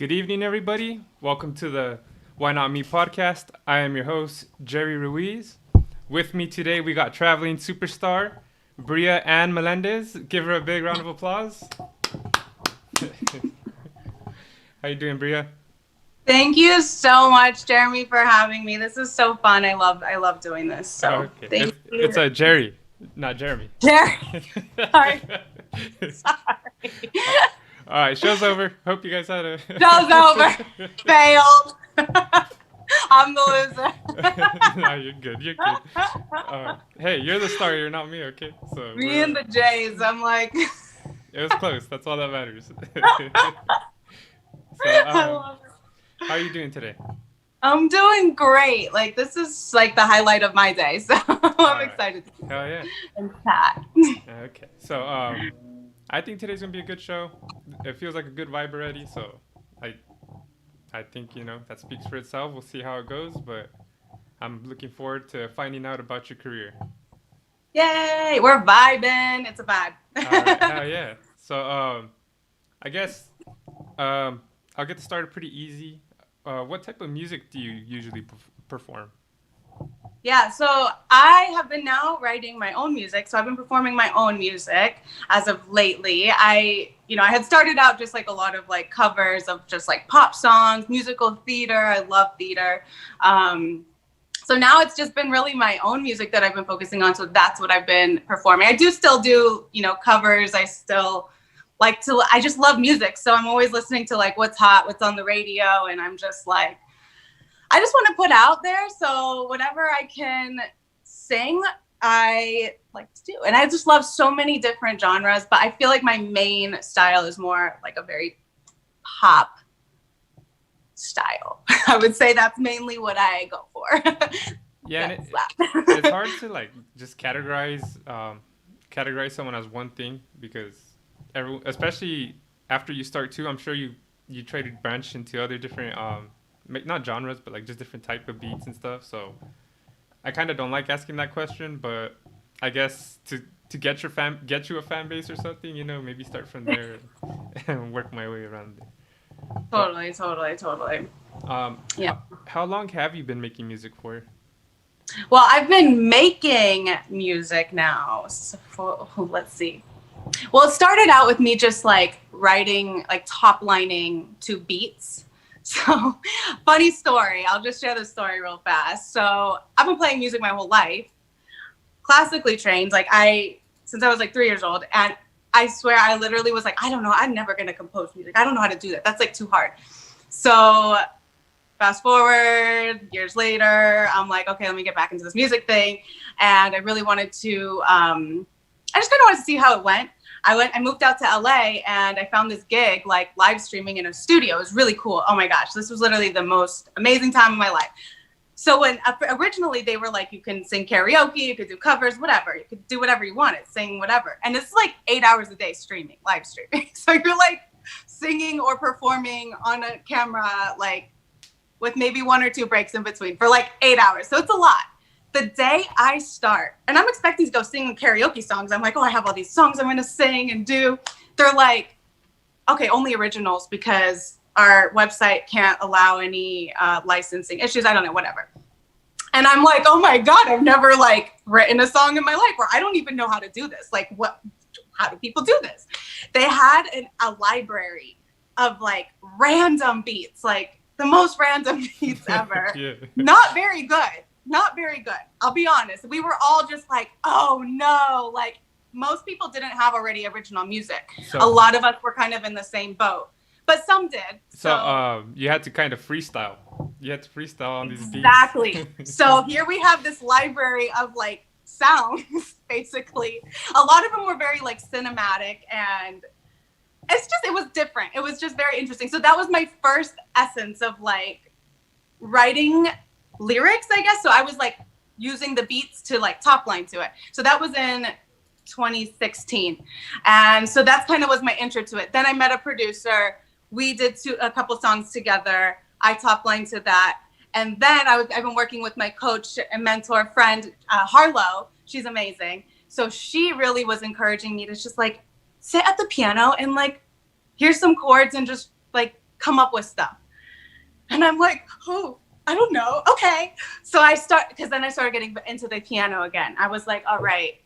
Good evening, everybody. Welcome to the Why Not Me podcast. I am your host, Jerry Ruiz. With me today, we got traveling superstar, Bria and Melendez. Give her a big round of applause. How you doing, Bria? Thank you so much, Jeremy, for having me. This is so fun. I love doing this. So Okay. thank It's you. a Jerry, not Jeremy. Jerry. Sorry. Sorry. All right, show's over. Hope you guys had a... Show's over. Failed. I'm the loser. No, you're good. You're good. Hey, you're the star. You're not me, okay? So Me and the Jays. I'm like. it was close. That's all that matters. So, I love it. how are you doing today? I'm doing great. Like this is like the highlight of my day. So I'm right. excited to Hell yeah. and chat. Okay. So I think today's gonna be a good show. It feels like a good vibe already. So I think that speaks for itself. We'll see how it goes, but I'm looking forward to finding out about your career. Yay! We're vibing. It's a vibe. All right. Hell yeah. So I guess I'll get started pretty easy. What type of music do you usually perform? Yeah, so I have been now writing my own music. So I've been performing my own music as of lately. I had started out just like a lot of like covers of just like pop songs, musical theater. I love theater. So now it's just been really my own music that I've been focusing on. So that's what I've been performing. I do still do, covers. I just love music. So I'm always listening to like what's hot, what's on the radio. And I'm just like, I just want to put out there. So whatever I can sing, I like to do. And I just love so many different genres, but I feel like my main style is more like a very pop style. I would say that's mainly what I go for. Yeah, and it's hard to like just categorize someone as one thing because especially after you start too, I'm sure you try to branch into other different not genres, but like just different type of beats and stuff. So I kind of don't like asking that question, but I guess to get you a fan base or something, maybe start from there and work my way around it. Totally. Yeah. How long have you been making music for? Well, I've been making music now. Let's see. Well, it started out with me just like writing, like top lining to beats. So funny story. I'll just share this story real fast. So I've been playing music my whole life, classically trained, since I was like 3 years old. And I swear I literally was like, I don't know. I'm never going to compose music. I don't know how to do that. That's like too hard. So fast forward years later, I'm like, okay, let me get back into this music thing. And I really wanted to, I just kind of wanted to see how it went. I moved out to LA and I found this gig like live streaming in a studio. It was really cool. Oh my gosh, this was literally the most amazing time of my life. So when originally they were like, you can sing karaoke, you could do covers, whatever. You could do whatever you wanted, sing whatever. And it's like 8 hours a day streaming, live streaming. So you're like singing or performing on a camera, like with maybe 1 or 2 breaks in between for like 8 hours. So it's a lot. The day I start, and I'm expecting to go sing karaoke songs. I'm like, oh, I have all these songs I'm going to sing and do. They're like, okay, only originals because our website can't allow any licensing issues. I don't know, whatever. And I'm like, oh my God, I've never like written a song in my life where I don't even know how to do this. Like how do people do this? They had a library of like random beats, like the most random beats ever. Yeah. Not very good. I'll be honest. We were all just like, oh no, like most people didn't have already original music. So, a lot of us were kind of in the same boat, but some did. So you had to kind of freestyle. You had to freestyle on these beats. Exactly. So here we have this library of like sounds, basically. A lot of them were very like cinematic and it was different. It was just very interesting. So that was my first essence of like writing lyrics, I guess. So I was like using the beats to like top line to it. So that was in 2016. And so that's kind of was my intro to it. Then I met a producer. We did a couple songs together. I top lined to that. And then I've been working with my coach and mentor friend, Harlow. She's amazing. So she really was encouraging me to just like sit at the piano and like here's some chords and just like come up with stuff. And I'm like, oh, I don't know. Okay. So because then I started getting into the piano again. I was like, all right.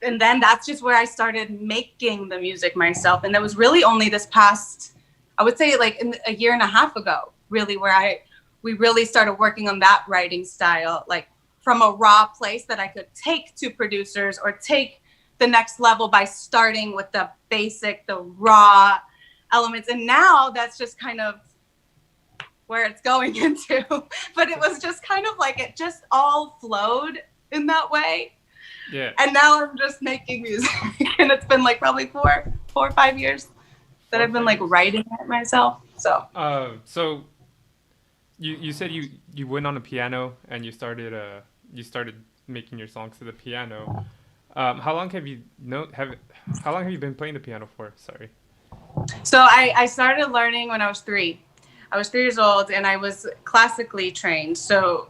And then that's just where I started making the music myself. And that was really only this past, I would say like a year and a half ago, really, where we really started working on that writing style, like from a raw place that I could take to producers or take the next level by starting with the basic, the raw elements. And now that's just kind of where it's going into. But it was just kind of like it just all flowed in that way. Yeah. And now I'm just making music. And it's been like probably 4 or 5 years that I've been like writing it myself. So so you said you went on a piano and you started making your songs to the piano. How long have you been playing the piano for? Sorry. So I started learning when I was 3. I was 3 years old and I was classically trained. So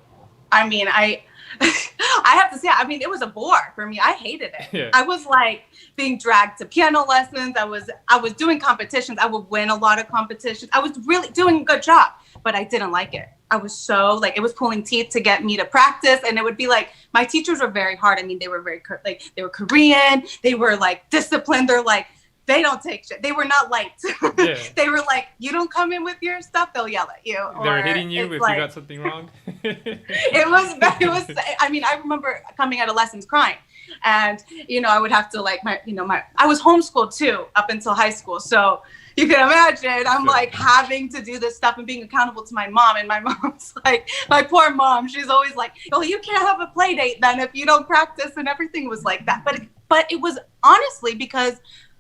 I mean, I have to say, I mean, it was a bore for me. I hated it. Yeah. I was like being dragged to piano lessons. I was doing competitions. I would win a lot of competitions. I was really doing a good job, but I didn't like it. I was so like, it was pulling teeth to get me to practice. And it would be like, my teachers were very hard. I mean, they were they were Korean. They were like disciplined. They're like, they don't take shit. They were not liked. Yeah. They were like, you don't come in with your stuff, they'll yell at you. They were hitting you if like, you got something wrong. it was, I mean, I remember coming out of lessons crying. And, you know, I would have to like, I was homeschooled too up until high school. So you can imagine I'm like having to do this stuff and being accountable to my mom. And my mom's like, my poor mom, she's always like, oh, you can't have a play date then if you don't practice, and everything was like that. But it was honestly because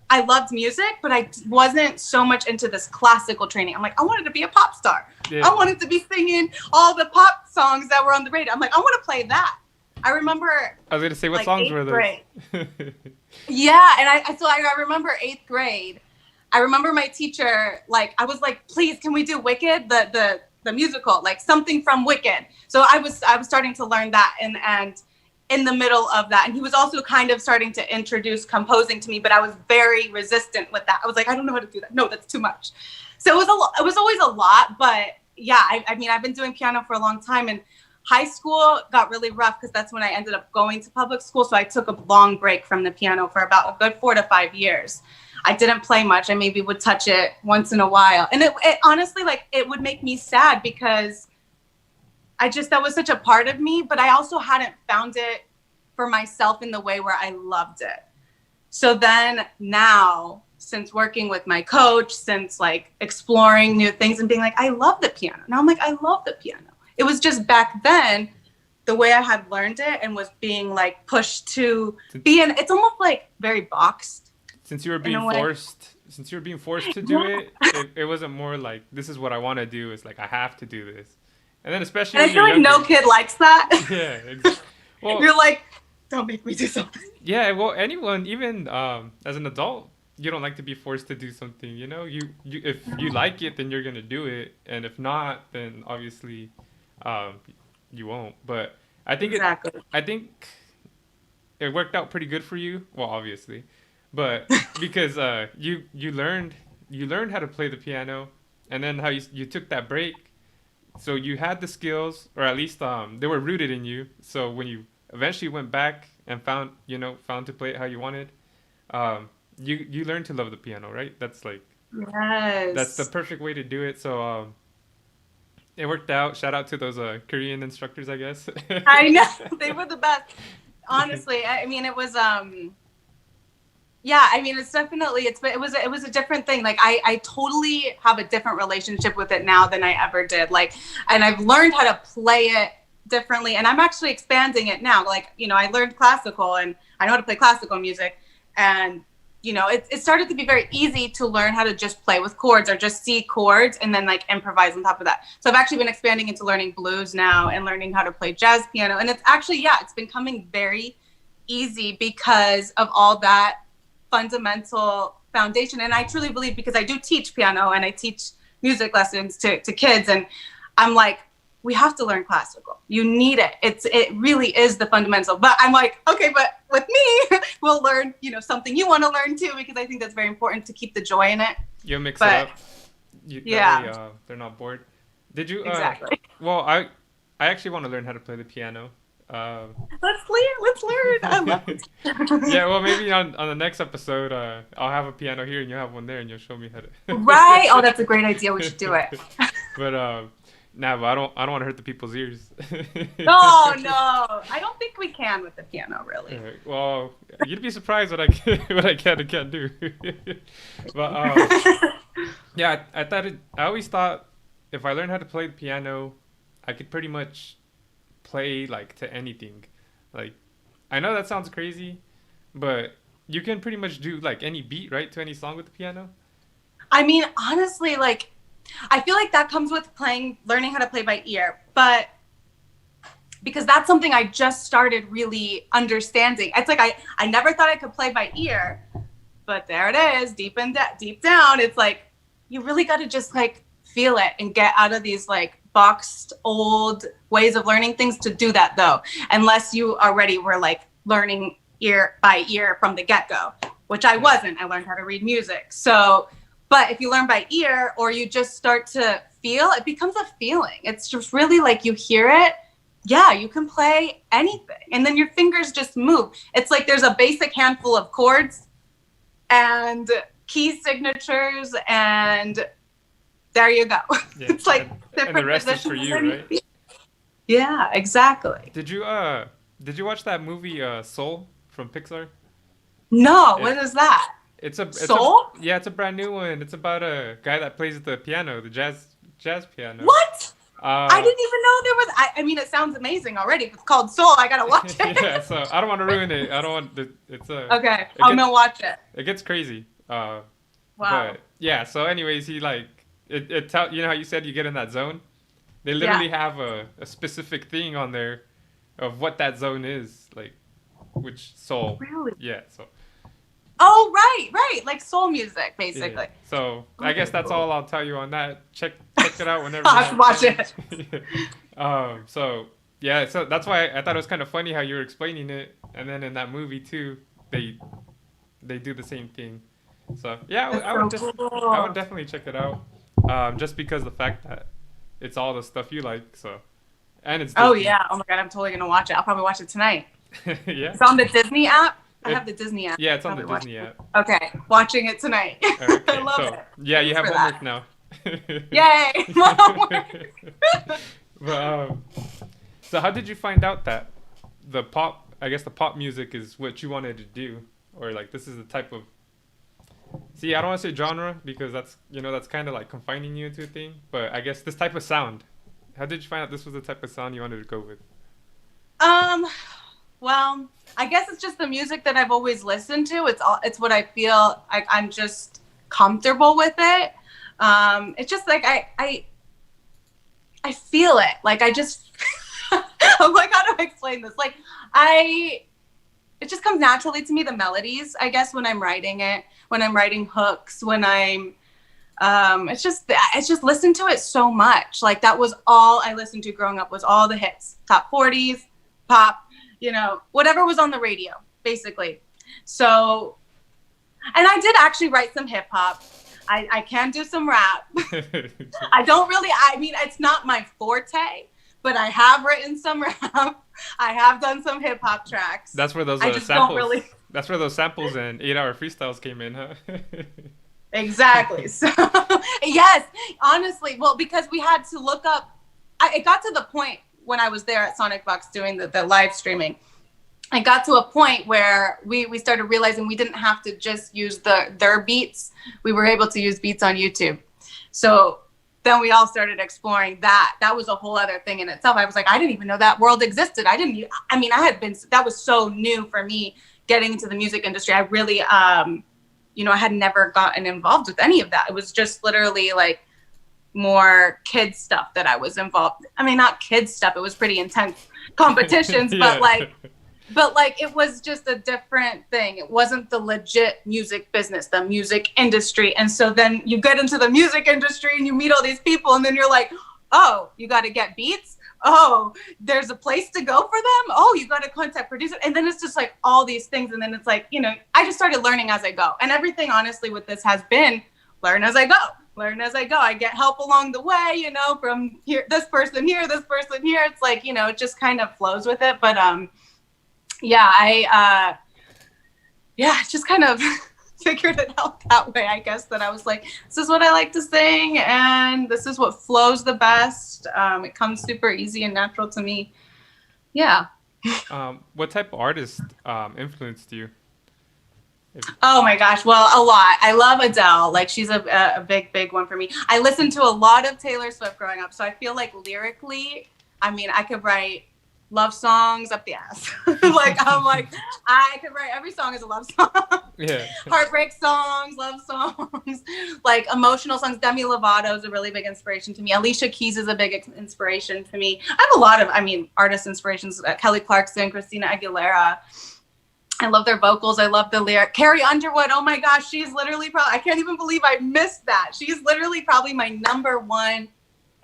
I loved music, but I wasn't so much into this classical training. I'm like, I wanted to be a pop star. Yeah. I wanted to be singing all the pop songs that were on the radio. I'm like, I want to play that. I remember. I was going to say, what like songs were those? Yeah. And I remember 8th grade. I remember my teacher, like, I was like, please, can we do Wicked? The musical, like something from Wicked. So I was starting to learn that and in the middle of that. And he was also kind of starting to introduce composing to me, but I was very resistant with that. I was like, I don't know how to do that. No, that's too much. So it was always a lot, but yeah, I mean, I've been doing piano for a long time, and high school got really rough because that's when I ended up going to public school. So I took a long break from the piano for about a good 4 to 5 years. I didn't play much. I maybe would touch it once in a while. And it honestly, like, it would make me sad because that was such a part of me, but I also hadn't found it for myself in the way where I loved it. So then now, since working with my coach, since like exploring new things and being like, I love the piano. Now I'm like, I love the piano. It was just back then, the way I had learned it and was being like pushed to be in, it's almost like very boxed. Since you were being forced to do it wasn't more like, this is what I want to do. It's like, I have to do this. And then especially and I feel like no kid likes that. Yeah, exactly. Well, you're like, don't make me do something. Yeah, well, anyone, even as an adult, you don't like to be forced to do something. You know, you if you like it, then you're gonna do it, and if not, then obviously, you won't. But I think it worked out pretty good for you. Well, obviously, but because you learned how to play the piano, and then how you took that break. So you had the skills, or at least they were rooted in you. So when you eventually went back and found to play it how you wanted, you learned to love the piano, right? That's like, yes, that's the perfect way to do it. So it worked out. Shout out to those Korean instructors, I guess. I know, they were the best. Honestly, I mean, it was yeah, I mean, it's definitely, it was a different thing. Like I totally have a different relationship with it now than I ever did. Like, and I've learned how to play it differently, and I'm actually expanding it now. Like, you know, I learned classical and I know how to play classical music, and you know, it started to be very easy to learn how to just play with chords or just see chords and then like improvise on top of that. So I've actually been expanding into learning blues now and learning how to play jazz piano. And it's actually, yeah, it's been coming very easy because of all that fundamental foundation. And I truly believe, because I do teach piano and I teach music lessons to kids, and I'm like, we have to learn classical. You need it. It really is the fundamental. But I'm like, okay, but with me, we'll learn, you know, something you want to learn too, because I think that's very important to keep the joy in it. You'll mix it up. Yeah. That way they're not bored. Did you? Exactly. Well, I actually want to learn how to play the piano. Let's learn. I love it. Yeah, well, maybe on the next episode, I'll have a piano here and you'll have one there, and you'll show me how Right. Oh, that's a great idea. We should do it. But nah, but I don't want to hurt the people's ears. No, no. I don't think we can with the piano, really. Well, you'd be surprised what I can, what I can and can't do. But yeah, I always thought if I learned how to play the piano, I could pretty much play like to anything. Like, I know that sounds crazy, but you can pretty much do like any beat, right, to any song with the piano. I mean, honestly, like, I feel like that comes with learning how to play by ear, but because that's something I just started really understanding. It's like I never thought I could play by ear, but there it is, deep down. It's like you really got to just like feel it and get out of these like boxed old ways of learning things to do that though, unless you already were like learning ear by ear from the get-go, which I wasn't. I learned how to read music. So, but if you learn by ear or you just start to feel, it becomes a feeling. It's just really like you hear it. Yeah, you can play anything. And then your fingers just move. It's like there's a basic handful of chords and key signatures, and there you go. Yeah. It's like and the rest is for you, right? Yeah, exactly. Did you watch that movie Soul from Pixar? No, what is that? It's a Soul? Yeah, it's a brand new one. It's about a guy that plays the piano, the jazz piano. What? I didn't even know there was. I mean, it sounds amazing already. If it's called Soul, I gotta watch it. Yeah, so I don't want to ruin it. I don't want the, it's a. Okay, I'm gonna watch it. It gets crazy. Wow. But yeah. So, anyways, he like it tell you know how you said you get in that zone. They literally have a specific thing on there of what that zone is, like which soul. Really? Yeah. So. Oh, right, like soul music, basically. Yeah. So I guess that's all I'll tell you on that. Check it out whenever. I should watch it. So yeah, so that's why I thought it was kind of funny how you were explaining it, and then in that movie too, they do the same thing. So yeah, I would definitely check it out, just because the fact that it's all the stuff you like. So, and it's Disney. Oh yeah, oh my god, I'm totally gonna watch it. I'll probably watch it tonight. Yeah. It's on the Disney app. I have the Disney app. Yeah, it's on the Disney app. Okay, watching it tonight. Okay, I love it. Yeah, you have homework now. Yay! Homework. But, so how did you find out that the pop music is what you wanted to do, or like this is the type of? See, I don't want to say genre because that's kind of like confining you into a thing. But I guess this type of sound. How did you find out this was the type of sound you wanted to go with? Well, I guess it's just the music that I've always listened to. It's what I feel like I'm just comfortable with it. It's just like I feel it. Like I just I'm like, how do I explain this? Like it just comes naturally to me, the melodies, I guess, when I'm writing it, when I'm writing hooks, when I'm it's just listened to it so much. Like that was all I listened to growing up, was all the hits, top 40s, pop, whatever was on the radio, basically. So, and I did actually write some hip hop. I can do some rap. I mean, it's not my forte, but I have written some rap. I have done some hip hop tracks. That's where those samples. That's where those samples and 8-hour freestyles came in, huh? Exactly. So, yes, honestly, well, because we had to look up. It got to the point when I was there at Sonic Box doing the live streaming. I got to a point where we started realizing we didn't have to just use their beats. We were able to use beats on YouTube. So then we all started exploring that. That was a whole other thing in itself. I was like, I didn't even know that world existed. That was so new for me getting into the music industry. I really, I had never gotten involved with any of that. It was just literally like more kids stuff that I was involved. I mean, not kids stuff. It was pretty intense competitions, Yeah. but it was just a different thing. It wasn't the legit music business, the music industry. And so then you get into the music industry and you meet all these people, and then you're like, oh, you got to get beats. Oh, there's a place to go for them. Oh, you got to contact producer. And then it's just like all these things. And then it's like, I just started learning as I go. And everything, honestly, with this has been learn as I go. learn as I go. I get help along the way, you know, from here, this person here, this person here. It's like, you know, it just kind of flows with it. But yeah, just kind of figured it out that way, I guess, that I was like, this is what I like to sing and this is what flows the best. It comes super easy and natural to me. Yeah. What type of artist influenced you? Oh my gosh. Well, a lot. I love Adele. Like she's a big one for me. I listened to a lot of Taylor Swift growing up. So I feel like lyrically, I mean, I could write love songs up the ass. Like, I'm like, I could write every song as a love song. Yeah. Heartbreak songs, love songs, like emotional songs. Demi Lovato is a really big inspiration to me. Alicia Keys is a big inspiration to me. I have a lot of, I mean, artist inspirations. Kelly Clarkson, Christina Aguilera. I love their vocals. I love the lyric. Carrie Underwood. Oh my gosh. She's literally I can't even believe I missed that. She's literally probably my number one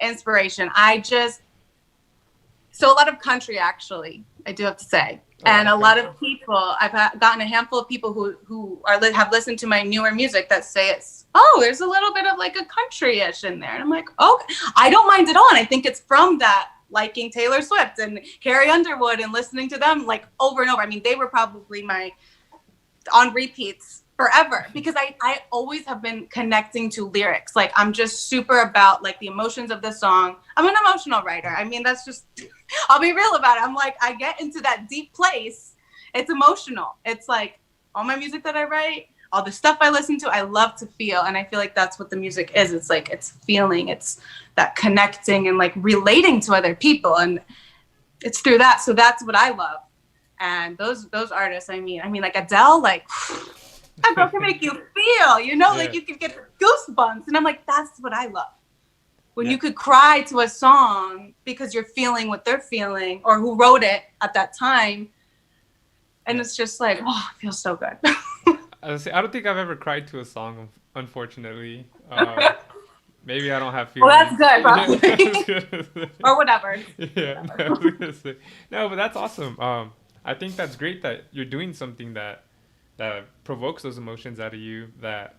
inspiration. So a lot of country, actually, I do have to say. And a lot of people, I've gotten a handful of people who have listened to my newer music that say there's a little bit of like a country-ish in there. And I'm like, okay, I don't mind at all. And I think it's from that liking Taylor Swift and Carrie Underwood and listening to them like over and over. I mean, they were probably on repeats forever because I always have been connecting to lyrics. Like I'm just super about like the emotions of the song. I'm an emotional writer. I mean, that's just, I'll be real about it. I'm like, I get into that deep place. It's emotional. It's like all my music that I write, all the stuff I listen to, I love to feel. And I feel like that's what the music is. It's like, it's feeling, it's that connecting and like relating to other people. And it's through that. So that's what I love. And those artists, I mean like Adele, like that girl can make you feel, you know, like you can get goosebumps. And I'm like, that's what I love. When you could cry to a song because you're feeling what they're feeling or who wrote it at that time. And it's just like, oh, it feels so good. I don't think I've ever cried to a song, unfortunately. Maybe I don't have feelings. Well, that's good, probably. Or whatever. Yeah, no, I was gonna say. No, but that's awesome. I think that's great that you're doing something that provokes those emotions out of you. That,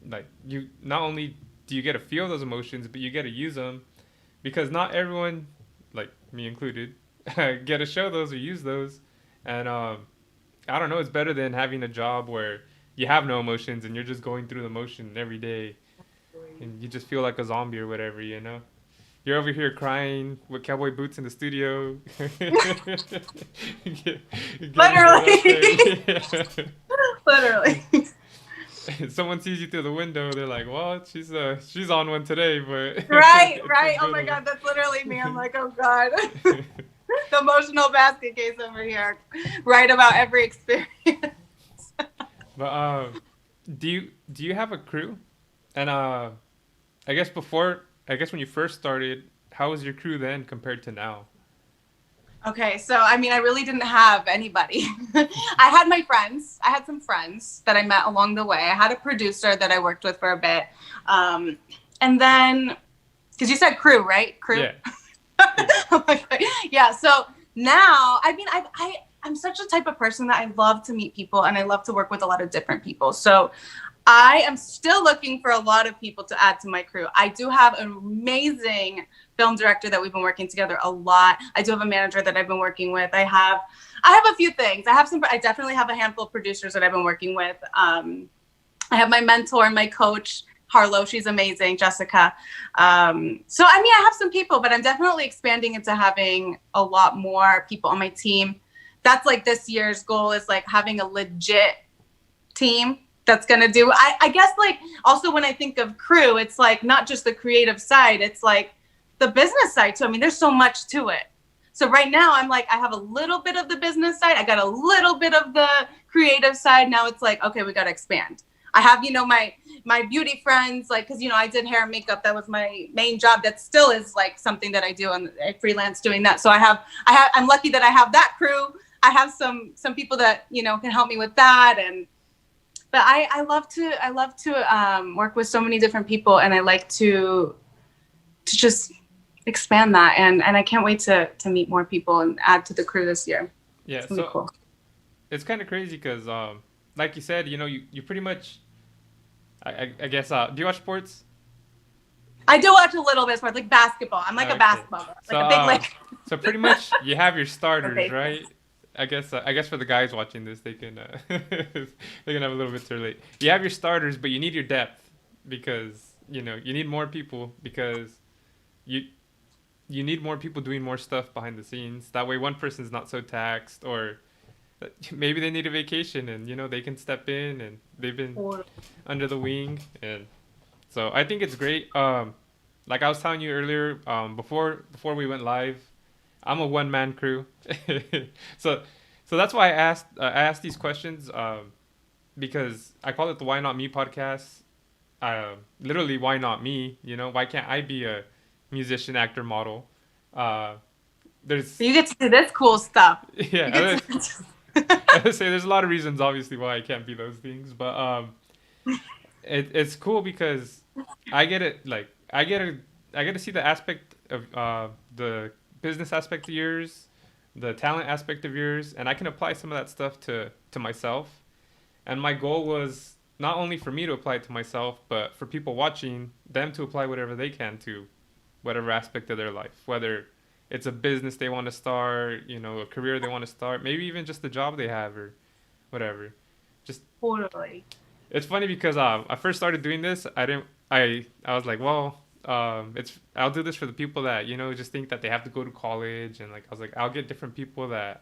like, you not only do you get to feel those emotions, but you get to use them, because not everyone, like me included, get to show those or use those. And I don't know. It's better than having a job where you have no emotions and you're just going through the motion every day, and you just feel like a zombie or whatever, you know? You're over here crying with cowboy boots in the studio. Literally. Literally. Someone sees you through the window, they're like, well, she's on one today, but... Right. Oh my God, that's literally me. I'm like, oh God. The emotional basket case over here. Right about every experience. But do you have a crew? And I guess when you first started, how was your crew then compared to now? Okay, so I mean, I really didn't have anybody. I had my friends. I had some friends that I met along the way. I had a producer that I worked with for a bit. And then, because you said crew, right? Crew? Yeah. Oh my God. Yeah, so now, I mean, I'm such a type of person that I love to meet people and I love to work with a lot of different people. So I am still looking for a lot of people to add to my crew. I do have an amazing film director that we've been working together a lot. I do have a manager that I've been working with. I have a few things. I definitely have a handful of producers that I've been working with. I have my mentor and my coach, Harlow. She's amazing, Jessica. So I mean, I have some people, but I'm definitely expanding into having a lot more people on my team. That's like this year's goal, is like having a legit team that's going to do, I guess, like, also when I think of crew, it's like not just the creative side, it's like the business side too. I mean, there's so much to it. So right now I'm like, I have a little bit of the business side. I got a little bit of the creative side. Now it's like, okay, we got to expand. I have, you know, my beauty friends, like, cause you know, I did hair and makeup. That was my main job. That still is like something that I do, and I freelance doing that. So I'm lucky that I have that crew. I have some people that, you know, can help me with that. But I love to work with so many different people, and I like to just expand that, and I can't wait to meet more people and add to the crew this year. Yeah, it's so cool. It's kind of crazy because, like you said, you know, you pretty much, I guess, do you watch sports? I do watch a little bit of sports, like basketball. I'm like a Okay. basketball girl, So like a big like. so pretty much you have your Or starters, baseball. right? I guess for the guys watching this, they can they can have a little bit too late. You have your starters, but you need your depth because you need more people because you you need more people doing more stuff behind the scenes. That way, one person's not so taxed, or maybe they need a vacation and they can step in and they've been under the wing, and so I think it's great. Like I was telling you earlier, before we went live, I'm a one man crew, so so that's why I asked these questions, because I call it the Why Not Me podcast. Literally, why not me? Why can't I be a musician, actor, model? Uh, there's You get to do this cool stuff. You yeah, get to. I would say there's a lot of reasons, obviously, why I can't be those things, but it's cool because I get it. Like I get to see the aspect of the business aspect of yours, the talent aspect of yours, and I can apply some of that stuff to myself. And my goal was not only for me to apply it to myself, but for people watching them to apply whatever they can to whatever aspect of their life, whether it's a business they want to start, a career they want to start, maybe even just the job they have or whatever. Just Totally. it's funny because I first started doing this. I was like, well, it's I'll do this for the people that just think that they have to go to college, and like I was like, I'll get different people that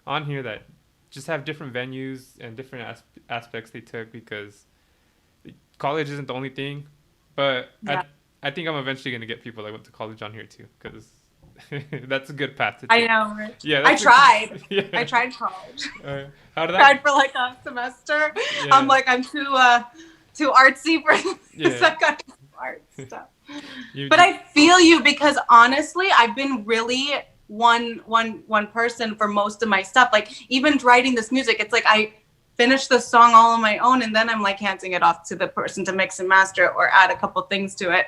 on here that just have different venues and different aspects they took, because college isn't the only thing, but Yeah. I think I'm eventually gonna get people that went to college on here too, because that's a good path to I take. know, Rich. Yeah, I that's tried. yeah. I tried college. How did Tried that? for like a semester. I'm Yeah, like, I'm too artsy for this yeah. kind of art stuff. You, But I feel you, because honestly, I've been really one person for most of my stuff. Like even writing this music, it's like I finish the song all on my own, and then I'm like handing it off to the person to mix and master or add a couple things to it.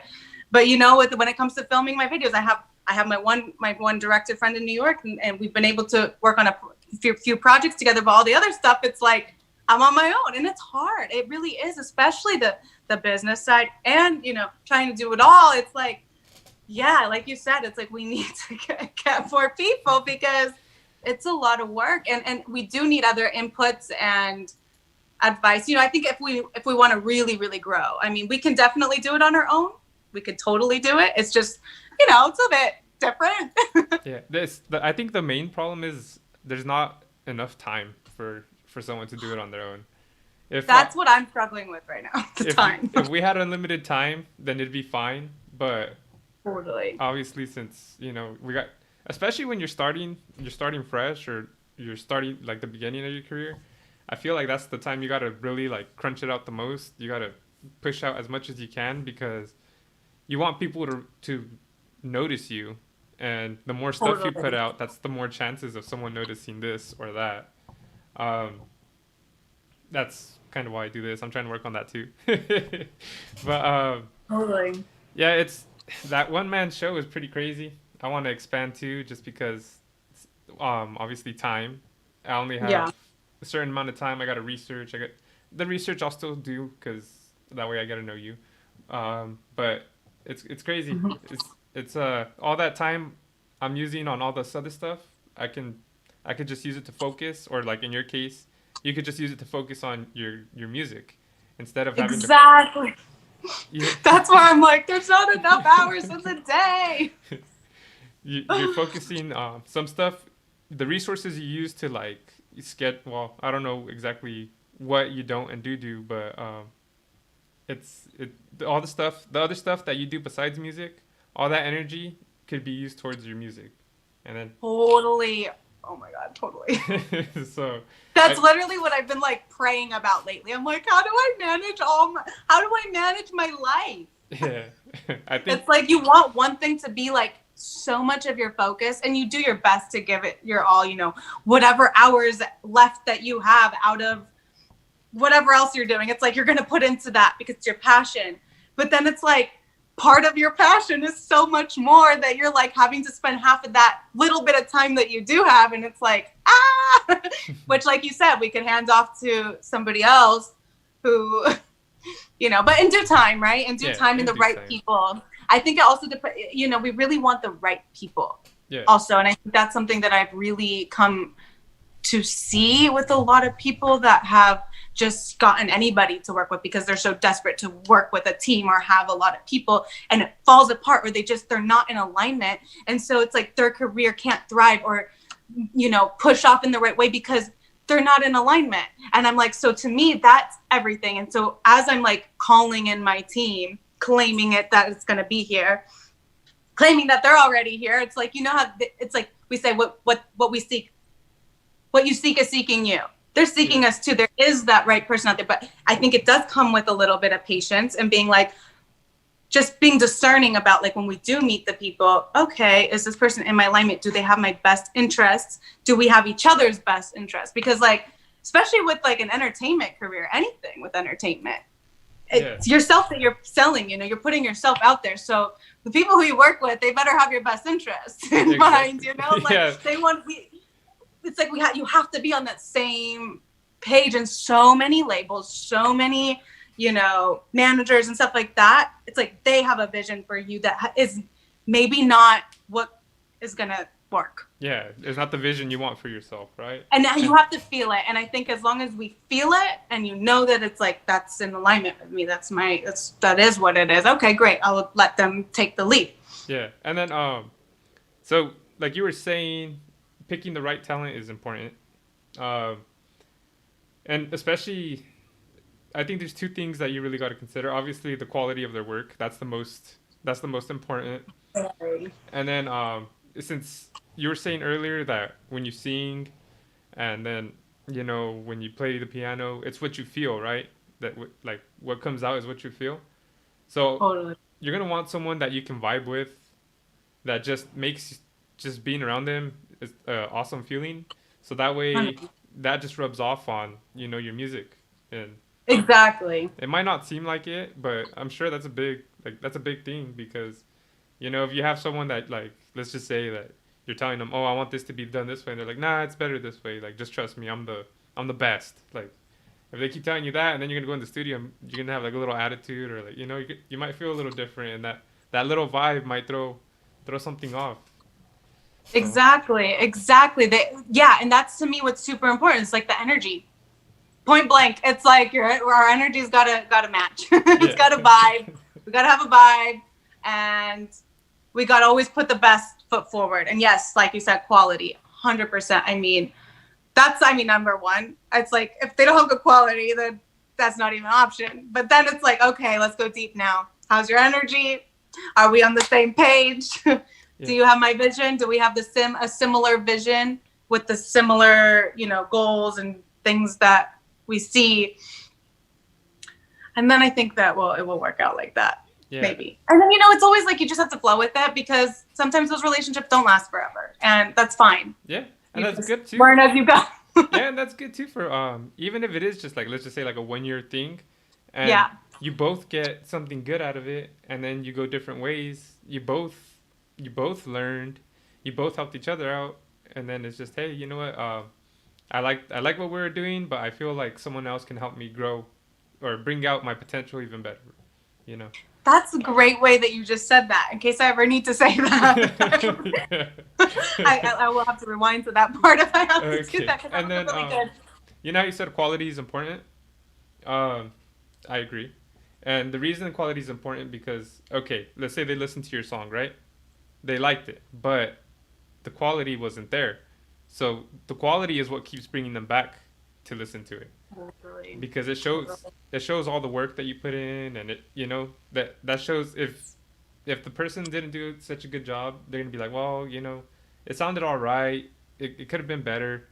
But when it comes to filming my videos, I have my one director friend in New York, and we've been able to work on a few projects together. But all the other stuff, it's like I'm on my own, and it's hard. It really is, especially the business side, and trying to do it all. It's like, yeah, like you said, it's like we need to get more people, because it's a lot of work, and we do need other inputs and advice. I think if we want to really, really grow, I mean, we can definitely do it on our own. We could totally do it. It's just, it's a bit different. yeah, I think the main problem is there's not enough time for someone to do it on their own. If That's what I'm struggling with right now, the time. if we had unlimited time, then it'd be fine. But Totally. obviously, since we got, especially when you're starting fresh, or you're starting like the beginning of your career, I feel like that's the time you gotta really like crunch it out the most. You gotta push out as much as you can, because you want people to notice you, and the more stuff you put Totally. out, that's the more chances of someone noticing this or that. Um, that's kind of why I do this. I'm trying to work on that too. But Totally. yeah, it's that one man show is pretty crazy. I want to expand too, just because obviously time. I only have Yeah. a certain amount of time. I got to research. I got the research I'll still do, because that way I got to know you. But it's crazy. Mhm. It's all that time I'm using on all this other stuff. I could just use it to focus, or like in your case, you could just use it to focus on your music instead of having to. Exactly. You, That's why I'm like, there's not enough hours in the day. you're focusing some stuff, the resources you use to like get. Well, I don't know exactly what you don't and do, but all the other stuff that you do besides music, all that energy could be used towards your music, and then Totally. Oh my God, totally. so That's I, literally what I've been like praying about lately. I'm like, how do I manage my life? yeah, I think It's like you want one thing to be like so much of your focus, and you do your best to give it your all, whatever hours left that you have out of whatever else you're doing. It's like you're going to put into that because it's your passion. But then it's like part of your passion is so much more that you're like having to spend half of that little bit of time that you do have. And it's like, which like you said, we can hand off to somebody else who, but in due time, right? In due yeah, time, and in the due right time. people. I think it also depends, you know, we really want the right people also. And I think that's something that I've really come to see with a lot of people that have just gotten anybody to work with because they're so desperate to work with a team or have a lot of people, and it falls apart, or they're not in alignment. And so it's like their career can't thrive or, you know, push off in the right way because they're not in alignment. And I'm like, so to me, that's everything. And so as I'm like calling in my team, claiming it, that it's going to be here, claiming that they're already here. It's like, you know how it's like we say what we seek, what you seek is seeking you. They're seeking us too. There is that right person out there. But I think it does come with a little bit of patience and being like, just being discerning about like when we do meet the people, okay, is this person in my alignment? Do they have my best interests? Do we have each other's best interests? Because like, especially with like an entertainment career, anything with entertainment, it's yourself that you're selling, you know, you're putting yourself out there. So the people who you work with, they better have your best interests in mind, you know, like they want, it's like you have to be on that same page. And so many labels, so many, you know, managers and stuff like that. It's like they have a vision for you that is maybe not what is gonna work. Yeah, it's not the vision you want for yourself, right? And now you have to feel it. And I think as long as we feel it and you know that it's like that's in alignment with me, that is what it is. Okay, great. I'll let them take the lead. Yeah, and then so like you were saying, picking the right talent is important, and especially, I think there's two things that you really got to consider. Obviously, the quality of their work. That's the most important. And then since you were saying earlier that when you sing, and then you know when you play the piano, it's what you feel, right? That like what comes out is what you feel. So you're gonna want someone that you can vibe with, that just makes just being around them is an awesome feeling. So that way, that just rubs off on, you know, your music. And exactly. It might not seem like it, but I'm sure that's a big thing, because, you know, if you have someone that, like, let's just say that you're telling them, oh, I want this to be done this way, and they're like, nah, it's better this way. Like, just trust me, I'm the best. Like, if they keep telling you that, and then you're gonna go in the studio, and you're gonna have like a little attitude, or like, you know, you might feel a little different, and that little vibe might throw something off. So. Exactly. And that's to me what's super important. It's like the energy. Point blank. It's like our energy's gotta match. It's gotta vibe. We gotta have a vibe, and we gotta always put the best foot forward. And yes, like you said, quality, 100%. I mean, that's number one. It's like if they don't have good quality, then that's not even an option. But then it's like, okay, let's go deep now. How's your energy? Are we on the same page? Do you have my vision? Do we have a similar vision with the similar, you know, goals and things that we see? And then I think that it will work out like that. Yeah. Maybe. And then, you know, it's always like you just have to flow with it, because sometimes those relationships don't last forever, and that's fine. Yeah. And that's good too. Learn as you go. Yeah, and that's good too for even if it is just like, let's just say like a 1-year thing, and you both get something good out of it, and then you go different ways. You both learned, you both helped each other out, and then it's just, hey, you know what? I like what we're doing, but I feel like someone else can help me grow or bring out my potential even better. You know. That's a great way that you just said that, in case I ever need to say that. I will have to rewind to that part if I have to do that. And then, really good. You know how you said quality is important? I agree. And the reason quality is important because, okay, let's say they listened to your song, right? They liked it, but the quality wasn't there. So the quality is what keeps bringing them back to listen to it. Because it shows all the work that you put in, and it, you know, that shows if the person didn't do such a good job, they're gonna be like, well, you know, it sounded all right, it could have been better,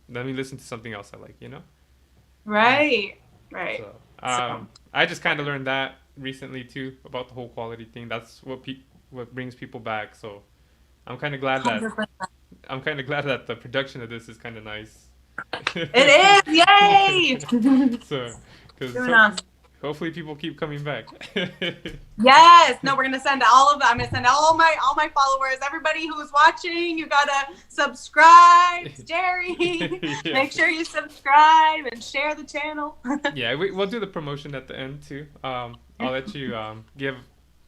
let me listen to something else I like, you know. Right. So, I just kind of learned that recently too, about the whole quality thing. That's what brings people back. So I'm kind of glad that the production of this is kind of nice. It is, yay! So, hopefully people keep coming back. Yes, no, we're gonna send I'm gonna send all my followers, everybody who's watching. You gotta subscribe, Jerry. Yeah. Make sure you subscribe and share the channel. Yeah, we'll do the promotion at the end too. I'll let you give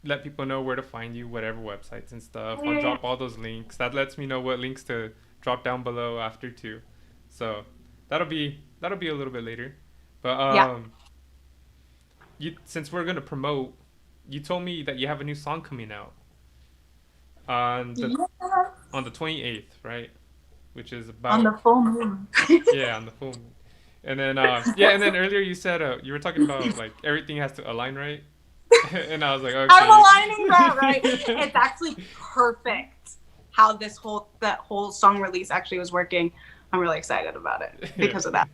let people know where to find you, whatever websites and stuff. I'll drop all those links. That lets me know what links to drop down below after too. So that'll be a little bit later. But since we're gonna promote, you told me that you have a new song coming out on the 28th, right? Which is about on the full moon. yeah, on the full moon. And then and then earlier you said you were talking about like everything has to align right. And I was like, okay. I'm aligning that right. It's actually perfect how that whole song release actually was working. I'm really excited about it because of that.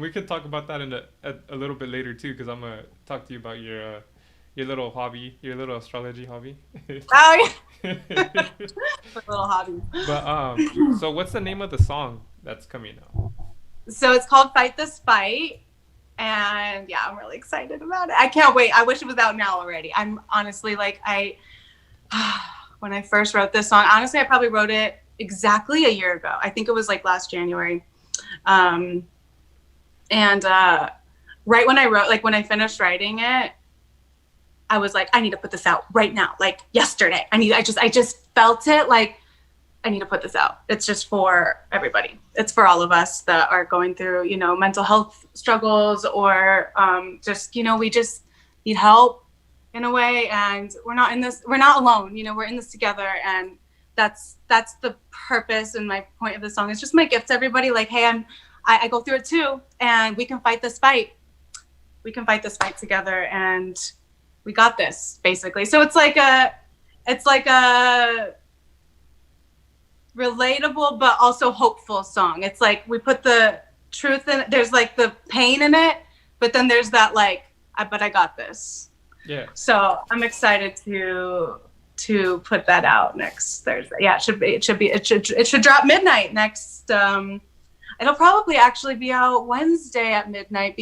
We could talk about that in a little bit later too, because I'm gonna talk to you about your little hobby, your little astrology hobby. Oh yeah, little hobby. But so what's the name of the song that's coming out? So it's called "Fight the Spite," and yeah, I'm really excited about it. I can't wait. I wish it was out now already. I'm honestly like when I first wrote this song, honestly, I probably wrote it exactly a year ago. I think it was like last January. And right when when I finished writing it, I was like, I need to put this out right now, like yesterday. I just felt it, like I need to put this out. It's just for everybody. It's for all of us that are going through, mental health struggles or we just need help in a way, and we're not alone. We're in this together, and that's the purpose and my point of the song. It's just my gift to everybody. Like, hey, I go through it too, and we can fight this fight. We can fight this fight together, and we got this, basically. So it's like a relatable but also hopeful song. It's like we put the truth in it. There's like the pain in it, but then there's that but I got this. Yeah. So I'm excited to put that out next Thursday. Yeah, it should drop midnight next. It'll probably actually be out Wednesday at midnight.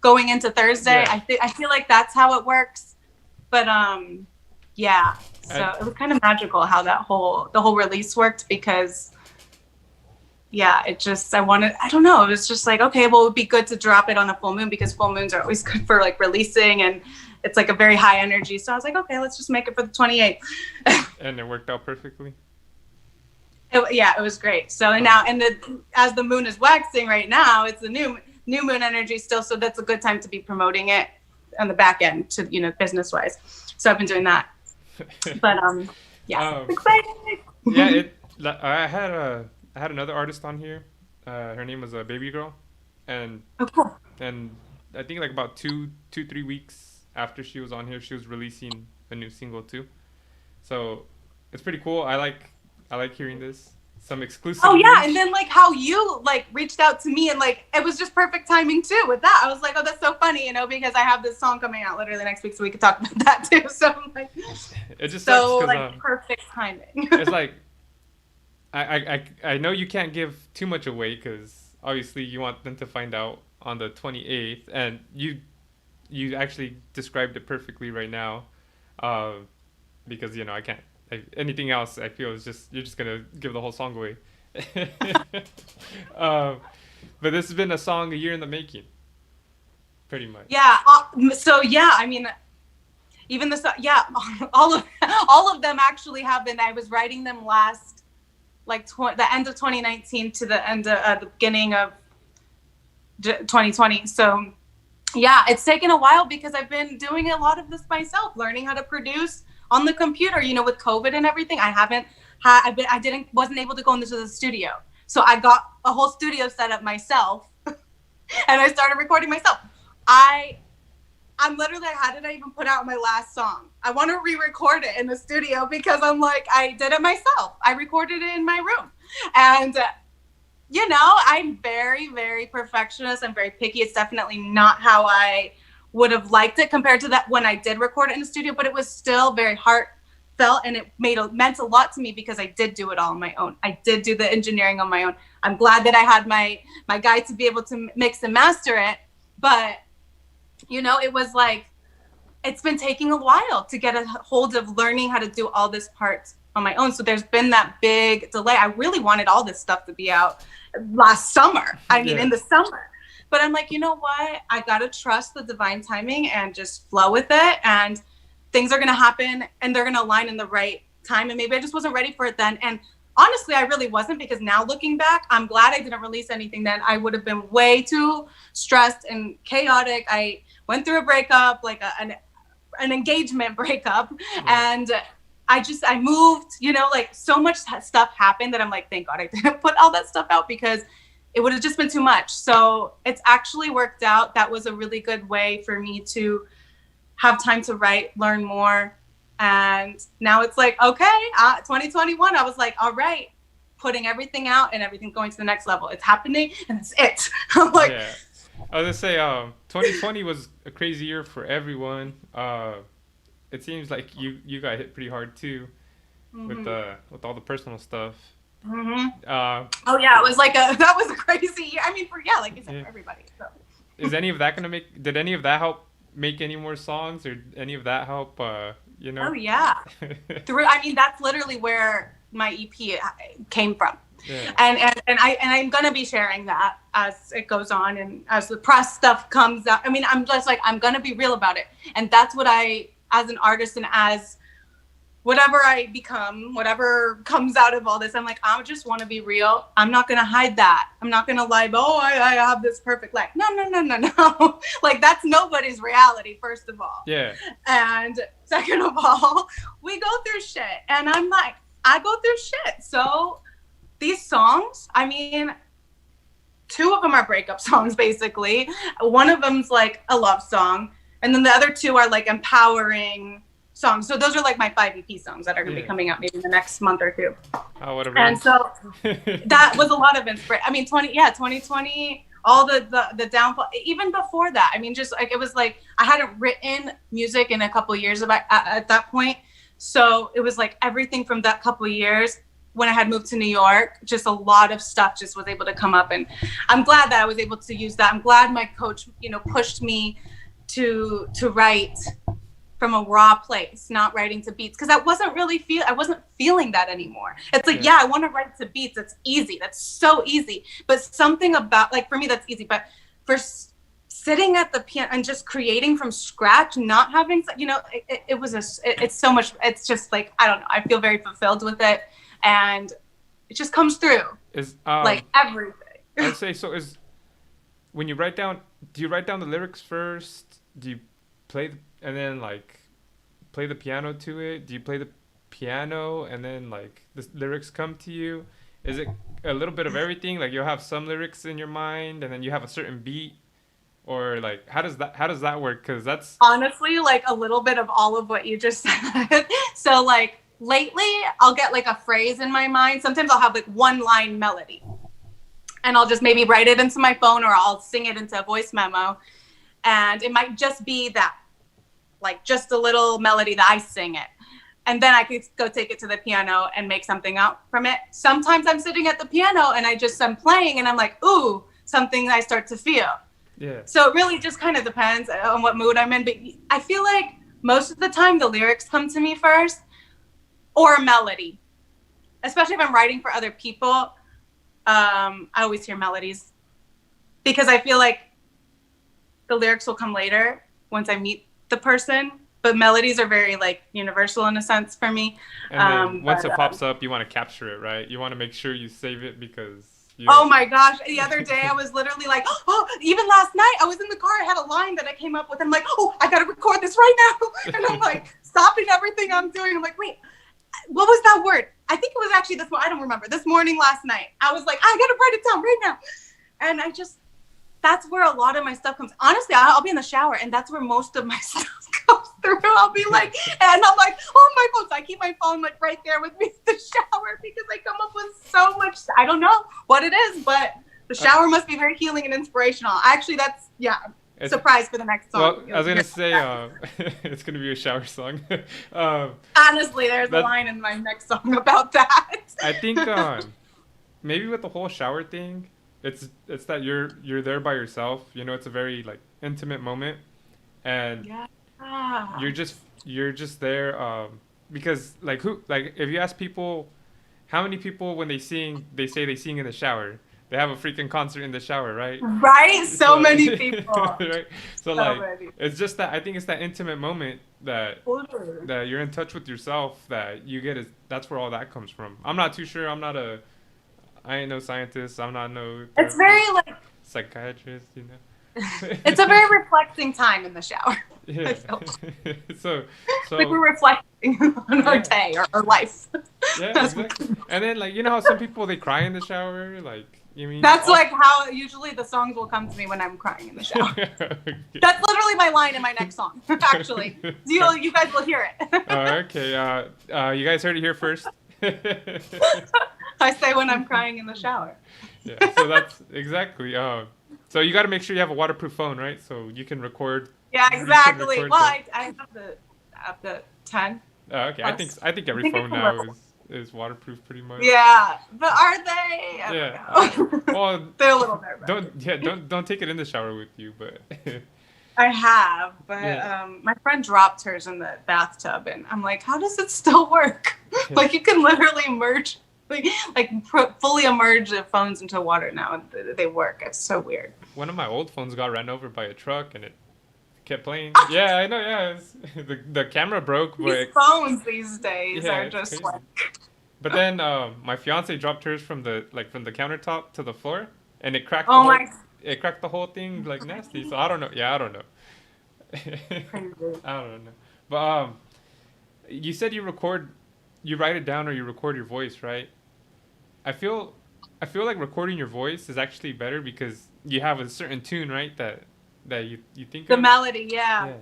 Going into Thursday. Yeah. I feel like that's how it works. But yeah. So it was kind of magical how the whole release worked, because yeah, I don't know. It was just like, okay, well, it would be good to drop it on a full moon, because full moons are always good for like releasing, and it's like a very high energy. So I was like, okay, let's just make it for the 28th. And it worked out perfectly. It was great. So now, as the moon is waxing right now, it's the new moon energy still. So that's a good time to be promoting it on the back end to, business wise. So I've been doing that. But it's exciting. Yeah, I had another artist on here. Her name was Baby Girl, and cool. And I think like about 2-3 weeks after she was on here, she was releasing a new single too. So it's pretty cool. I like hearing this. Some exclusive. Oh yeah, and then like how you reached out to me, and it was just perfect timing too with that. I was like, oh, that's so funny, because I have this song coming out literally next week, so we could talk about that too. So I'm like, it just so sucks, perfect timing. It's like I know you can't give too much away, because obviously you want them to find out on the 28th, and you actually described it perfectly right now, because I can't. Anything else, I feel, is you're just gonna give the whole song away. But this has been a song a year in the making, pretty much. Yeah. So yeah, I mean, even all of them actually have been. I was writing them last, the end of 2019 to the end of the beginning of 2020. So yeah, it's taken a while, because I've been doing a lot of this myself, learning how to produce on the computer, with COVID and everything. Wasn't able to go into the studio. So I got a whole studio set up myself and I started recording myself. I'm literally like, how did I even put out my last song? I want to re-record it in the studio, because I'm like, I did it myself. I recorded it in my room. And, I'm very, very perfectionist. I'm very picky. It's definitely not how I would have liked it compared to that when I did record it in the studio, but it was still very heartfelt, and it meant a lot to me, because I did do it all on my own. I did do the engineering on my own. I'm glad that I had my guy to be able to mix and master it, but it was it's been taking a while to get a hold of learning how to do all this part on my own. So there's been that big delay. I really wanted all this stuff to be out last summer. In the summer. But I'm like, you know what? I got to trust the divine timing and just flow with it. And things are going to happen and they're going to align in the right time. And maybe I just wasn't ready for it then. And honestly, I really wasn't, because now looking back, I'm glad I didn't release anything then. I would have been way too stressed and chaotic. I went through a breakup, like an engagement breakup. Yeah. And I moved, you know, like so much stuff happened that I'm like, thank God I didn't put all that stuff out, because it would have just been too much. So it's actually worked out. That was a really good way for me to have time to write, learn more. And now it's like, okay, 2021, I was like, all right, putting everything out and everything going to the next level. It's happening and it's it. I'm like, yeah. I was gonna say, 2020 was a crazy year for everyone. It seems like you got hit pretty hard too, with all the personal stuff. Oh yeah, it was like that was a crazy year. I mean, like you said, for everybody. So. Is any of that did any of that help make any more songs, or any of that help? You know? Oh yeah. I mean, that's literally where my EP came from. Yeah. And I'm gonna be sharing that as it goes on and as the press stuff comes out. I mean, I'm just like, I'm gonna be real about it, and that's what I, as an artist and as whatever I become, whatever comes out of all this, I'm like, I just want to be real. I'm not gonna hide that. I'm not gonna lie. I have this perfect life. No. Like, that's nobody's reality, first of all. Yeah. And second of all, we go through shit, and I'm like, I go through shit. So these songs, I mean, 2 of them are breakup songs, basically. One of them's like a love song, and then the other 2 are like empowering songs. So those are like my 5 EP songs that are going to be coming out maybe in the next month or 2. Oh, whatever. And so that was a lot of inspiration. I mean, 2020, all the downfall, even before that. I mean, just like, it was like, I hadn't written music in a couple of years at that point. So it was like everything from that couple of years when I had moved to New York, just a lot of stuff just was able to come up. And I'm glad that I was able to use that. I'm glad my coach, you know, pushed me to write from a raw place, not writing to beats, because I wasn't feeling that anymore. It's like, I want to write to beats. That's easy. That's so easy. But something about, like, for me, that's easy. But for sitting at the piano and just creating from scratch, not having, you know, it's so much. It's just like, I don't know. I feel very fulfilled with it, and it just comes through. Like everything. I'd say so. When you write down, do you write down the lyrics first? Do you play and then like play the piano to it? Do you play the piano and then like the lyrics come to you? Is it a little bit of everything? Like, you'll have some lyrics in your mind and then you have a certain beat, or like how does that work? Because that's honestly like a little bit of all of what you just said. So like lately I'll get like a phrase in my mind. Sometimes I'll have like 1-line melody, and I'll just maybe write it into my phone, or I'll sing it into a voice memo, and it might just be that, like, just a little melody that I sing it. And then I could go take it to the piano and make something out from it. Sometimes I'm sitting at the piano and I'm playing and I'm like, ooh, something I start to feel. Yeah. So it really just kind of depends on what mood I'm in. But I feel like most of the time the lyrics come to me first, or a melody. Especially if I'm writing for other people, I always hear melodies, because I feel like the lyrics will come later once I meet the person, but melodies are very like universal in a sense for me. And then once it pops up, you want to capture it, right? You want to make sure you save it, because oh my gosh, the other day I was literally like, oh, even last night I was in the car, I had a line that I came up with, and I'm like, oh, I gotta record this right now. And I'm like stopping everything I'm doing. I'm like, wait, what was that word? I think it was actually I don't remember, this morning, last night. I was like, I gotta write it down right now. And that's where a lot of my stuff comes. Honestly, I'll be in the shower, and that's where most of my stuff comes through. I'll be like, and I'm like, oh, my phone. So I keep my phone like right there with me in the shower, because I come up with so much. I don't know what it is, but the shower must be very healing and inspirational. Actually, that's, surprise for the next song. Well, I was going to say, it's going to be a shower song. Honestly, there's a line in my next song about that. I think maybe with the whole shower thing, it's that you're there by yourself. You know, it's a very like intimate moment, and you're just there because like if you ask people, how many people when they sing, they say they sing in the shower, they have a freaking concert in the shower, right? Right? So many people. Right? So like, it's just that, I think it's that intimate moment that you're in touch with yourself, that you get. That's where all that comes from. I'm not too sure. I ain't no scientist. I'm not no It's very like psychiatrist, you know. It's a very reflecting time in the shower. Yeah. so like we're reflecting on our day or our life. Yeah, exactly. And then like, you know how some people, they cry in the shower, like, you mean that's like how usually the songs will come to me when I'm crying in the shower. Okay. That's literally my line in my next song. Actually, you guys will hear it. Okay. You guys heard it here first. I say when I'm crying in the shower. Yeah. So that's exactly. So you got to make sure you have a waterproof phone, right? So you can record. Yeah, exactly. Well, I have the 10. Oh, okay. I think every phone now is waterproof pretty much. Yeah, but are they? Yeah. Well, they're a little nervous. Don't take it in the shower with you, but. I have, but Yeah. My friend dropped hers in the bathtub, and I'm like, how does it still work? Like you can literally merge, fully immerse the phones into water now, and they work. It's so weird. One of my old phones got ran over by a truck, and it kept playing. Yeah, I know. Yeah, the camera broke. But These phones these days are just crazy. like. But then my fiance dropped hers from the countertop to the floor, and it cracked. It cracked the whole thing like nasty. So I don't know. Yeah, I don't know. I don't know. But you said you write it down or you record your voice, right? I feel like recording your voice is actually better because you have a certain tune, right? That you think The of. melody, yeah.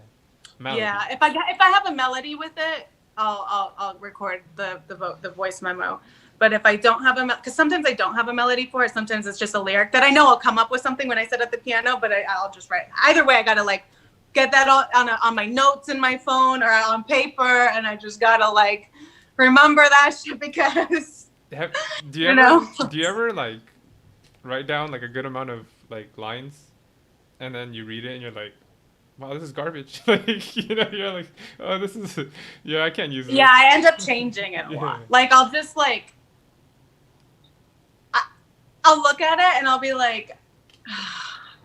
Melody. Yeah. If I have a melody with it, I'll record the voice memo. But if I don't have because sometimes I don't have a melody for it. Sometimes it's just a lyric that I know I'll come up with something when I sit at the piano, but I'll just write. Either way, I gotta like get that on my notes in my phone or on paper, and I just gotta like remember that shit because. Do you ever like write down like a good amount of like lines, and then you read it and you're like, wow, this is garbage. Like, you know, you're like, oh, this is, I can't use it. Yeah, I end up changing it a lot. Like, I'll just like, I'll look at it and I'll be like,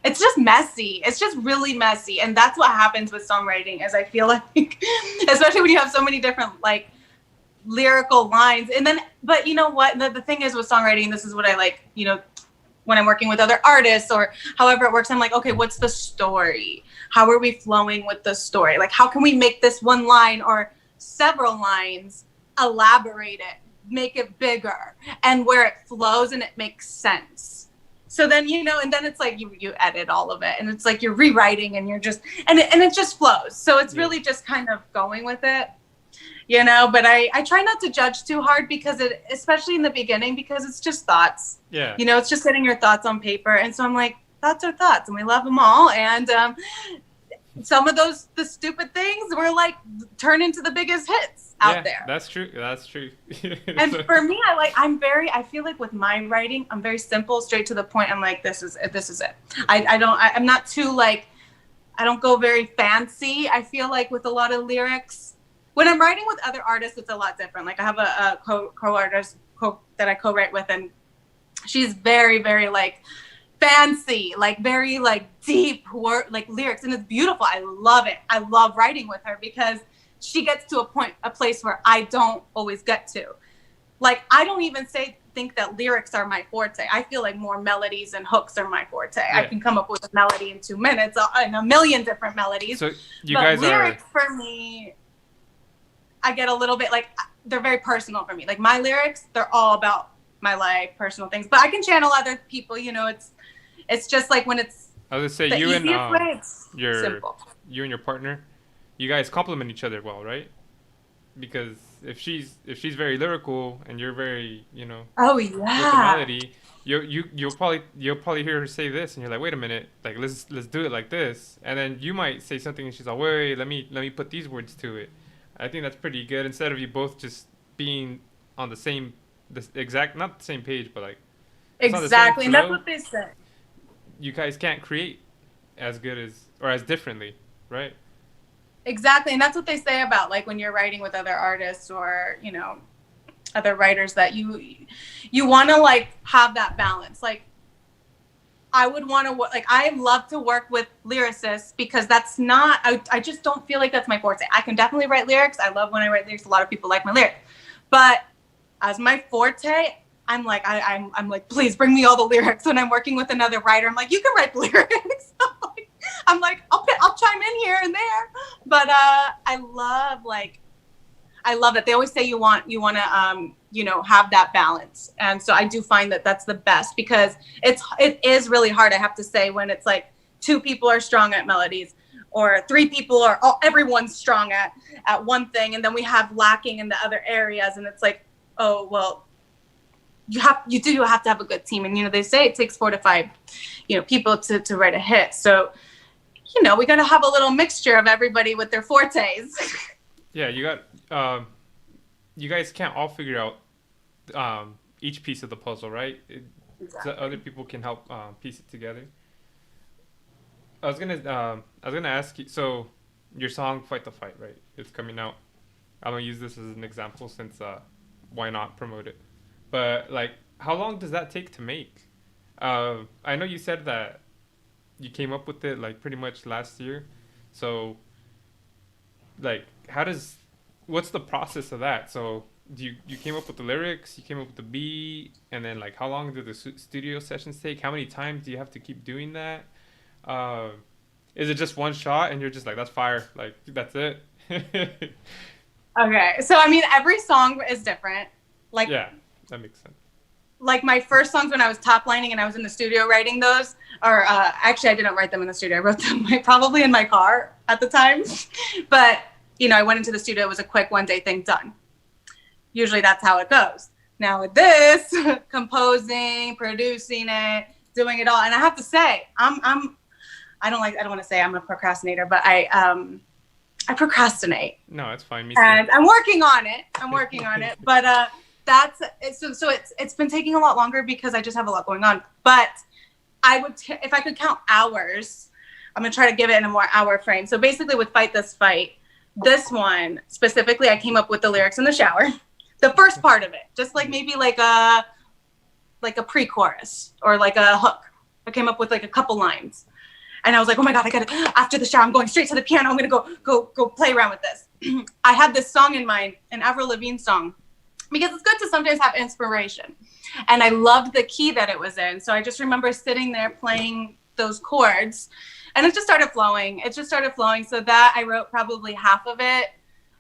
it's just messy. It's just really messy. And that's what happens with songwriting is I feel like, especially when you have so many different like lyrical lines. And then, but you know what, the thing is with songwriting, this is what I like, you know, when I'm working with other artists or however it works, I'm like, okay, what's the story? How are we flowing with the story? Like, how can we make this one line or several lines, elaborate it, make it bigger, and where it flows and it makes sense. So then, you know, and then it's like you edit all of it and it's like you're rewriting and you're just, and it just flows. So it's really just kind of going with it. You know, but I try not to judge too hard because especially in the beginning, because it's just thoughts. Yeah. You know, it's just getting your thoughts on paper. And so I'm like, thoughts are thoughts and we love them all. And some of the stupid things were like turn into the biggest hits out there. That's true. And for me, I feel like with my writing, I'm very simple, straight to the point. I'm like, this is it. I'm not too like, I don't go very fancy. I feel like with a lot of lyrics, when I'm writing with other artists, it's a lot different. Like I have a co-artist that I co-write with, and she's very, very like fancy, like very like deep like lyrics, and it's beautiful. I love it. I love writing with her because she gets to a place where I don't always get to. Like I don't even think that lyrics are my forte. I feel like more melodies and hooks are my forte. Yeah. I can come up with a melody in 2 minutes and a million different melodies. So lyrics for me, I get a little bit like they're very personal for me. Like my lyrics, they're all about my life, personal things. But I can channel other people. You know, it's just like when it's. I was gonna say you and your partner, you guys complement each other well, right? Because if she's very lyrical and you're very, you know. Oh yeah. With the melody, you'll probably hear her say this, and you're like, wait a minute, like let's do it like this, and then you might say something, and she's like, wait, let me put these words to it. I think that's pretty good instead of you both just being on not the same page, but like exactly, and that's what they say. You guys can't create as good or as differently, right? Exactly, and that's what they say about like when you're writing with other artists or you know other writers that you want to like have that balance. Like I would want to like, I love to work with lyricists because that's not, I just don't feel like that's my forte. I can definitely write lyrics. I love when I write lyrics. A lot of people like my lyrics, but as my forte, I'm like, I'm like, please bring me all the lyrics. When I'm working with another writer, I'm like, you can write the lyrics. I'm like, I'll chime in here and there. But I love it. They always say you want to, you know, have that balance. And so I do find that that's the best because it is really hard, I have to say, when it's like 2 people are strong at melodies or 3 people are, everyone's strong at one thing. And then we have lacking in the other areas. And it's like, oh, well, you have to have a good team. And, you know, they say it takes 4 to 5, you know, people to write a hit. So, you know, we got to have a little mixture of everybody with their fortes. Yeah, you guys can't all figure out each piece of the puzzle, right? Exactly. So other people can help piece it together. I was gonna ask you. So your song "Fight the Fight," right? It's coming out. I'm gonna use this as an example since why not promote it? But like, how long does that take to make? I know you said that you came up with it like pretty much last year. So like, what's the process of that? So you came up with the lyrics, you came up with the beat, and then like how long do the studio sessions take? How many times do you have to keep doing that? Is it just one shot and you're just like, that's fire, like that's it? Okay, so I mean, every song is different. Like, yeah, that makes sense. Like my first songs when I was top lining and I was in the studio writing those, or actually I didn't write them in the studio. I wrote them probably in my car at the time. But, you know, I went into the studio. It was a quick 1-day thing, done. Usually that's how it goes. Now with this, composing, producing it, doing it all. And I have to say, I don't want to say I'm a procrastinator, but I procrastinate. No, it's fine. Me and I'm working on it. But that's so it's been taking a lot longer because I just have a lot going on. But I would if I could count hours, I'm gonna try to give it in a more hour frame. So basically with Fight This Fight, this one specifically, I came up with the lyrics in the shower, the first part of it, just like maybe like a pre-chorus or like a hook. I came up with like a couple lines. And I was like, oh my God, I got it. After the shower, I'm going straight to the piano. I'm going to go play around with this. I had this song in mind, an Avril Lavigne song, because it's good to sometimes have inspiration. And I loved the key that it was in. So I just remember sitting there playing those chords and it just started flowing. So that I wrote probably half of it.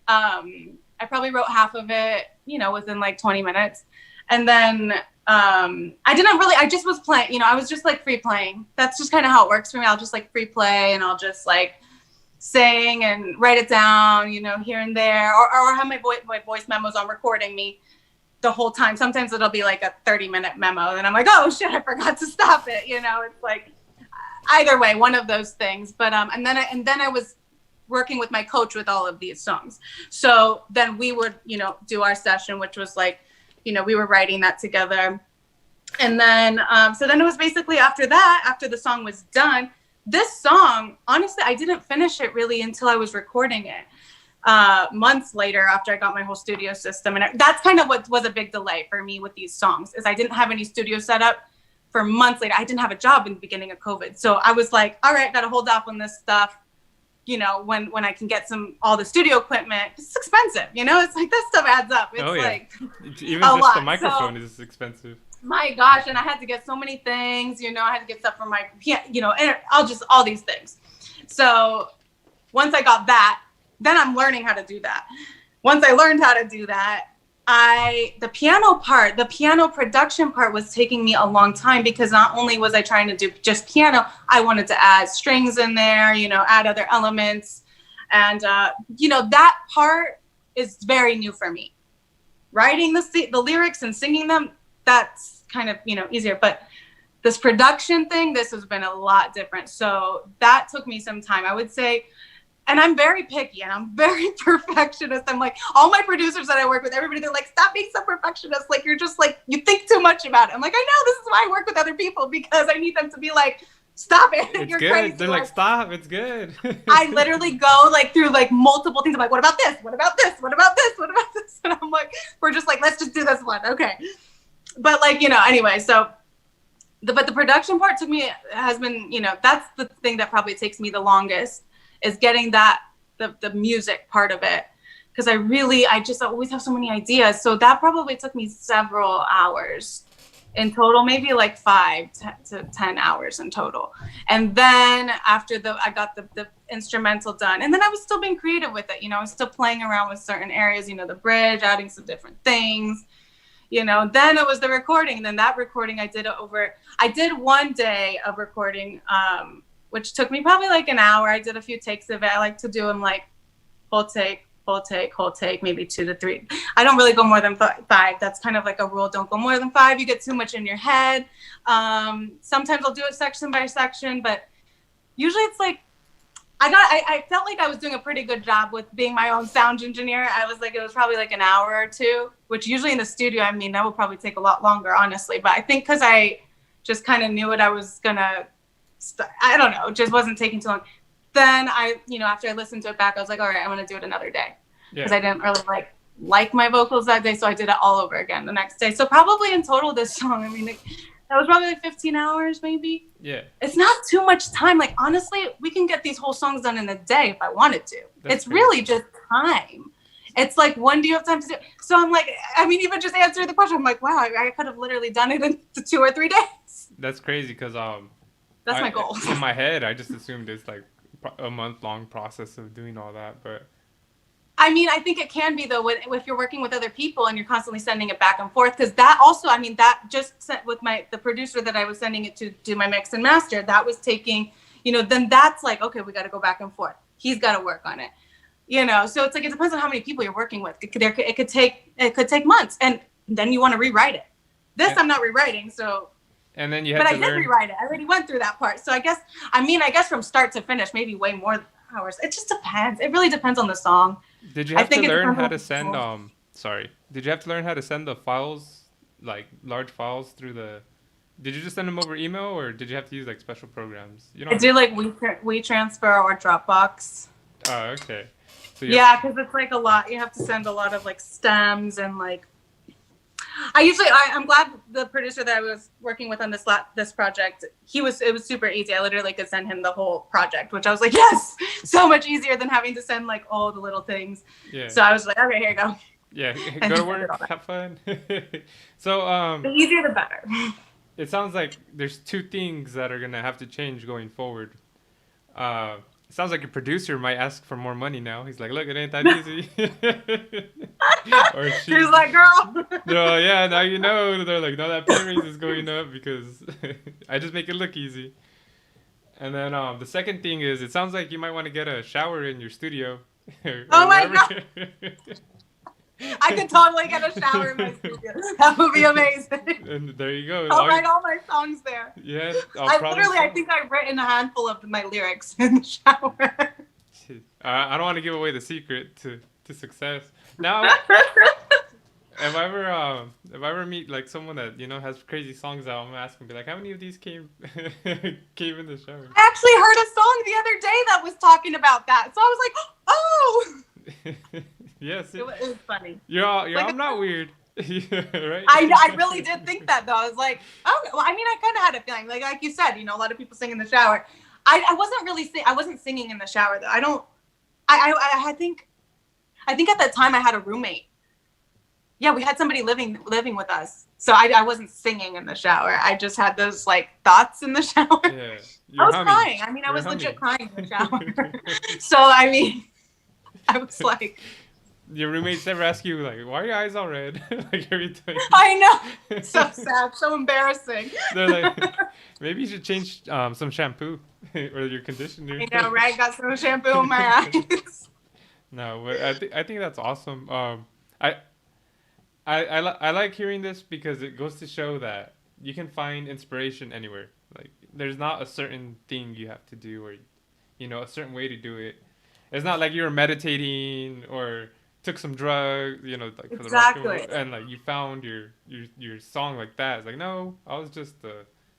I probably wrote half of it, you know, within like 20 minutes. And then I just was playing, you know, I was just like free playing. That's just kind of how it works for me. I'll just like free play and I'll just like sing and write it down, you know, here and there, or have my voice memos on recording me the whole time. Sometimes it'll be like a 30-minute memo and I'm like, oh shit, I forgot to stop it. You know, it's like either way, one of those things. But, and then I was working with my coach with all of these songs. So then we would, you know, do our session, which was like, you know, we were writing that together. And then, so then it was basically after that, after the song was done, this song, honestly, I didn't finish it really until I was recording it months later after I got my whole studio system. And that's kind of what was a big delay for me with these songs is I didn't have any studio set up for months later. I didn't have a job in the beginning of COVID. So I was like, all right, got to hold off on this stuff. You know, when I can get all the studio equipment, it's expensive, you know, it's like that stuff adds up. It's like even just lot. The microphone is expensive. My gosh. And I had to get so many things, you know, I had to get stuff from my, you know, and all these things. So once I got that, then I'm learning how to do that. Once I learned how to do that, the piano production part was taking me a long time because not only was I trying to do just piano, I wanted to add strings in there, you know, add other elements. And, you know, that part is very new for me. Writing the lyrics and singing them, that's kind of, you know, easier. But this production thing, this has been a lot different. So that took me some time, I would say. And I'm very picky and I'm very perfectionist. I'm like, all my producers that I work with, everybody, they're like, stop being so perfectionist. Like, you're just like, you think too much about it. I'm like, I know, this is why I work with other people because I need them to be like, stop it. It's you're good. Crazy. They're like, stop, it's good. I literally go like through like multiple things. I'm like, what about this? What about this? What about this? What about this? And I'm like, we're just like, let's just do this one. Okay. But like, you know, anyway, so but the production part has been, that's the thing that probably takes me the longest, is getting that, the music part of it. Because I just always have so many ideas. So that probably took me several hours in total, maybe like 5 to 10 hours in total. And then after I got the instrumental done, and then I was still being creative with it. I was still playing around with certain areas, the bridge, adding some different things. Then it was the recording. And then that recording I did 1 day of recording, which took me probably like an hour. I did a few takes of it. I like to do them like whole take, maybe 2 to 3. I don't really go more than 5. That's kind of like a rule. Don't go more than 5. You get too much in your head. Sometimes I'll do it section by section, but usually it's like, I felt like I was doing a pretty good job with being my own sound engineer. I was like, it was probably like an hour or 2, which usually in the studio, that would probably take a lot longer, honestly. But I think because I just kind of knew what I was gonna, I don't know, it just wasn't taking too long. Then after I listened to it back, I was like, all right, I'm going to do it another day. Because I didn't really like my vocals that day. So I did it all over again the next day. So probably in total this song, that was probably like 15 hours maybe. Yeah. It's not too much time. Like, honestly, we can get these whole songs done in a day if I wanted to. It's crazy. Really just time. It's like, when do you have time to do it? So I'm like, even just answering the question, I'm like, wow, I could have literally done it in 2 or 3 days. That's crazy because that's my goal. In my head, I just assumed it's like a month-long process of doing all that, but I think it can be though if you're working with other people and you're constantly sending it back and forth, because that also that just sent with the producer that I was sending it to do my mix and master, that was taking, then that's like, okay, we got to go back and forth, he's got to work on it, so it's like, it depends on how many people you're working with. It could take months, and then you want to rewrite it. I'm not rewriting, so. And then you have to learn. But I did rewrite it. I already went through that part. So I guess from start to finish, maybe way more hours. It just depends. It really depends on the song. Did you have to learn how to send Did you have to learn how to send the files, like large files through the? Did you just send them over email, or did you have to use like special programs? I do like WeTransfer or Dropbox. Oh, okay. So because it's like a lot. You have to send a lot of like stems and like. I'm glad the producer that I was working with on this project, it was super easy. I literally could send him the whole project, which I was like, yes, so much easier than having to send like all the little things. Yeah. So I was like, okay, here you go. Yeah, go to work, have fun. So the easier the better. It sounds like there's 2 things that are gonna have to change going forward. It sounds like your producer might ask for more money now. He's like, look, it ain't that easy. Or she's like, girl. No, yeah, now you know. They're like, no, that pay raise is going up because I just make it look easy. And then the second thing is, it sounds like you might want to get a shower in your studio. Oh my God. I could totally get a shower in my studio. That would be amazing. And there you go. I'll write all my songs there. Yeah. I think I've written a handful of my lyrics in the shower. I don't want to give away the secret to success. Now, if I ever meet like someone that has crazy songs out, I'm gonna ask him, be like, how many of these came in the shower? I actually heard a song the other day that was talking about that, so I was like, oh. Yes, it was funny. I'm not weird. Right? I really did think that though. I was like, oh, well, I kind of had a feeling, like you said, a lot of people sing in the shower. I wasn't singing in the shower though. I think at that time I had a roommate. Yeah, we had somebody living with us. So I wasn't singing in the shower. I just had those like thoughts in the shower. Yeah, I was crying. I was legit crying in the shower. So I was like. Your roommates never ask you like, why are your eyes all red? Like every time. I know. So sad. So embarrassing. They're like, maybe you should change some shampoo or your conditioner. I know, right? Got some shampoo in my eyes. No, but I think that's awesome. I like hearing this because it goes to show that you can find inspiration anywhere. Like there's not a certain thing you have to do or a certain way to do it. It's not like you're meditating or took some drugs, like for exactly. And like you found your song like that. It's like, no, I was just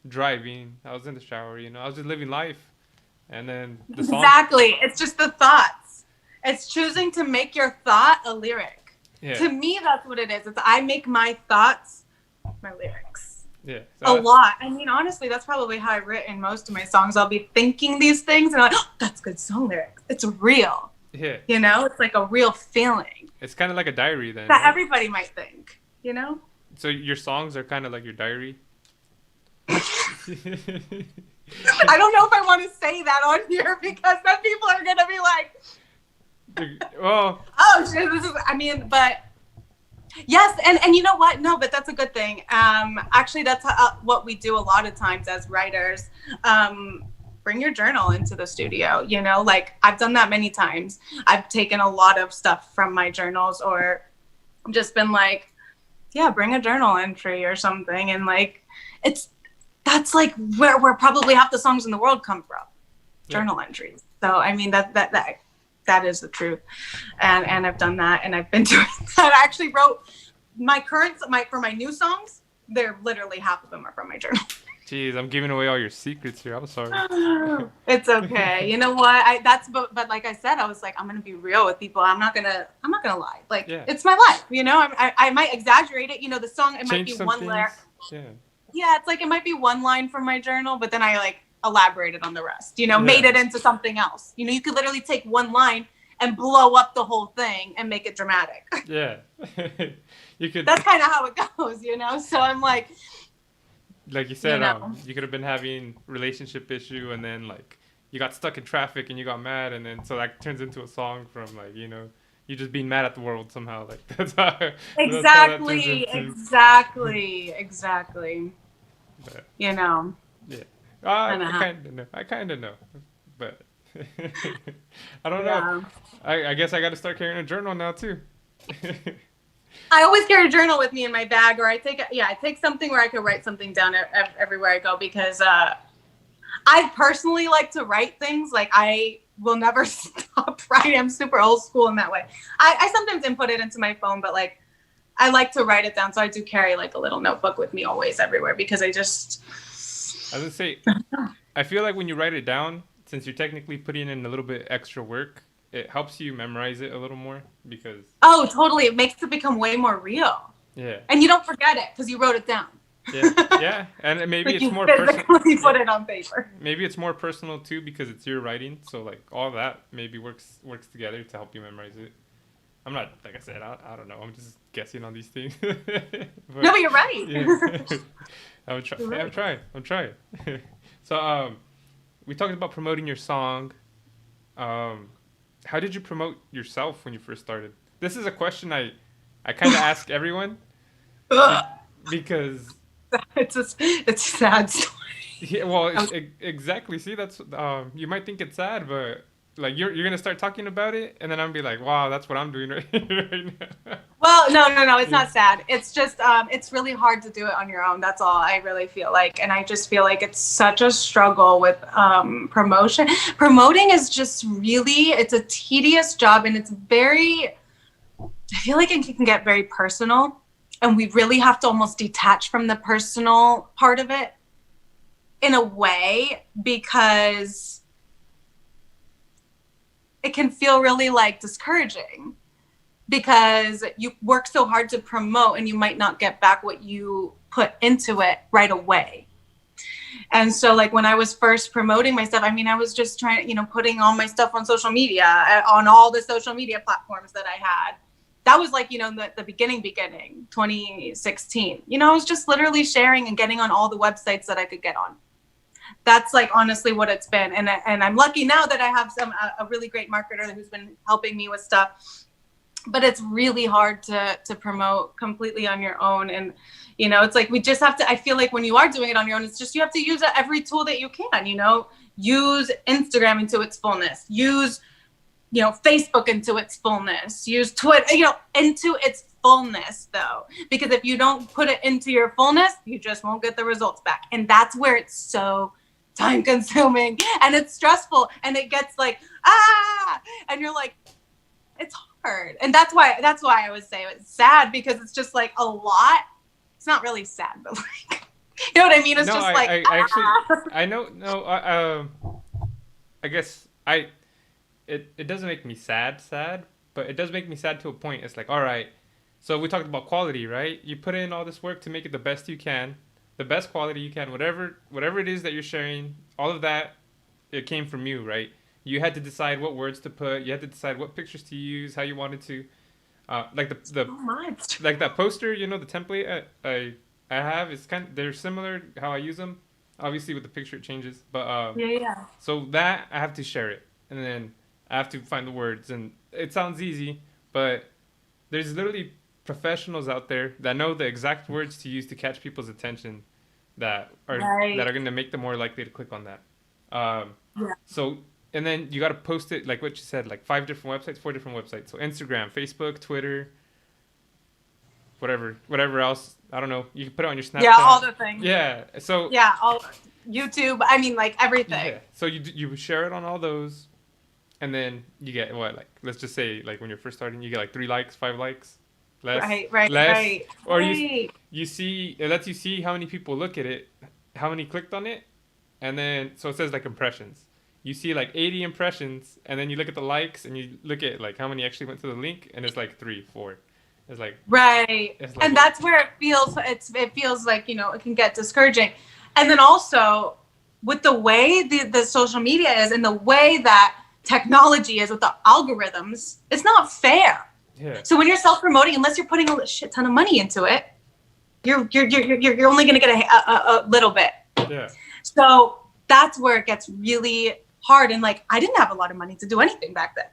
driving. I was in the shower. I was just living life. And then the song. Exactly. It's just the thoughts. It's choosing to make your thought a lyric. Yeah. To me, that's what it is. It's I make my thoughts my lyrics. Yeah. A lot. I mean, honestly, that's probably how I've written most of my songs. I'll be thinking these things and I'm like, oh, that's good song lyrics. It's real. Yeah. You know, it's like a real feeling. It's kind of like a diary then, That right? everybody might think, you know? So your songs are kind of like your diary? I don't know if I want to say that on here because then people are going to be like, well, oh, shit, this is, I mean, but yes. And you know what? No, but that's a good thing. Actually, that's what we do a lot of times as writers. Bring your journal into the studio, you know, like I've done that many times. I've taken a lot of stuff from my journals or just been like, yeah, bring a journal entry or something. And like, that's like where probably half the songs in the world come from, journal entries. So, I mean, that is the truth. And I've done that and I've been doing that. I actually wrote for my new songs, they're literally half of them are from my journal. Jeez, I'm giving away all your secrets here. I'm sorry. It's okay. You know what? But like I said, I was like, I'm gonna be real with people. I'm not gonna lie. Like it's my life. You know, I might exaggerate it. You know, the song it might be one lyric. Yeah, it's like it might be one line from my journal, but then I like elaborated on the rest. You know, made it into something else. You know, you could literally take one line and blow up the whole thing and make it dramatic. Yeah, you could. That's kind of how it goes. You know, so I'm like. Like you said, you could have been having relationship issue, and then like you got stuck in traffic, and you got mad, and then so that turns into a song from like you just being mad at the world somehow. Like that's how. Exactly. But, you know. Yeah. I kind of know, but I don't know. I guess I got to start carrying a journal now too. I always carry a journal with me in my bag, or I take something where I could write something down everywhere I go because I personally like to write things. Like I will never stop writing. I'm super old school in that way. I sometimes input it into my phone, but like I like to write it down. So I do carry like a little notebook with me always everywhere because I was gonna say, I feel like when you write it down, since you're technically putting in a little bit extra work, it helps you memorize it a little more because... Oh, totally. It makes it become way more real. Yeah. And you don't forget it because you wrote it down. Yeah. And maybe like it's more personal. You put it on paper. Maybe it's more personal too because it's your writing. So like all that maybe works together to help you memorize it. I'm not, like I said, I don't know. I'm just guessing on these things. No, but you're right. Yeah. I'm trying. So we talked about promoting your song. How did you promote yourself when you first started? This is a question I kind of ask everyone because it's a sad story. Yeah, well, exactly. See, that's you might think it's sad, but like you're gonna start talking about it, and then I'm gonna be like, wow, that's what I'm doing right now. Well, no, it's not sad. It's just it's really hard to do it on your own. That's all I really feel like, and I just feel like it's such a struggle with promotion. Promoting is just really, it's a tedious job, and it's very. I feel like it can get very personal, and we really have to almost detach from the personal part of it in a way because it can feel really like discouraging because you work so hard to promote and you might not get back what you put into it right away. And so like when I was first promoting my stuff, I mean, I was just trying, putting all my stuff on social media, on all the social media platforms that I had. That was like, the beginning, 2016. I was just literally sharing and getting on all the websites that I could get on. That's like honestly what it's been, and I'm lucky now that I have a really great marketer who's been helping me with stuff. But it's really hard to promote completely on your own, and it's like we just have to. I feel like when you are doing it on your own, it's just you have to use every tool that you can. Use Instagram into its fullness. Use Facebook into its fullness. Use Twitter, into its fullness though, because if you don't put it into your fullness, you just won't get the results back, and that's where it's so time consuming and it's stressful and it gets like and you're like it's hard, and that's why I would say it's sad because it's just like a lot. It's not really sad, but like you know what I mean. It's just like I actually I know I guess it doesn't make me sad, but it does make me sad to a point. It's like, all right, so we talked about quality, right? You put in all this work to make it the best you can, the best quality you can. Whatever it is that you're sharing, all of that, it came from you, right? You had to decide what words to put. You had to decide what pictures to use, how you wanted to. Like the So much. like that poster, the template I have is they're similar how I use them. Obviously, with the picture it changes, but Yeah. so that I have to share it, and then I have to find the words, and it sounds easy, but there's literally professionals out there that know the exact words to use to catch people's attention, that are Right. that are going to make them more likely to click on that. Um, Yeah. so and then you got to post it like what you said, like 4 different websites. So Instagram, Facebook, Twitter, whatever else. I don't know. You can put it on your Snapchat. Yeah, all the things. Yeah. So Yeah, all YouTube. I mean, like everything. yeah. So you share it on all those, and then you get what, like, let's just say, like, when you're first starting, you get like 3 likes, 5 likes, less, Right. or right. you see, it lets you see how many people look at it, how many clicked on it, and then so it says like impressions. You see like 80 impressions, and then you look at the likes, and you look at like how many actually went to the link, and it's like 3, 4. It's like Right. it's like, And that's where it feels like, it can get discouraging. And then also with the way the social media is and the way that technology is with the algorithms, it's not fair. yeah. So when you're self-promoting, unless you're putting a shit ton of money into it, you're only going to get a little bit. Yeah. So that's where it gets really hard. And like, I didn't have a lot of money to do anything back then.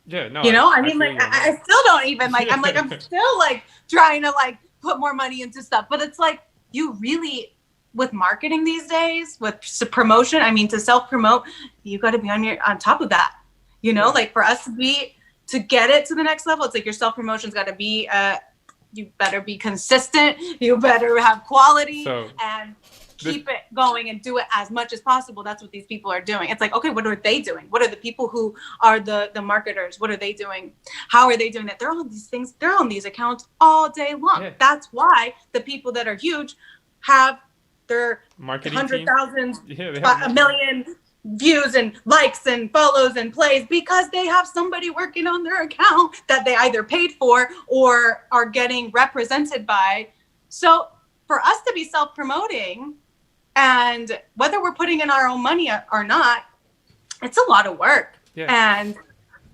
Yeah, no. I mean, feel like, you on that. I still don't even like. I'm still like trying to like put more money into stuff. But it's like you really, with marketing these days, with promotion. I mean, to self promote, you got to be on top of that. Like for us to get it to the next level, it's like your self promotion's got to be. You better be consistent. You better have quality and keep it going and do it as much as possible. That's what these people are doing. It's like, okay, what are they doing? What are the people who are the marketers? What are they doing? How are they doing that? They're on these things. They're on these accounts all day long. Yeah. That's why the people that are huge have their Marketing 100,000, team. a million views and likes and follows and plays because they have somebody working on their account that they either paid for or are getting represented by. So for us to be self-promoting, and whether we're putting in our own money or not, it's a lot of work. Yeah. And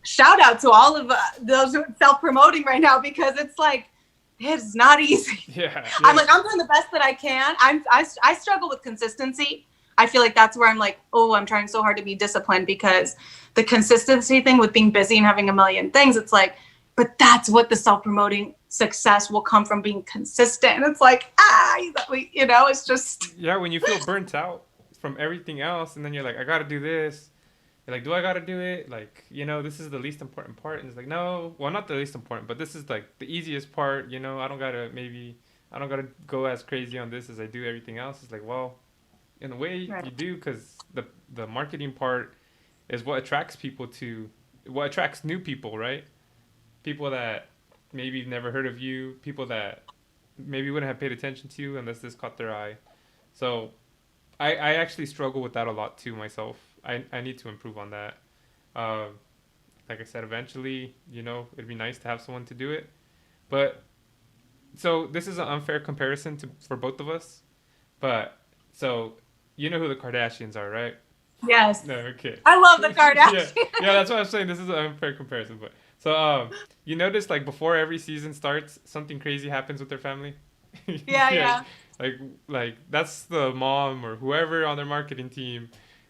shout out to all of those who are self-promoting right now, because it's like, it's not easy. Yeah. I'm like, I'm doing the best that I can. I struggle with consistency. I feel like that's where I'm like, oh, I'm trying so hard to be disciplined, because the consistency thing with being busy and having a million things, it's like, but that's what the self-promoting success will come from, being consistent. And it's like, it's just. Yeah, when you feel burnt out from everything else, and then you're like, I got to do this. You're like, do I got to do it? Like, this is the least important part. And it's like, no, well, not the least important, but this is like the easiest part. I don't got to go as crazy on this as I do everything else. It's like, well, in a way Right. you do, because the marketing part is what attracts new people, right? People that maybe never heard of you, people that maybe wouldn't have paid attention to you unless this caught their eye. So I actually struggle with that a lot too myself. I need to improve on that. Like I said, eventually, it'd be nice to have someone to do it. But so this is an unfair comparison for both of us. But so you know who the Kardashians are, right? Yes. No, okay. I love the Kardashians. yeah, that's what I'm saying. This is an unfair comparison, but so you notice, like, before every season starts, something crazy happens with their family. Yeah. Like that's the mom or whoever on their marketing team.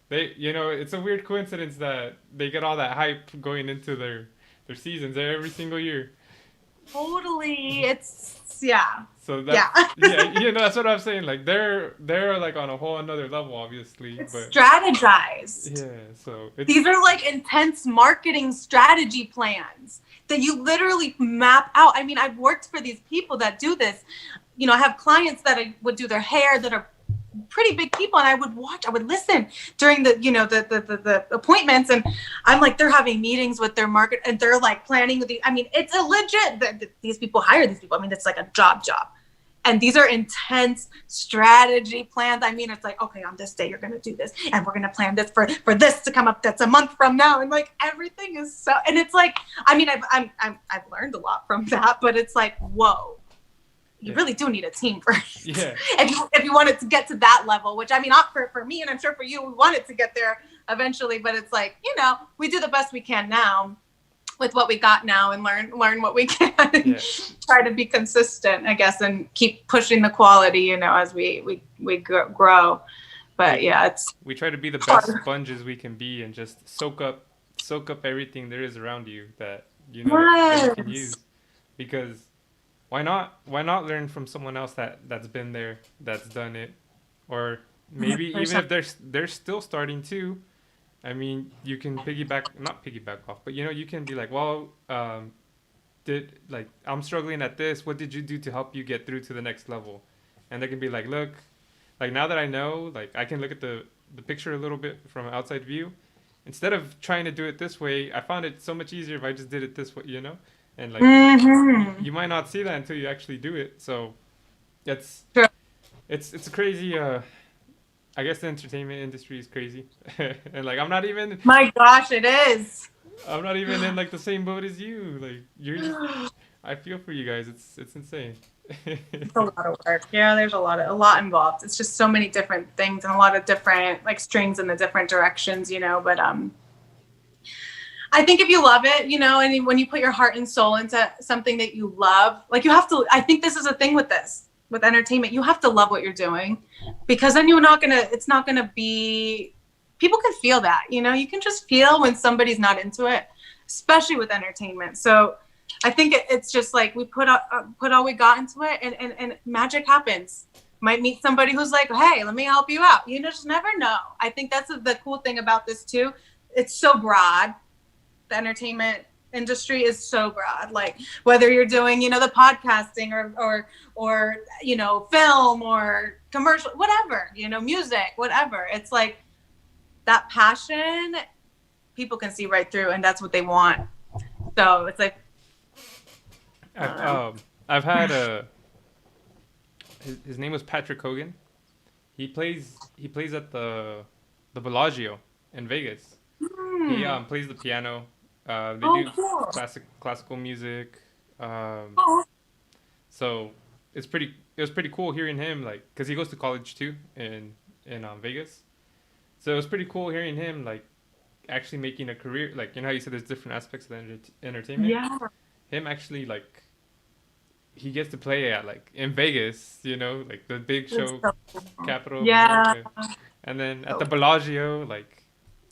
They, it's a weird coincidence that they get all that hype going into their seasons every single year. Totally. It's yeah. So that's what I'm saying. Like they're like on a whole another level, obviously. It's but strategized. yeah, so These are like intense marketing strategy plans that you literally map out. I mean, I've worked for these people that do this. I have clients that I would do their hair that are pretty big people, and I would listen during the appointments, and I'm like, they're having meetings with their market, and they're like planning with it's a legit, these people hire these people. I mean, it's like a job. And these are intense strategy plans. I mean, it's like, okay, on this day, you're going to do this. And we're going to plan this for this to come up. That's a month from now. And like, everything is so, and it's like, I mean, I've learned a lot from that, but it's like, whoa. you really do need a team first. Yeah. if you want it to get to that level, which I mean, not for me, and I'm sure for you, we want it to get there eventually, but it's like, you know, we do the best we can now with what we got now and learn what we can and try to be consistent, I guess, and keep pushing the quality, you know, as we grow. But yeah, we try to be the best sponges we can be and just soak up everything there is around you that you know that you can use. Because why not learn from someone else that's been there, that's done it, or maybe 100%. Even if they're still starting too. I mean, you can not piggyback off, but you know, you can be like, well, I'm struggling at this. What did you do to help you get through to the next level? And they can be like, look, like now that I know, like I can look at the picture a little bit from an outside view. Instead of trying to do it this way, I found it so much easier if I just did it this way, you know? And like, you might not see that until you actually do it. So it's a crazy, I guess the entertainment industry is crazy. And like, I'm not even... My gosh, it is. I'm not even in like the same boat as you. Like, you're just... I feel for you guys. It's insane. It's a lot of work. Yeah, there's a lot involved. It's just so many different things and a lot of different like strings in the different directions, you know, but I think if you love it, you know, and when you put your heart and soul into something that you love, like you have to, I think this is a thing with entertainment, you have to love what you're doing, because then it's not gonna be, people can feel that, you know, you can just feel when somebody's not into it, especially with entertainment. So I think it's just like we put all we got into it, and magic happens. Might meet somebody who's like, hey, let me help you out. You just never know. I think that's the cool thing about this too. It's so broad. The entertainment industry is so broad. Like whether you're doing, you know, the podcasting or you know, film or commercial, whatever, you know, music, whatever. It's like that passion people can see right through, and that's what they want. So it's like, I've had his name was Patrick Hogan. He plays at the Bellagio in Vegas. He plays the piano. They do cool. classical music. So it was pretty cool hearing him, like, because he goes to college too in Vegas. So it was pretty cool hearing him like actually making a career. Like, you know how you said there's different aspects of the entertainment. Yeah. Him actually like. He gets to play at like in Vegas, you know, like the big show, capital of America. And then at the Bellagio, like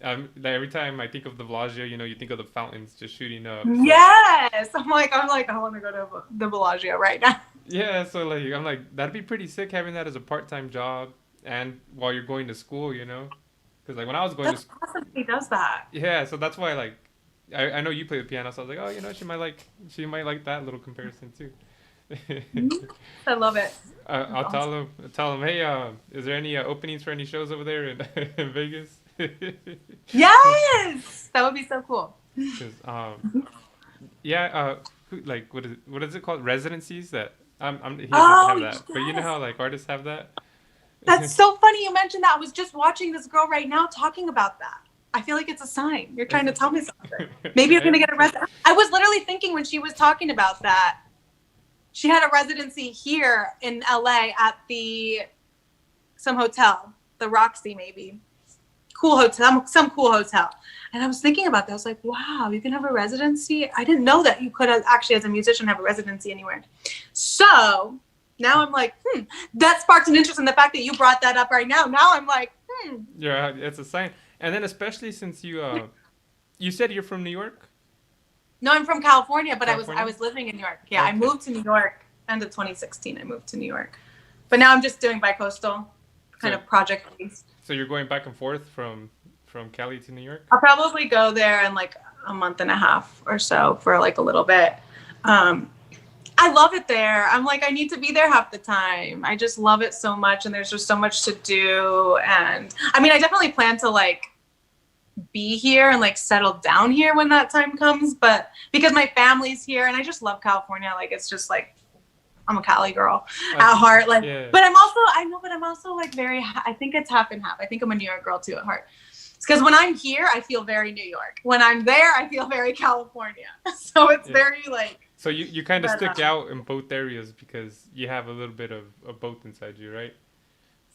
every time I think of the Bellagio, you know, you think of the fountains just shooting up. So. Yes, I'm like, I want to go to the Bellagio right now. Yeah, so like I'm like, that'd be pretty sick having that as a part-time job, and while you're going to school, you know, because like when I was going to school, awesome. He does that. Yeah, so that's why like I know you play the piano, so I was like, oh, you know, she might like that little comparison too. I love it. I'll awesome. tell him, hey, is there any openings for any shows over there in Vegas? Yes, that would be so cool. Yeah, like what is it called? Residencies that he doesn't have that, yes. But you know how like artists have that. That's so funny you mentioned that. I was just watching this girl right now talking about that. I feel like it's a sign. You're trying to tell me something. Maybe you're gonna get a residency. I was literally thinking when she was talking about that. She had a residency here in LA at some hotel, the Roxy maybe. Cool hotel, some cool hotel. And I was thinking about that. I was like, wow, you can have a residency? I didn't know that you could actually, as a musician, have a residency anywhere. So now I'm like, that sparked an interest in the fact that you brought that up right now. Now I'm like, Yeah, it's a sign. And then especially since you said you're from New York? No, I'm from California, but I was living in New York. Yeah, okay. I moved to New York end of 2016. I moved to New York, but now I'm just doing bicoastal, kind of project based. So you're going back and forth from Cali to New York? I'll probably go there in like a month and a half or so for like a little bit. I love it there. I'm like, I need to be there half the time. I just love it so much, and there's just so much to do. And I mean, I definitely plan to like be here and like settle down here when that time comes, but because my family's here and I just love California, like it's just like I'm a Cali girl at heart, like yeah. But I'm also like I think it's half and half. I think I'm a New York girl too at heart. It's because when I'm here I feel very New York, when I'm there I feel very California, so it's very like So you kind of But stick out in both areas because you have a little bit of both inside you, right?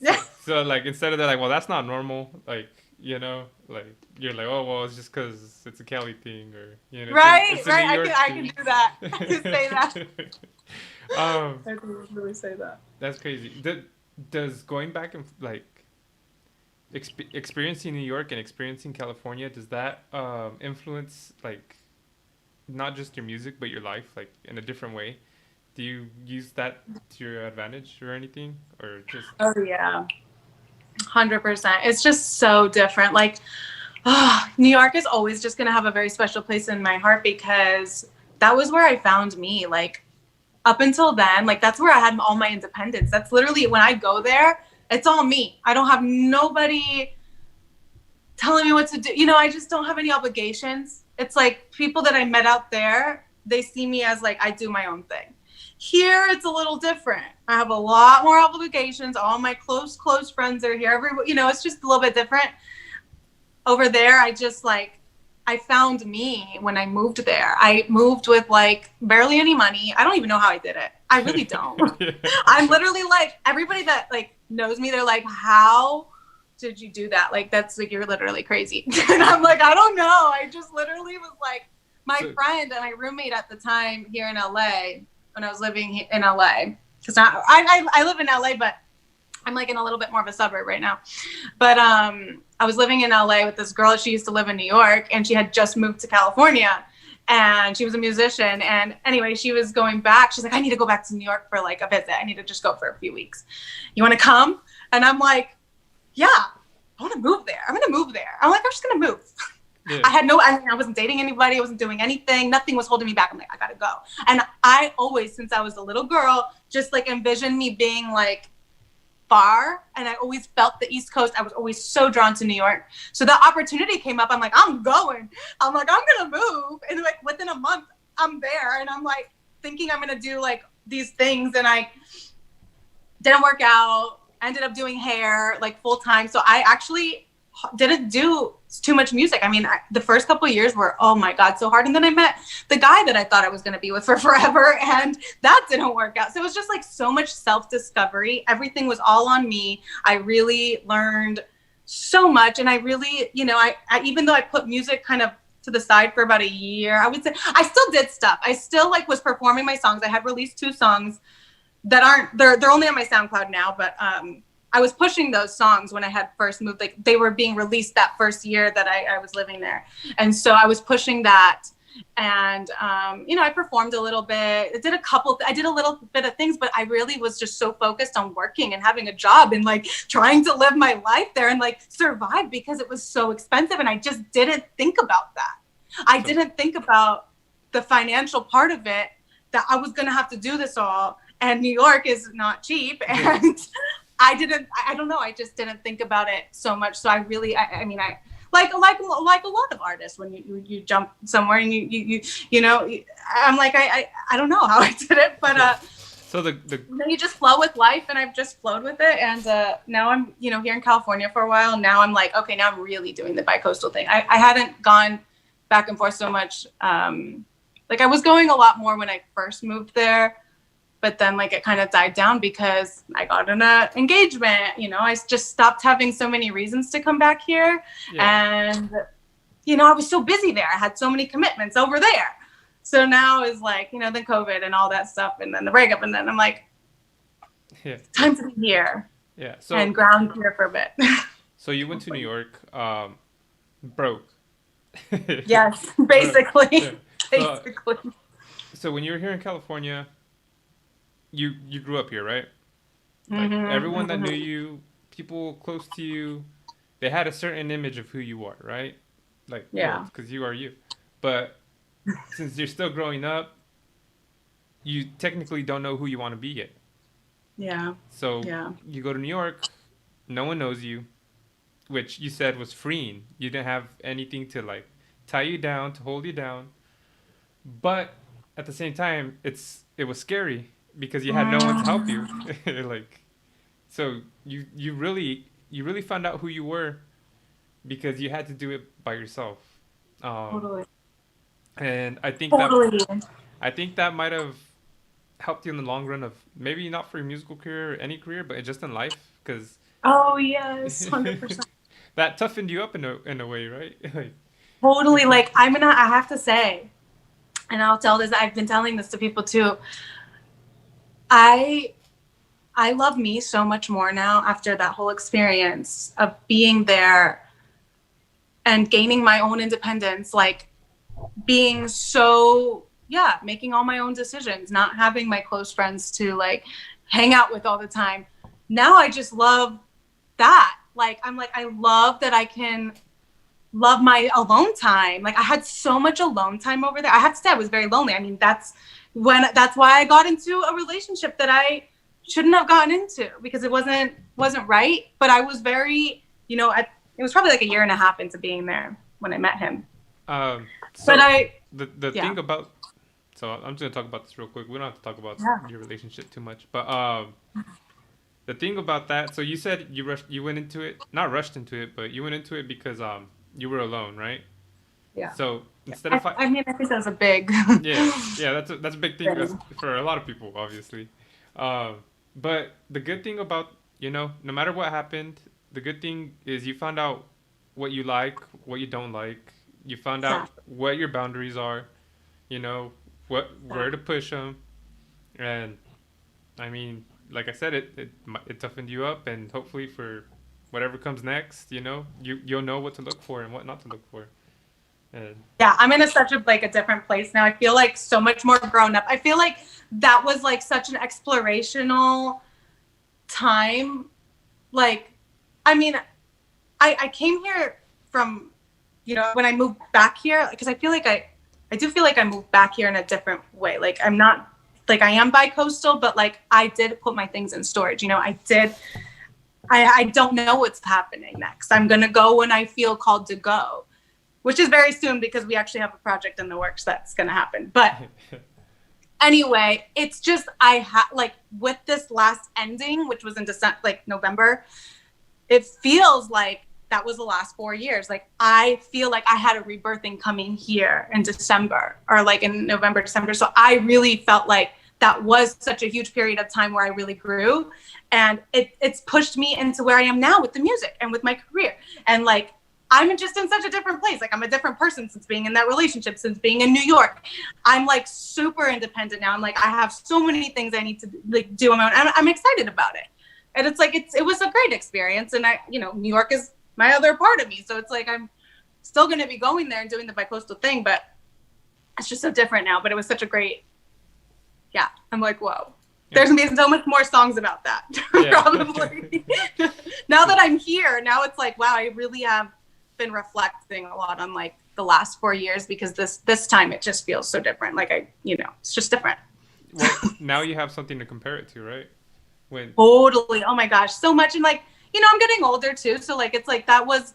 yeah. So like instead of that, like, well, that's not normal. Like, you know, like you're like, oh well, it's just because it's a Cali thing, or you know, Right, it's a New right. York I can thing. do that. I can say that. um, I can really say that. that's crazy. Does going back and like experiencing New York and experiencing California, does that influence like not just your music but your life like in a different way? Do you use that to your advantage or anything, or just Oh yeah, 100%. It's just so different. Like, New York is always just gonna have a very special place in my heart because that was where I found me. Like up until then, like that's where I had all my independence. That's literally when I go there, it's all me. I don't have nobody telling me what to do. You know, I just don't have any obligations. It's like people that I met out there, they see me as like I do my own thing. Here, it's a little different. I have a lot more obligations. All my close friends are here. Everybody, you know, it's just a little bit different. Over there, I just like, I found me when I moved there. I moved with like barely any money. I don't even know how I did it. I really don't. yeah. I'm literally like, everybody that like knows me, they're like, how did you do that? Like, that's like, you're literally crazy. And I'm like, I don't know. I just literally was like, my friend and my roommate at the time here in LA, when I was living in LA, because I live in LA, but I'm like in a little bit more of a suburb right now. But I was living in LA with this girl. She used to live in New York and she had just moved to California. And she was a musician. And anyway, she was going back. She's like, I need to go back to New York for like a visit. I need to just go for a few weeks. You want to come? And I'm like, yeah, I want to move there. I'm going to move there. I'm like, I'm just going to move. Yeah. I wasn't dating anybody. I wasn't doing anything. Nothing was holding me back. I'm like, I got to go. And I always, since I was a little girl, just like envisioned me being like far. And I always felt the East Coast. I was always so drawn to New York. So the opportunity came up. I'm like, I'm going. I'm like, I'm going to move. And like within a month, I'm there. And I'm like thinking I'm going to do like these things. And I didn't work out. I ended up doing hair like full time. So I actually didn't do too much music. I mean, the first couple of years were, oh my God, so hard. And then I met the guy that I thought I was going to be with for forever. And that didn't work out. So it was just like so much self-discovery. Everything was all on me. I really learned so much. And I really, you know, I even though I put music kind of to the side for about a year, I would say I still did stuff. I still like was performing my songs. I had released 2 songs that they're only on my SoundCloud now, but I was pushing those songs when I had first moved. Like they were being released that first year that I was living there. And so I was pushing that. And, you know, I performed a little bit. I did a little bit of things, but I really was just so focused on working and having a job and like trying to live my life there and like survive because it was so expensive. And I just didn't think about that. I didn't think about the financial part of it, that I was going to have to do this all. And New York is not cheap. And I don't know. I just didn't think about it so much. So I really, I mean, I like a lot of artists when you jump somewhere and you know, I'm like, I don't know how I did it, but, so you just flow with life, and I've just flowed with it. And, now I'm, you know, here in California for a while. Now I'm like, okay, now I'm really doing the bi-coastal thing. I hadn't gone back and forth so much. Like I was going a lot more when I first moved there. But then like it kind of died down because I got an engagement, you know, I just stopped having so many reasons to come back here. Yeah. And, you know, I was so busy there. I had so many commitments over there. So now is like, you know, then COVID and all that stuff and then the breakup. And then I'm like, it's time to be here. Yeah. So, and ground here for a bit. So you went to New York, broke. Yes, basically. Yeah. Basically. So when you were here in California, you grew up here, right? Like everyone that knew you, people close to you, they had a certain image of who you are, right? Like, yeah, because you are you. But since you're still growing up, you technically don't know who you want to be yet. Yeah. So you go to New York, no one knows you, which you said was freeing. You didn't have anything to like tie you down, to hold you down. But at the same time, it was scary because you had no one to help you. Like, so you really found out who you were because you had to do it by yourself. Totally. And I think I think that might have helped you in the long run of maybe not for your musical career or any career, but just in life, because Oh yes, 100%. that toughened you up in a way, right? Like, Totally. Like I have to say, and I'll tell this, I've been telling this to people too. I I love me so much more now after that whole experience of being there and gaining my own independence, like being so, yeah, making all my own decisions, not having my close friends to like hang out with all the time. Now I just love that. Like, I'm like, I love that I can love my alone time. Like, I had so much alone time over there. I have to say, I was very lonely. I mean, that's why I got into a relationship that I shouldn't have gotten into, because it wasn't right. But I was very, it was probably like a year and a half into being there when I met him. So But the yeah. thing about, so I'm just gonna talk about this real quick. We don't have to talk about your relationship too much, but the thing about that. So you said you went into it, not rushed into it, but you went into it because you were alone, right? Yeah. So instead of I mean, I think that was a big yeah, that's a big thing for a lot of people, obviously. But the good thing about, no matter what happened, the good thing is you found out what you like, what you don't like. You found out what your boundaries are, where to push them, and I mean, like I said, it toughened you up, and hopefully for whatever comes next, you'll know what to look for and what not to look for. And yeah, I'm in such a different place now. I feel like so much more grown up. I feel like that was like such an explorational time. Like, I mean, I came here from, when I moved back here, because I feel like I do feel like I moved back here in a different way. Like, I'm not, like, I am bi-coastal, but like I did put my things in storage. I don't know what's happening next. I'm going to go when I feel called to go, which is very soon, because we actually have a project in the works that's going to happen. But anyway, it's just, like, with this last ending, which was in December, like November, it feels like that was the last 4 years. Like, I feel like I had a rebirthing coming here in December, or like in November, December. So I really felt like that was such a huge period of time where I really grew, and it's pushed me into where I am now with the music and with my career. And like, I'm just in such a different place. Like, I'm a different person since being in that relationship, since being in New York. I'm like super independent now. I'm like, I have so many things I need to like do on my own. I'm excited about it. And it's like, it was a great experience. And New York is my other part of me. So it's like, I'm still going to be going there and doing the bi-coastal thing, but it's just so different now. But it was such a great, yeah. I'm like, whoa. There's gonna be so much more songs about that, probably. Now that I'm here, now it's like, wow, I really have been reflecting a lot on like the last 4 years, because this time it just feels so different. Like it's just different. Well, now you have something to compare it to, right? Totally. Oh my gosh, so much. And like, I'm getting older too, so like it's like that was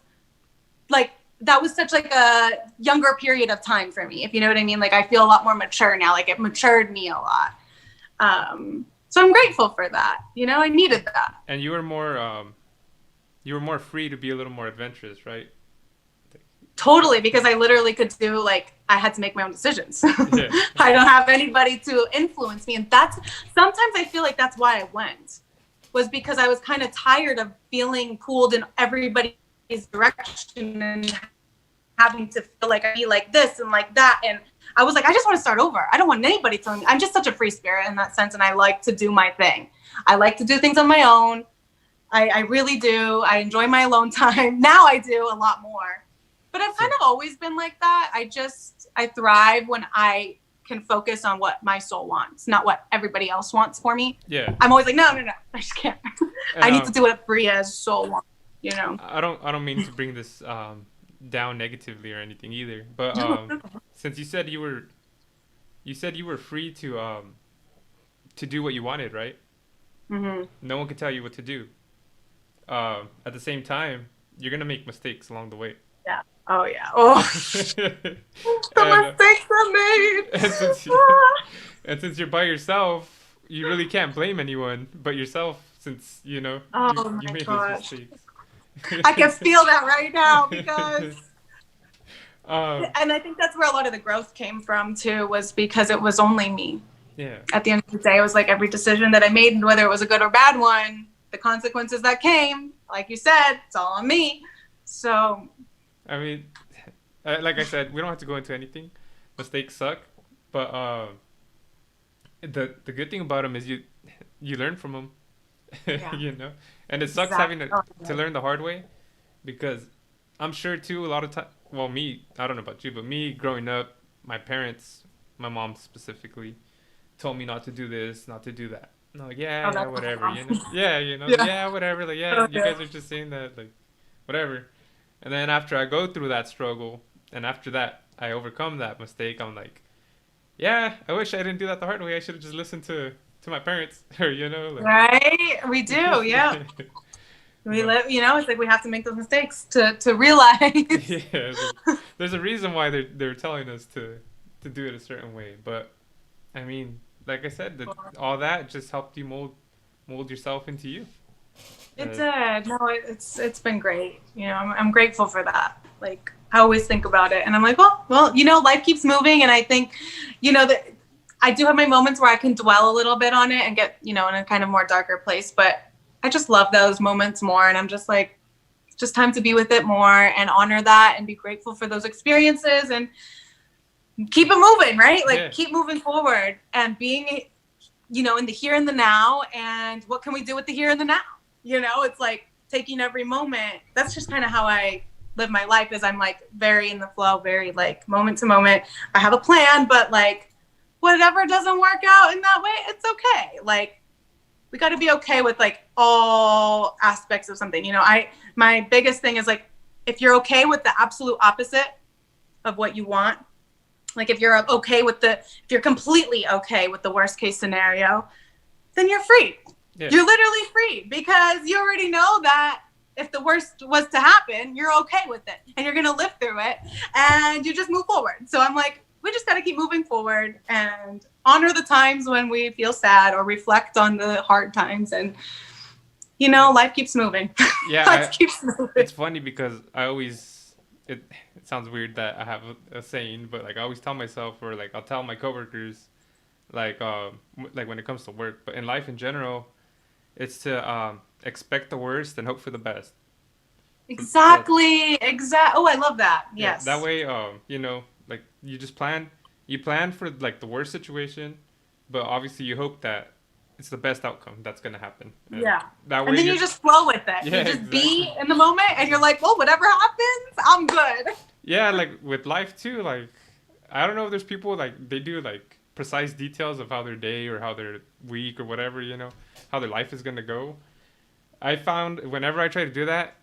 such like a younger period of time for me, if you know what I mean. Like, I feel a lot more mature now. Like, it matured me a lot. So I'm grateful for that. I needed that. And you were more free to be a little more adventurous, right? Totally, because I literally could do, like, I had to make my own decisions. Yeah. I don't have anybody to influence me. And sometimes I feel like that's why I went, was because I was kind of tired of feeling pulled in everybody's direction and having to feel like I be like this and like that. And I was like, I just want to start over. I don't want anybody telling me. I'm just such a free spirit in that sense, and I like to do my thing. I like to do things on my own. I really do. I enjoy my alone time. Now I do a lot more. But I've kind of always been like that. I thrive when I can focus on what my soul wants, not what everybody else wants for me. Yeah. I'm always like, no, I just can't. I need to do what Bria's soul wants, I don't mean to bring this down negatively or anything either, but since you said you were free to do what you wanted, right? Mm-hmm. No one can tell you what to do. At the same time, you're gonna make mistakes along the way. Yeah. Oh yeah. Oh. The mistakes I made. And since you're by yourself, you really can't blame anyone but yourself, since you made those mistakes. I can feel that right now, because And I think that's where a lot of the growth came from too, was because it was only me. Yeah. At the end of the day, it was like every decision that I made, and whether it was a good or bad one, the consequences that came, like you said, it's all on me. So, I mean, like I said, we don't have to go into anything. Mistakes suck, but the good thing about them is you learn from them, yeah. you know. And it sucks having to learn the hard way, because I'm sure too a lot of time. Well, me, I don't know about you, but me growing up, my parents, my mom specifically, told me not to do this, not to do that. And I'm like, yeah, yeah, whatever, you know. Yeah, you know, yeah, whatever. Like, yeah, you guys are just saying that, like, whatever. And then after I go through that struggle, and after that I overcome that mistake, I'm like, yeah, I wish I didn't do that the hard way. I should have just listened to my parents, or you know, like. Right? We do, yeah. We But- live, you know, it's like we have to make those mistakes to realize. Yeah, there's a reason why they're telling us to do it a certain way. But I mean, like I said, all that just helped you mold yourself into you. It did. No, it's been great. You know, I'm grateful for that. Like, I always think about it, and I'm like, well, you know, life keeps moving, and I think, you know, that I do have my moments where I can dwell a little bit on it and get, you know, in a kind of more darker place, but I just love those moments more, and I'm just like, it's just time to be with it more and honor that and be grateful for those experiences and keep it moving, right? Like, keep moving forward and being, you know, in the here and the now, and what can we do with the here and the now? You know, it's like taking every moment. That's just kind of how I live my life, is I'm like very in the flow, very like moment to moment. I have a plan, but like whatever doesn't work out in that way, it's okay. Like, we got to be okay with like all aspects of something. You know, my biggest thing is like, if you're okay with the absolute opposite of what you want, like if you're okay with if you're completely okay with the worst case scenario, then you're free. Yeah. You're literally free, because you already know that if the worst was to happen, you're okay with it and you're going to live through it and you just move forward. So I'm like, we just got to keep moving forward and honor the times when we feel sad, or reflect on the hard times, and, you know, life keeps moving. Yeah. Life keeps moving. It's funny because it sounds weird that I have a saying, but like I always tell myself, or like I'll tell my coworkers, like when it comes to work, but in life in general, it's to expect the worst and hope for the best. Exactly. Oh, I love that. Yes. Yeah, that way, you know, like you plan for like the worst situation, but obviously you hope that it's the best outcome that's gonna happen. And that way, and then you just flow with it. Yeah, you just be in the moment, and you're like, well, whatever happens, I'm good. Yeah, like with life too. Like, I don't know if there's people like they do like precise details of how their day or how their week or whatever, you know, how their life is gonna go. I found whenever I try to do that,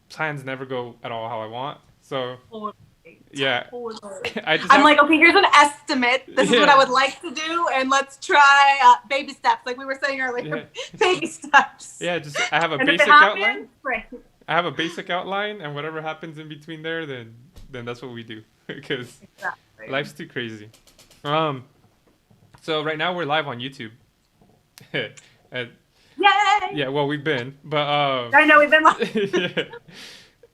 plans never go at all how I want. So yeah, I'm like, okay, here's an estimate. This is what I would like to do, and let's try baby steps, like we were saying earlier. Baby steps. Yeah, just I have a basic outline. Right. I have a basic outline, and whatever happens in between there, then that's what we do, because life's too crazy. So right now we're live on YouTube. Yay! Yeah, well, we've been, but I know we've been live. Yeah.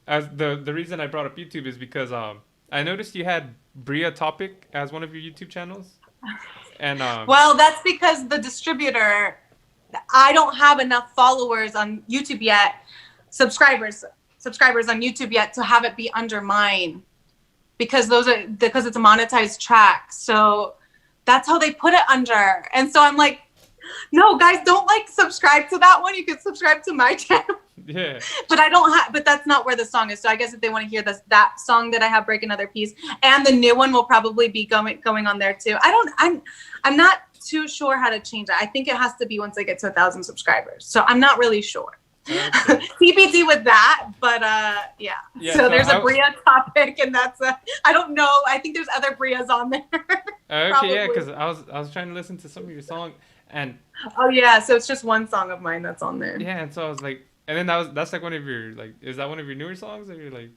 As the reason I brought up YouTube is because I noticed you had Bria Topic as one of your YouTube channels, and well, that's because the distributor, I don't have enough followers on YouTube yet, subscribers on YouTube yet, to have it be under mine, because it's a monetized track. So that's how they put it under. And so I'm like, no, guys, don't like subscribe to that one. You can subscribe to my channel. Yeah. But that's not where the song is. So I guess if they want to hear that song that I have, Break Another Piece, and the new one will probably be going on there too. I'm not too sure how to change it. I think it has to be once I get to 1,000 subscribers. So I'm not really sure. Okay. TBD with that, but yeah. So there's a Bria Topic, and I don't know. I think there's other Brias on there. Okay, yeah, because I was trying to listen to some of your song, and oh yeah, so it's just one song of mine that's on there. Yeah, and so I was like, and then that's like one of your, like, is that one of your newer songs, or you're like?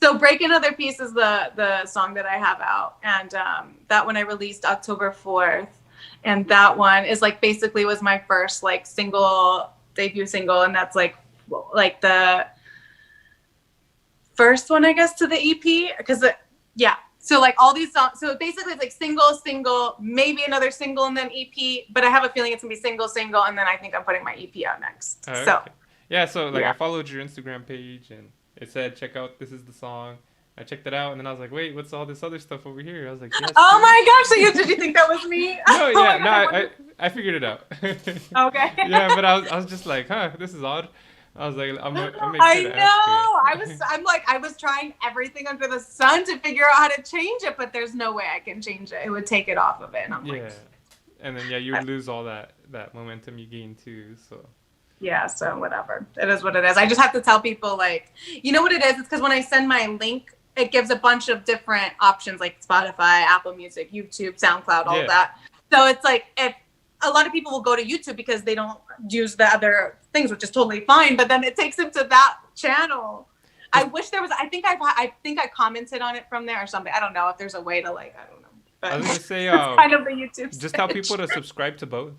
So Break Another Piece is the song that I have out, and that one I released October 4th, and that one is like basically was my first like debut single, and that's like the first one, I guess, to the EP, because yeah. So like all these songs, so basically it's like single, maybe another single and then EP, but I have a feeling it's gonna be single, and then I think I'm putting my EP out next. Okay. So yeah, so like I followed your Instagram page and it said check out this is the song. I checked it out and then I was like, wait, what's all this other stuff over here? I was like, yes. Oh my gosh! So did you think that was me? No, yeah, I figured it out. Okay. Yeah, but I was just like, huh, this is odd. I was like, I'm make sure I to know. ask I was trying everything under the sun to figure out how to change it, but there's no way I can change it. It would take it off of it. And I'm like, and then you would lose all that momentum you gained too. So yeah, so whatever. It is what it is. I just have to tell people, like, you know what it is? It's because when I send my link, it gives a bunch of different options like Spotify, Apple Music, YouTube, SoundCloud, all of that. So it's like if a lot of people will go to YouTube because they don't use the other things, which is totally fine. But then it takes them to that channel. I wish there was. I think I commented on it from there or something. I don't know if there's a way to like. I don't know. But I was gonna say, kind of the YouTube. Just tell people to subscribe to both.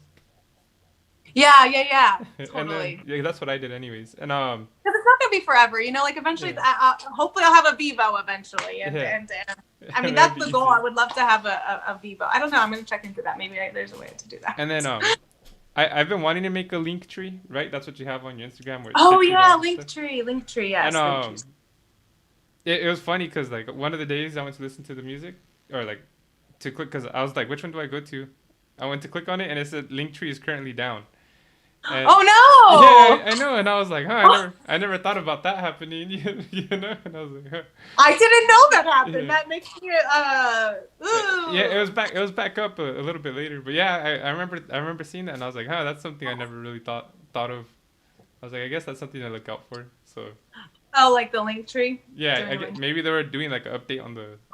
Yeah, totally. And then, that's what I did anyways. And because it's not gonna be forever, you know. Like eventually, hopefully, I'll have a Vivo eventually, and I mean that's the goal. I would love to have a Vivo. I don't know. I'm gonna check into that. Maybe there's a way to do that. And then I've been wanting to make a link tree, right? That's what you have on your Instagram. Where Linktree, yes. And it was funny because like one of the days I went to listen to the music or like to click because I was like, which one do I go to? I went to click on it and it said Linktree is currently down. And, oh no! Yeah, I know, and I was like, huh, I never thought about that happening, you know, and I was like, huh. I didn't know that happened. Yeah. That makes me ooh. Yeah, it was back up a little bit later, but yeah, I remember seeing that, and I was like, huh, that's something I never really thought of. I was like, I guess that's something to look out for. So. Oh, like the Linktree. Yeah, maybe they were doing like an update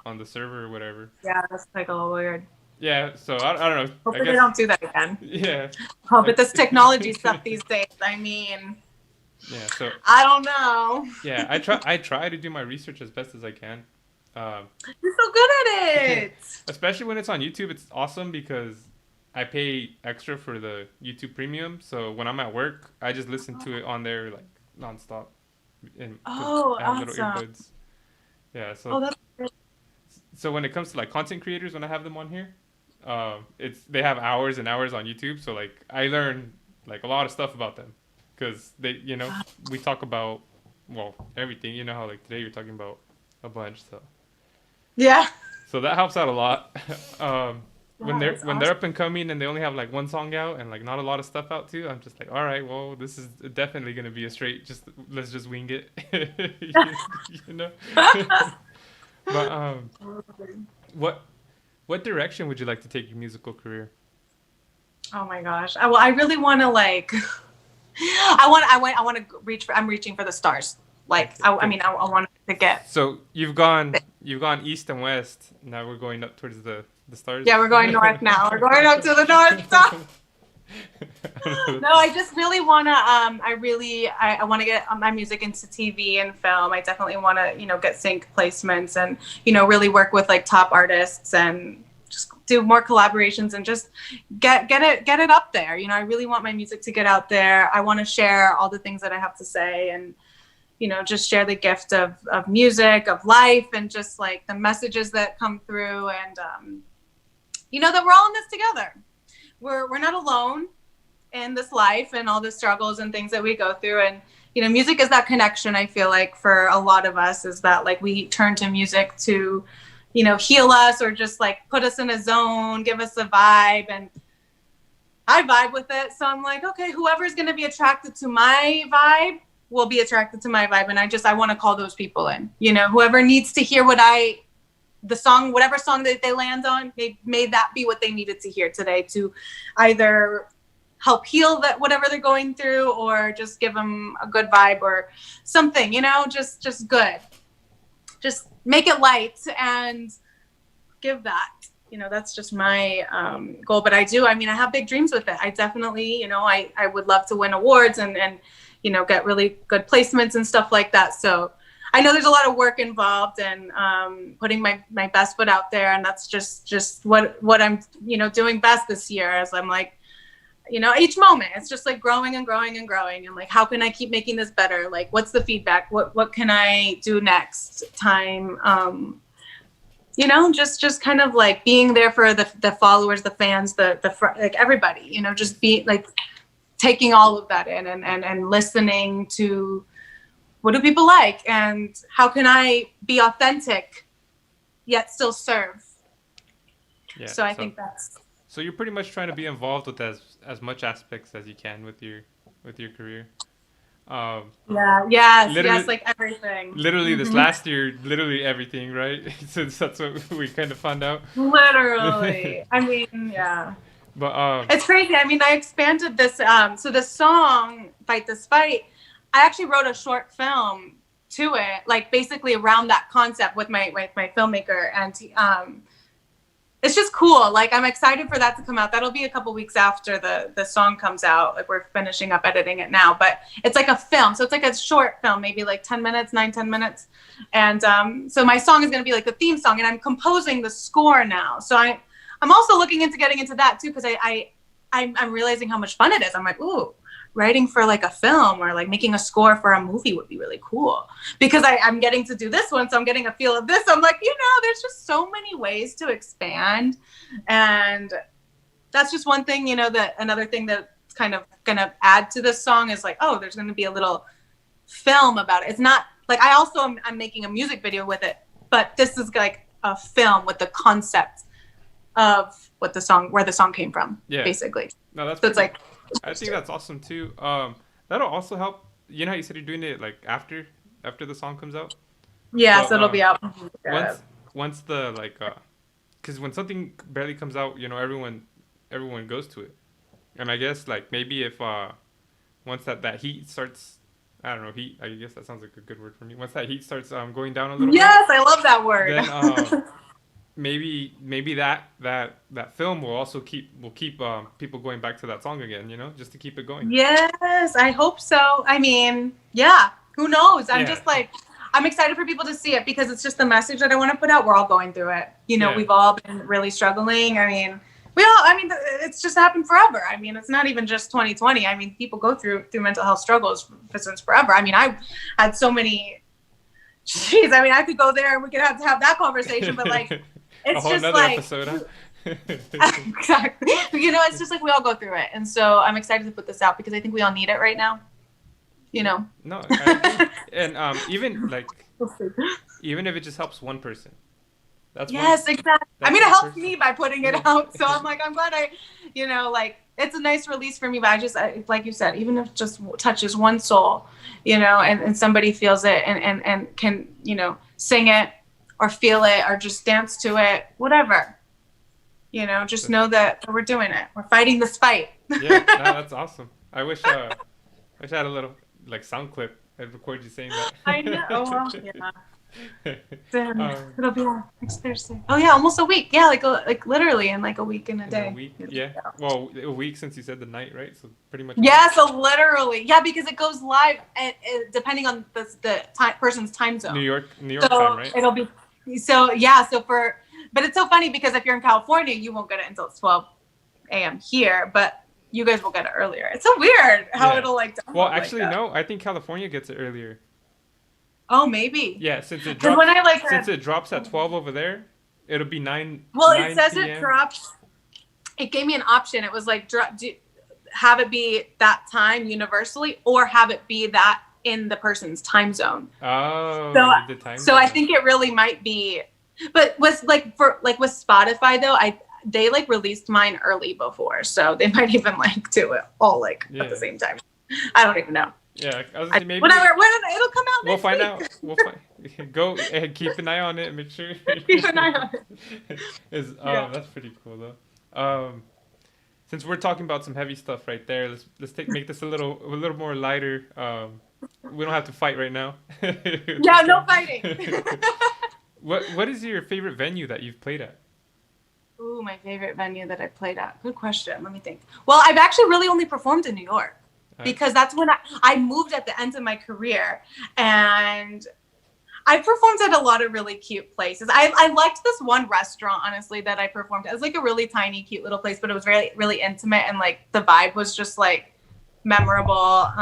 on the server or whatever. Yeah, that's like a little weird. Yeah, so I don't know. Hopefully they don't do that again. Yeah. Oh, but this technology stuff these days, I mean. Yeah, so. I don't know. Yeah, I try to do my research as best as I can. You're so good at it. Especially when it's on YouTube, it's awesome because I pay extra for the YouTube Premium. So when I'm at work, I just listen to it on there like nonstop. And I have little earbuds. Yeah, so. That's good. So when it comes to like content creators, when I have them on here, they have hours and hours on YouTube. So like I learn like a lot of stuff about them because they, you know, we talk about everything. You know how like today you're talking about a bunch. So yeah. So that helps out a lot. When they're up and coming and they only have like one song out and like not a lot of stuff out too, I'm just like, all right, well, this is definitely gonna be a straight. Let's just wing it. You know. But what direction would you like to take your musical career? Oh my gosh! I really want to like. I want to reach for. I'm reaching for the stars. Like I want to get. So you've gone east and west. Now we're going up towards the stars. Yeah, we're going north now. We're going up to the north. No, I just really want to. I want to get my music into TV and film. I definitely want to, get sync placements and, really work with like top artists and just do more collaborations and just get it up there. I really want my music to get out there. I want to share all the things that I have to say and, just share the gift of music, of life, and just like the messages that come through and, that we're all in this together. We're not alone in this life and all the struggles and things that we go through. And, music is that connection. I feel like for a lot of us is that like we turn to music to, heal us or just like put us in a zone, give us a vibe. And I vibe with it. So I'm like, okay, whoever's going to be attracted to my vibe will be attracted to my vibe. And I want to call those people in, whoever needs to hear whatever song that they land on, may that be what they needed to hear today to either help heal that whatever they're going through or just give them a good vibe or something, just good. Just make it light and give that. That's just my goal. But I have big dreams with it. I definitely, I would love to win awards and get really good placements and stuff like that. So I know there's a lot of work involved and putting my best foot out there. And that's just what I'm, doing best this year as I'm like, each moment it's just like growing and growing and growing, and like, how can I keep making this better? Like, what's the feedback? What can I do next time? Just kind of like being there for the followers, the fans, like everybody, just be like taking all of that in and listening to what do people like, and how can I be authentic yet still serve. Yeah, so I think that's. So you're pretty much trying to be involved with as much aspects as you can with your career. Yes, like everything. Literally, this last year, literally everything, right? So that's what we kind of found out. Literally, I mean, yeah. But it's crazy. I mean, I expanded this. So the song "Fight This Fight," I actually wrote a short film to it, like basically around that concept with my filmmaker, and it's just cool. Like, I'm excited for that to come out. That'll be a couple weeks after the song comes out. Like, we're finishing up editing it now, but it's like a film. So it's like a short film, maybe like 10 minutes, 10 minutes. And so my song is going to be like the theme song, and I'm composing the score now. So I'm also looking into getting into that too, because I'm realizing how much fun it is. I'm like, ooh, writing for like a film or like making a score for a movie would be really cool, because I'm getting to do this one. So I'm getting a feel of this. I'm like, there's just so many ways to expand. And that's just one thing, that another thing that's kind of going to add to this song is like, oh, there's going to be a little film about it. It's not like, I'm making a music video with it, but this is like a film with the concept of where the song came from, basically. No, that's so it's like, I think that's awesome too. That'll also help. You know how you said you're doing it like after the song comes out? Yeah, so it'll be out. Once the because when something barely comes out, everyone goes to it. And I guess like maybe if once that heat starts, I don't know, heat. I guess that sounds like a good word for me. Once that heat starts going down a little bit. Yes, I love that word. Then maybe that film will also keep people going back to that song again, just to keep it going. Yes, I hope so. I mean, yeah, who knows? I'm just like, I'm excited for people to see it, because it's just the message that I want to put out. We're all going through it. We've all been really struggling. I mean, it's just happened forever. I mean, it's not even just 2020. I mean, people go through mental health struggles since forever. I mean, I've had so many. Jeez, I mean, I could go there and we could have to have that conversation, but like. It's a whole just like episode, huh? Exactly. It's just like we all go through it, and so I'm excited to put this out because I think we all need it right now. No, I agree. And even if it just helps one person, exactly. I mean, it helps me by putting it out, so I'm like, I'm glad it's a nice release for me. But I like you said, even if it just touches one soul, and somebody feels it and can sing it, or feel it, or just dance to it, whatever. Just know that we're doing it. We're fighting this fight. Yeah, that's awesome. I wish I had a little like sound clip. I'd record you saying that. I know. Oh, well, yeah. It'll be next Thursday. Oh yeah, almost a week. Yeah, like literally in like a week and a day. A week, yeah. Well, a week since you said the night, right? So pretty much. Yeah, so literally, yeah, because it goes live depending on the person's time zone. New York time, right? It'll be. But it's so funny because if you're in California, you won't get it until 12 a.m. here, but you guys will get it earlier. It's so weird how it'll like. Well, actually, no. I think California gets it earlier. Oh, maybe. Yeah, since it drops. Since it drops at 12 over there, it'll be 9. Well, 9 it says PM. It drops. It gave me an option. It was like have it be that time universally, or have it be that in the person's time zone. Oh, the time zone. I think it really might be, but with with Spotify though, they like released mine early before, so they might even like do it all at the same time. I don't even know. Yeah, I was maybe whatever. It'll come out. We'll find out. We'll go and keep an eye on it and make sure. Keep an eye on it. That's pretty cool though. Since we're talking about some heavy stuff right there, let's make this a little more lighter. We don't have to fight right now. Yeah, no fighting. What is your favorite venue that you've played at? Ooh, my favorite venue that I played at. Good question. Let me think. Well, I've actually really only performed in New York because that's when I moved at the end of my career, and I performed at a lot of really cute places. I liked this one restaurant, honestly, that I performed at. It was like a really tiny, cute little place, but it was really, really intimate, and like the vibe was just like memorable.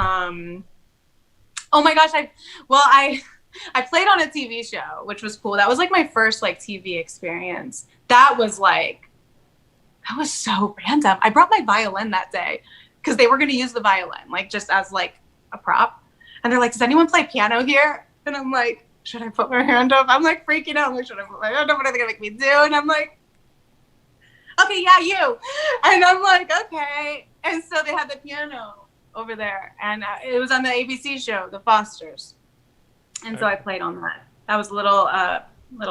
Oh my gosh, I played on a TV show, which was cool. That was like my first like TV experience. That was so random. I brought my violin that day because they were going to use the violin like just as like a prop. And they're like, does anyone play piano here? And I'm like, should I put my hand up? I'm like freaking out. I'm like, should I put my hand up? What are they going to make me do? And I'm like, okay, yeah, you. And I'm like, okay. And so they had the piano over there. And it was on the ABC show, The Fosters. And so I played on that. That was a little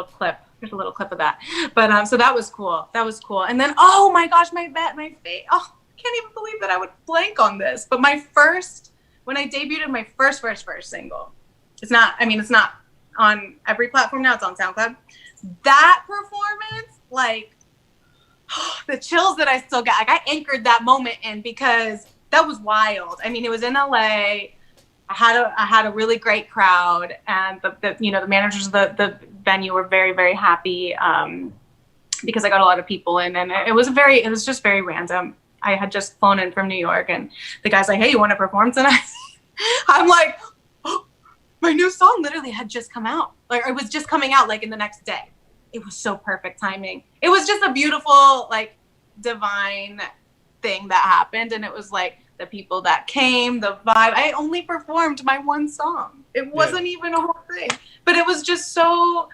clip. Here's a little clip of that. But so that was cool. That was cool. And then, oh my gosh, my face. Oh, I can't even believe that I would blank on this. But when I debuted my first single, it's not on every platform now. It's on SoundCloud. That performance, like, the chills that I still get. Like, I anchored that moment in because that was wild. I mean, it was in LA. I had a really great crowd, and the managers of the venue were very, very happy because I got a lot of people in, and it was just very random. I had just flown in from New York, and the guy's like, "Hey, you want to perform tonight?" I'm like, oh, my new song literally had just come out. Like, it was just coming out like in the next day. It was so perfect timing. It was just a beautiful, like, divine thing that happened, and it was like the people that came, the vibe. I only performed my one song. It wasn't even a whole thing, but it was just so.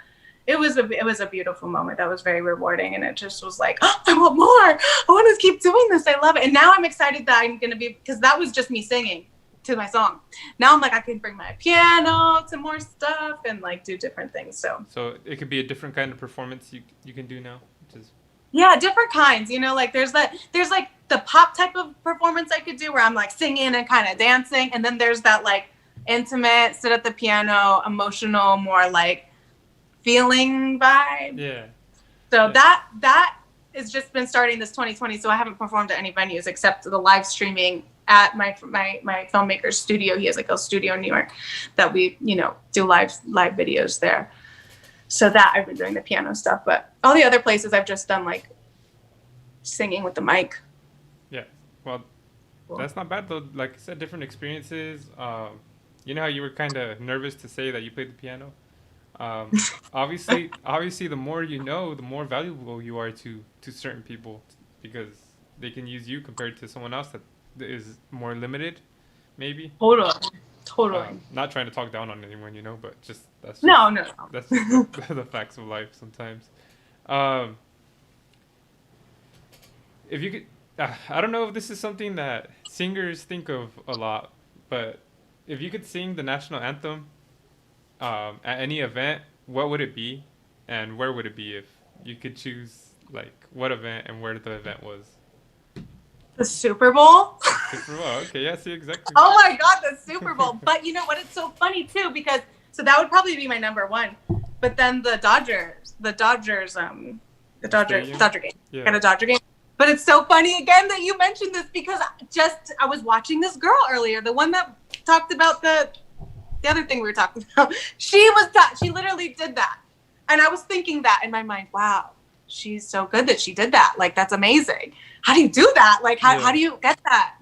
It was a beautiful moment. That was very rewarding, and it just was like, oh, I want more. I want to keep doing this. I love it, and now I'm excited that I'm gonna be, because that was just me singing to my song. Now I'm like, I can bring my piano to more stuff and like do different things. So it could be a different kind of performance you can do now, which is. Yeah, different kinds, like there's like the pop type of performance I could do where I'm like singing and kind of dancing. And then there's that like intimate, sit at the piano, emotional, more like feeling vibe. Yeah. So that has just been starting this 2020. So I haven't performed at any venues except the live streaming at my filmmaker's studio. He has like a studio in New York that we, do live videos there. So that I've been doing the piano stuff, but all the other places I've just done like singing with the mic. Yeah, well, cool. That's not bad though. Like I said, different experiences. You know how you were kind of nervous to say that you played the piano. Obviously, the more you know, the more valuable you are to certain people because they can use you compared to someone else that is more limited, maybe. Totally. Not trying to talk down on anyone, but that's just that's just the facts of life sometimes. If you could, I don't know if this is something that singers think of a lot, but if you could sing the national anthem at any event, what would it be, and where would it be if you could choose like what event and where the event was? The Super Bowl? Super Bowl, okay, yeah, see, exactly. Oh my God, the Super Bowl. But you know what? It's so funny too because that would probably be my number one. But then the Dodger game. Yeah. Got a Dodger game. But it's so funny again that you mentioned this because I was watching this girl earlier, the one that talked about the other thing we were talking about. She literally did that. And I was thinking that in my mind, wow, she's so good that she did that. Like, that's amazing. How do you do that? Like, how do you get that?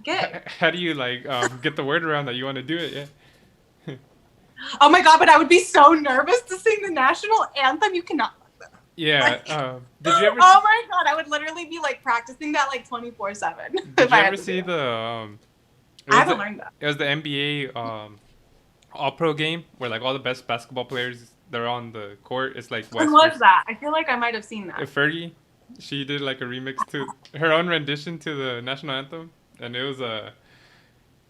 How do you like get the word around that you want to do it? Yeah. Oh my God, but I would be so nervous to sing the national anthem. You cannot. Yeah. Did you ever? Oh my God, I would literally be like practicing that like 24/7. Did you ever see the? I haven't learned that. It was the NBA All Pro game where like all the best basketball players they're on the court. It's like when was that? I feel like I might have seen that. Fergie, she did like a remix to her own rendition to the national anthem, and it was a.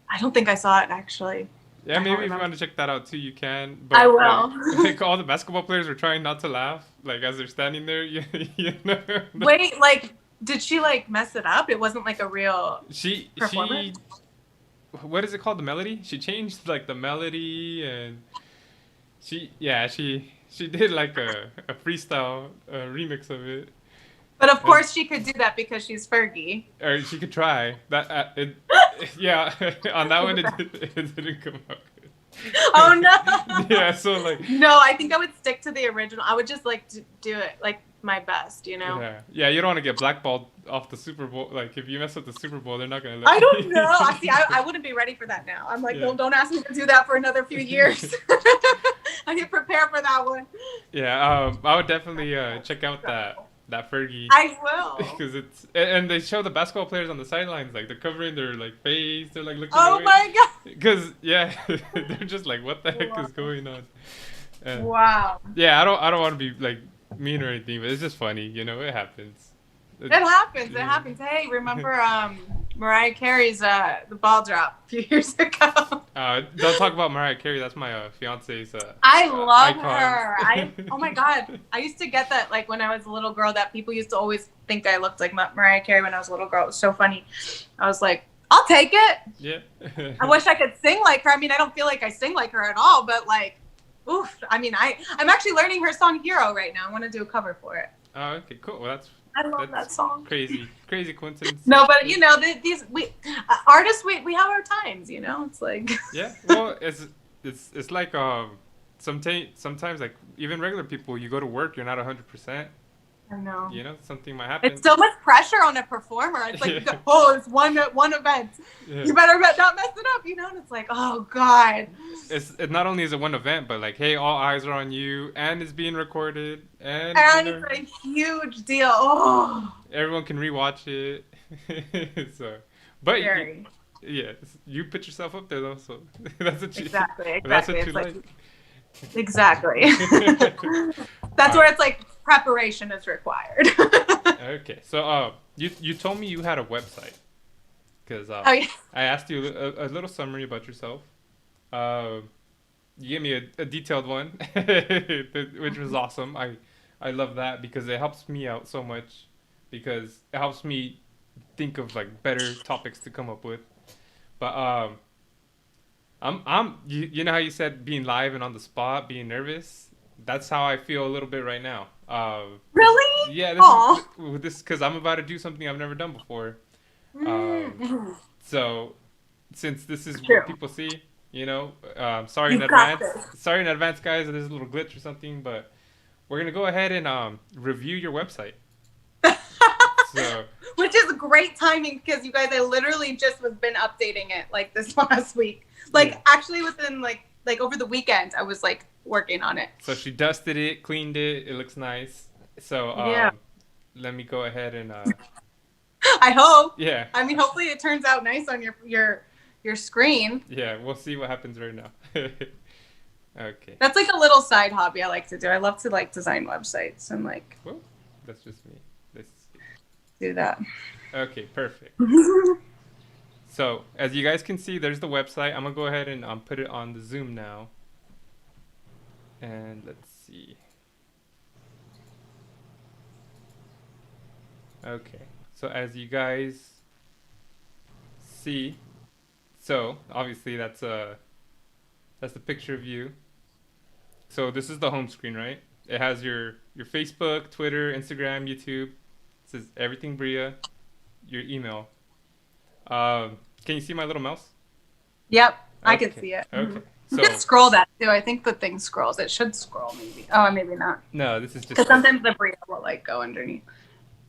I don't think I saw it actually. Yeah, maybe if you want to check that out too, you can. But, I will. Like all the basketball players were trying not to laugh, like as they're standing there. Wait, like, did she like mess it up? It wasn't like a real performance? What is it called? The melody? She changed like the melody, and she did like a freestyle remix of it. But of course she could do that because she's Fergie. Or she could try that. Yeah, on that one it didn't come out good. Oh no. Yeah, so like. No, I think I would stick to the original. I would just like do it like my best, you know. Yeah. You don't want to get blackballed off the Super Bowl. Like if you mess up the Super Bowl, they're not gonna let. I don't know. I wouldn't be ready for that now. I'm like, don't ask me to do that for another few years. I can prepare for that one. Yeah, I would definitely check out that Fergie. I will. Because and they show the basketball players on the sidelines, like they're covering their like face, they're like looking Oh away. my god. Because they're just like, what the heck is going on? Wow. Yeah, I don't want to be like mean or anything, but it's just funny, it happens. It happens. It happens. Hey, remember Mariah Carey's the ball drop a few years ago? Don't talk about Mariah Carey. That's my fiance's. I love icon. her. Oh my god. I used to get that like when I was a little girl that people used to always think I looked like Mariah Carey when I was a little girl. It was so funny. I was like, I'll take it. Yeah. I wish I could sing like her. I mean, I don't feel like I sing like her at all, but like, oof. I mean, I'm actually learning her song "Hero" right now. I want to do a cover for it. Oh, okay, cool. Well, I love that song. Crazy coincidence. No, but these artists, we have our times. It's like. Yeah. Well, it's like sometimes like even regular people, you go to work, you're not 100%. I know. Something might happen. It's so much pressure on a performer. It's like, it's one event. Yeah. You better not mess it up, And it's like, oh God. It not only is it one event, but like, hey, all eyes are on you, and it's being recorded, and it's a huge deal. Oh. Everyone can rewatch it. So, but you put yourself up there though, so that's what you. Exactly. That's what you like. Exactly. That's where it's like preparation is required. Okay, so you told me you had a website because I asked you a little summary about yourself. You gave me a detailed one, which was awesome. I love that because it helps me out so much because it helps me think of like better topics to come up with. But you know how you said being live and on the spot, being nervous. That's how I feel a little bit right now. Really? Yeah. This because I'm about to do something I've never done before. So since this is what people see, sorry in advance. Sorry in advance, guys. If there's a little glitch or something, but we're gonna go ahead and review your website. So. Which is great timing because you guys, I literally just been updating it like this last week. Like actually within like over the weekend, I was like working on it. So she dusted it, cleaned it. It looks nice. So let me go ahead and. I hope. Yeah. I mean, hopefully it turns out nice on your screen. Yeah, we'll see what happens right now. Okay. That's like a little side hobby I like to do. I love to like design websites and like. Well, that's just me. Do that. Okay, perfect. So, as you guys can see, there's the website. I'm going to go ahead and put it on the Zoom now. And let's see. Okay. So, as you guys see, obviously that's the picture of you. So, this is the home screen, right? It has your Facebook, Twitter, Instagram, YouTube. It says everything Bria, your email. Can you see my little mouse? Yep, I can see it. Okay. So, you can scroll that too. I think the thing scrolls. It should scroll maybe. Oh, maybe not. No, this is just. Because sometimes the Bria will like go underneath.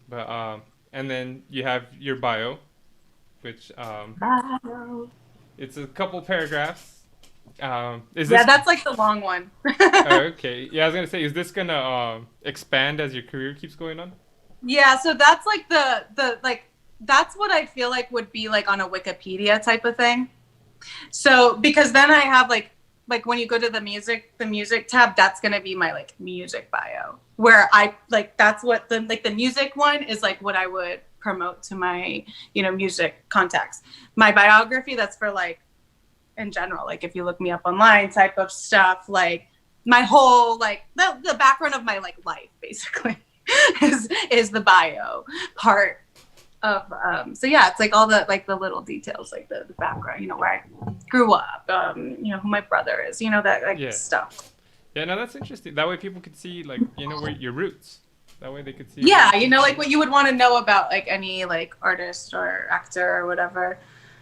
But and then you have your bio, which bio. It's a couple paragraphs. That's like the long one. Okay. Yeah, I was gonna say, is this gonna expand as your career keeps going on? Yeah, so that's like the like that's what I feel like would be like on a Wikipedia type of thing. So because then I have like when you go to the music tab, that's gonna be my like music bio, where I like that's what the music one is like what I would promote to my music contacts. My biography, that's for like in general, like if you look me up online type of stuff, like my whole like the background of my like life basically is the bio part of so yeah, it's like all the like the little details, like the background, where I grew up, who my brother is, that like stuff. Yeah, no, that's interesting. That way people could see like where your roots. That way they could see. Yeah, like what you would want to know about like any like artist or actor or whatever.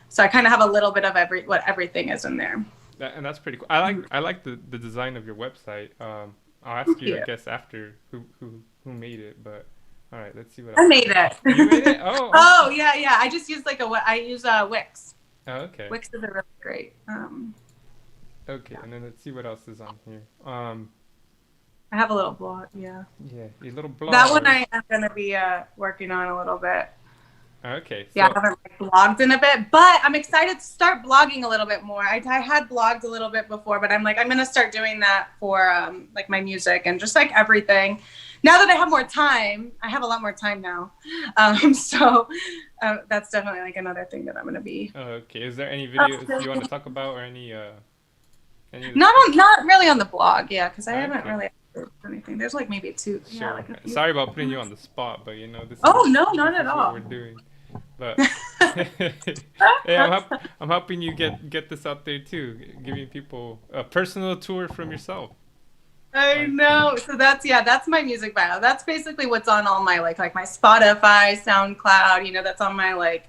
So I kind of have a little bit of everything is in there. And that's pretty cool. I like the design of your website. I'll ask you, I guess, after who made it. But all right, let's see what I else. made it. You made it? Oh. Oh yeah. I just use I use Wix. Oh, okay. Wix is a really great. Okay, and then let's see what else is on here. I have a little blog. Yeah. Yeah, a little blog. That one I am gonna be working on a little bit. Okay. So, Yeah, I haven't blogged in a bit, but I'm excited to start blogging a little bit more. I had blogged a little bit before, but I'm gonna start doing that for like my music and just like everything. Now that I have more time, I have a lot more time now. So that's definitely like another thing that I'm gonna be. Okay. Is there any videos you want to talk about or any Not really on the blog, yeah, because I haven't Okay. really uploaded anything. There's like maybe two. Sure. Yeah, like a few. Sorry about putting you on the spot, but this. Oh, is, no, not this at is all. What we're doing. But hey, I'm helping you get this out there too, giving people a personal tour from yourself. I know. So that's my music bio. That's basically what's on all my like my Spotify, SoundCloud. That's on my like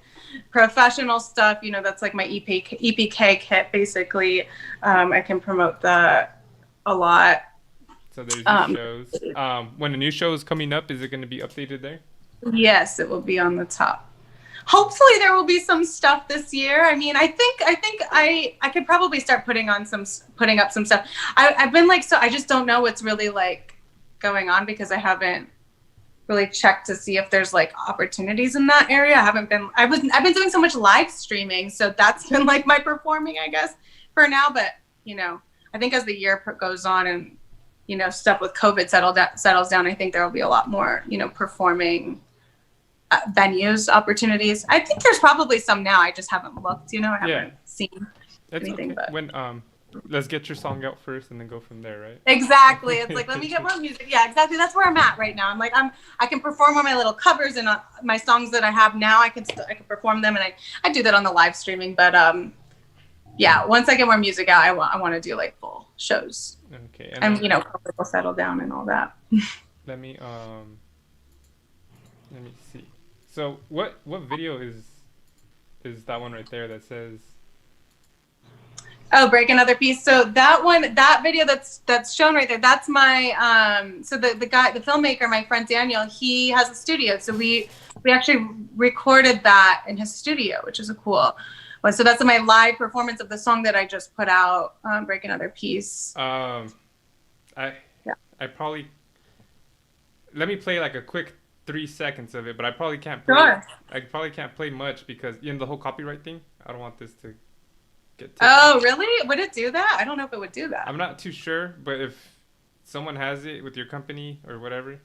professional stuff. That's like my EPK kit. Basically, I can promote that a lot. So there's these shows. When a new show is coming up, is it going to be updated there? Yes, it will be on the top. Hopefully there will be some stuff this year. I mean, I think I could probably start putting up some stuff. I've been like, so I just don't know what's really like going on because I haven't really checked to see if there's like opportunities in that area. I've been doing so much live streaming, so that's been like my performing, I guess, for now. But I think as the year goes on and stuff with COVID settles down, I think there will be a lot more performing venues opportunities. I think there's probably some now. I just haven't looked. I haven't seen anything. Okay. But When let's get your song out first and then go from there, right? exactly, it's like let me get more music. Yeah, exactly. That's where I'm at right now. I'm like I can perform on my little covers and my songs that I have now. I can perform them, and I do that on the live streaming. But yeah, once I get more music out, I want to do like full shows. Okay. And COVID will settle down and all that. Let me see. So what video is that one right there that says? Oh, break another piece. So that video that's shown right there, that's my so the filmmaker, my friend Daniel, he has a studio. So we actually recorded that in his studio, which is a cool one. So that's my live performance of the song that I just put out, Break Another Piece. I probably let me play like a quick 3 seconds of it, but I probably can't play. Sure. I probably can't play much because the whole copyright thing. I don't want this to get taken. Oh, really? Would it do that? I don't know if it would do that. I'm not too sure, but if someone has it with your company or whatever.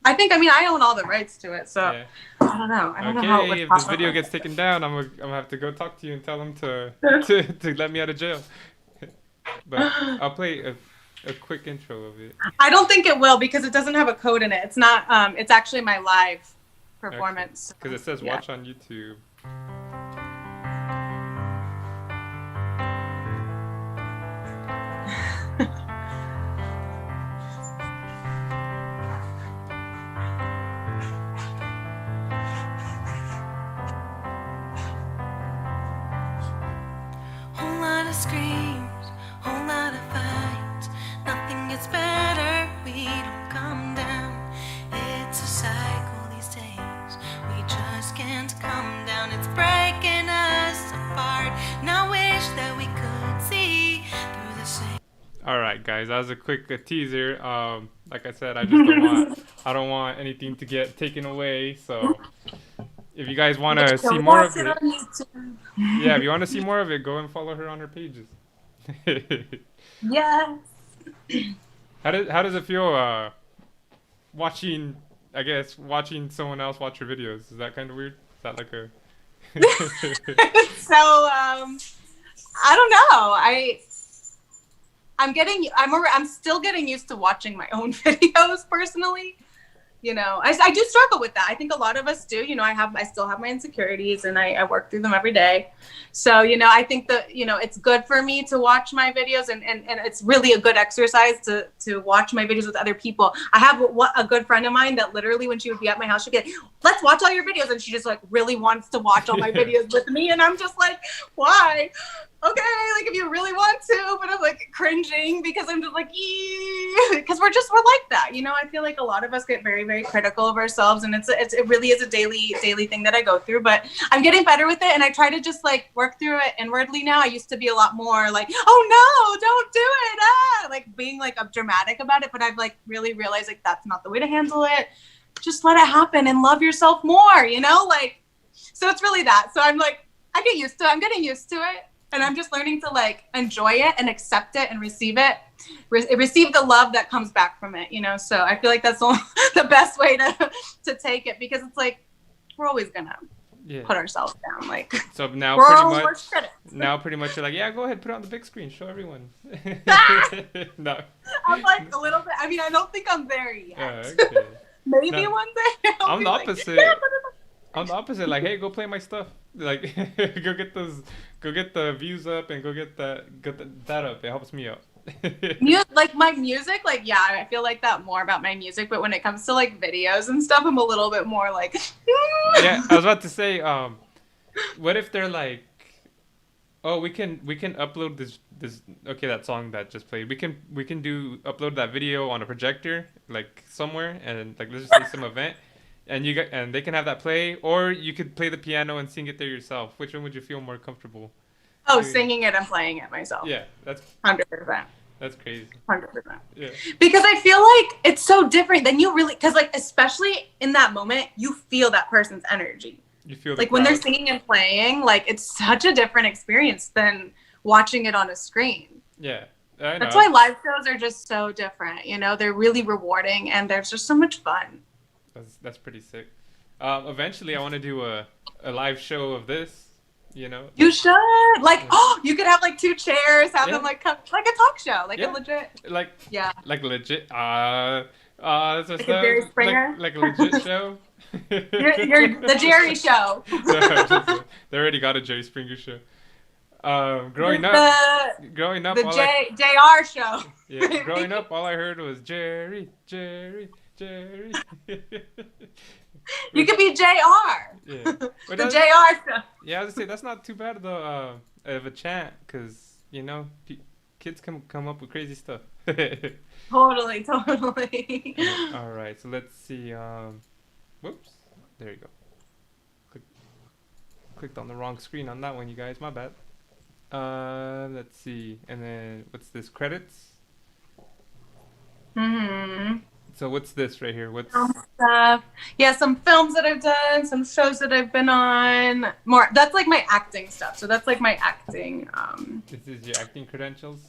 I own all the rights to it, so Yeah. I don't know. I don't know how it would if pop this up. video gets taken down, I'm gonna have to go talk to you and tell them to let me out of jail. But I'll play a quick intro of it. I don't think it will because it doesn't have a code in it. It's not. It's actually my live performance. Because it says watch on YouTube. Whole lot of screams, whole lot of fights. Nothing gets better, we don't come down. It's a cycle these days, we just can't come down. It's breaking us apart, and I wish that we could see through the same. All right, guys, that was a quick teaser. Like I said, I don't want anything to get taken away. So if you guys want to see more of it, yeah, if you want to see more of it, go and follow her on her pages. Yes. How does it feel watching someone else watch your videos? Is that kind of weird? Is that like a So I don't know. I'm still getting used to watching my own videos personally. You know, I do struggle with that. I think a lot of us do. You know, I still have my insecurities, and I work through them every day. So, you know, I think that, you know, it's good for me to watch my videos, and it's really a good exercise to watch my videos with other people. I have a good friend of mine that literally, when she would be at my house, she'd be like, let's watch all your videos. And she just like really wants to watch all my videos with me. And I'm just like, why? Okay, like if you really want to, but I'm like cringing because I'm just like, because we're like that, you know. I feel like a lot of us get very, very critical of ourselves, and it really is a daily thing that I go through. But I'm getting better with it, and I try to just like work through it inwardly now. I used to be a lot more like, oh no, don't do it, like being like dramatic about it. But I've like really realized like that's not the way to handle it. Just let it happen and love yourself more, you know, like. So it's really that. So I'm like, I'm getting used to it. And I'm just learning to like enjoy it and accept it and receive it, receive the love that comes back from it, you know? So I feel like that's the best way to take it, because it's like, we're always gonna put ourselves down. Like, so now pretty much you're like, yeah, go ahead, put it on the big screen, show everyone. No. I'm like a little bit, I mean, I don't think I'm there yet. Okay. Maybe one day. I'm the opposite. Like, I'm the opposite. Like, hey, go play my stuff. Like, go get the views up, and go get that up. It helps me out. Like my music, like, yeah, I feel like that more about my music. But when it comes to like videos and stuff, I'm a little bit more like. Yeah, I was about to say, what if they're like, oh, we can upload this okay, that song that just played. We can upload that video on a projector, like somewhere, and like let's just say some event. And they can have that play, or you could play the piano and sing it there yourself. Which one would you feel more comfortable? Oh, singing it and playing it myself. Yeah, that's 100%. That's crazy. 100%. Yeah. Because I feel like it's so different than you really, because like especially in that moment, you feel that person's energy. You feel like when they're singing and playing, like it's such a different experience than watching it on a screen. Yeah. I know. That's why live shows are just so different. You know, they're really rewarding, and there's just so much fun. That's pretty sick. Eventually, I want to do a live show of this. You know. You should like. Oh, you could have like 2 chairs. Have them like come like a talk show, like a legit. Like. Yeah. Like legit. Like a Jerry Springer. Like a legit show. you're the Jerry show. They already got a Jerry Springer show. Growing up, the JR show. Yeah, growing up, all I heard was Jerry. You could be JR. Yeah. The JR show. Yeah, I was gonna say that's not too bad though of a chant, because you know kids can come up with crazy stuff. Totally. All right, so let's see. Whoops, there you go. Clicked on the wrong screen on that one, you guys. My bad. Let's see, and then what's this? Credits. So what's this right here? What's stuff? Yeah, some films that I've done, some shows that I've been on. More. That's like my acting stuff. So that's like my acting. This is your acting credentials.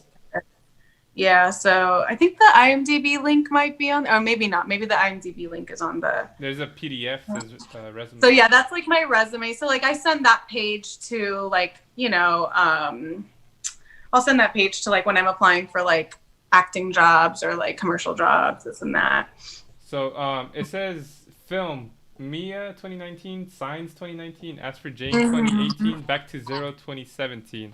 Yeah. So I think the IMDb link might be on, or maybe not. Maybe the IMDb link is on the. There's a PDF. There's resume. So yeah, that's like my resume. So like I send that page to like, you know, I'll send that page to like when I'm applying for like acting jobs or like commercial jobs, this and that. So it says film Mia 2019, Signs 2019, As for Jane 2018, Back to Zero 2017.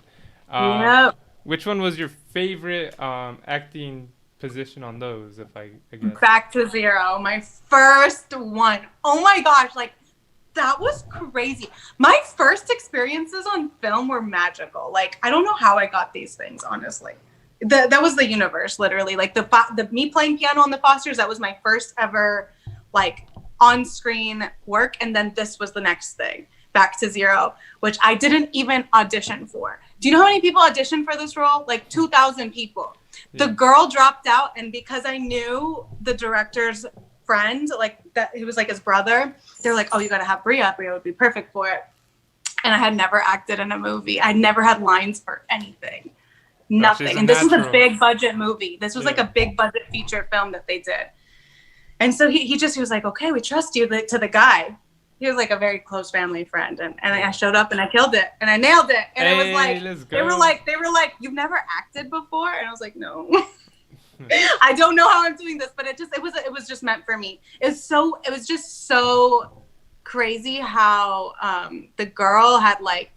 Yep. Which one was your favorite acting position on those, if I guess? Back to Zero, my first one. Oh my gosh, like that was crazy. My first experiences on film were magical. Like I don't know how I got these things, honestly. That was the universe, literally. Like the me playing piano on the Fosters, that was my first ever like on-screen work, and then this was the next thing, Back to Zero, which I didn't even audition for. Do you know how many people auditioned for this role? Like 2,000 people. Yeah. The girl dropped out, and because I knew the director's friend, like that, he was like his brother, they're like, oh, you gotta have Bria. Bria would be perfect for it. And I had never acted in a movie. I never had lines for anything. Nothing. And this was a big budget movie. This was like a big budget feature film that they did. And so he was like, okay, we trust you, to the guy. He was like a very close family friend. And I showed up and I killed it and I nailed it. And it was like, they were like, you've never acted before? And I was like, no. I don't know how I'm doing this, but it was just meant for me. It was just so crazy how the girl had like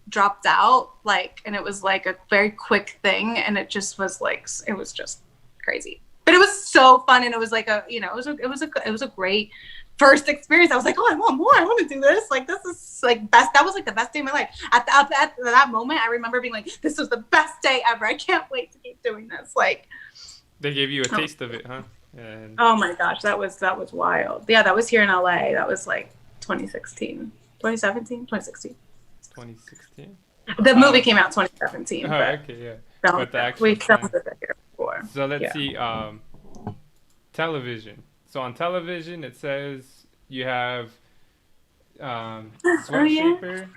dropped out, like, and it was like a very quick thing, and it just was like, it was just crazy, but it was so fun, and it was like it was a great first experience. I was like, oh, I want more, I want to do this, like this is like best. That was like the best day of my life. At that moment, I remember being like, this was the best day ever, I can't wait to keep doing this. Like, they gave you a taste of it, huh? And oh my gosh, that was wild. Yeah, that was here in LA. That was like 2016, 2017, 2016. 2016. The movie came out 2017. Oh, but okay, yeah. But the actual we time. filmed it here before. So let's see. Television. So on television, it says you have Sweat Oh, yeah. Shaper,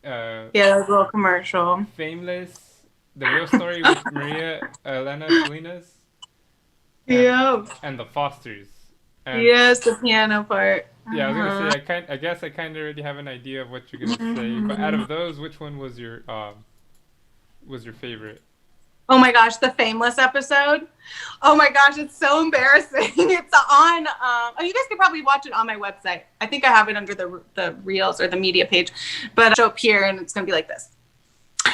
Yeah, that was a little commercial. Fameless, The Real Story with Maria Elena Salinas, Yeah. and The Fosters. And Yes, the piano part. yeah, I was Uh-huh. gonna say I guess I kind of already have an idea of what you're gonna say, but out of those, which one was your favorite? Oh my gosh, the Fameless episode. Oh my gosh, it's so embarrassing. It's on. You guys could probably watch it on my website. I think I have it under the reels or the media page, but I'll show up here and it's gonna be like this.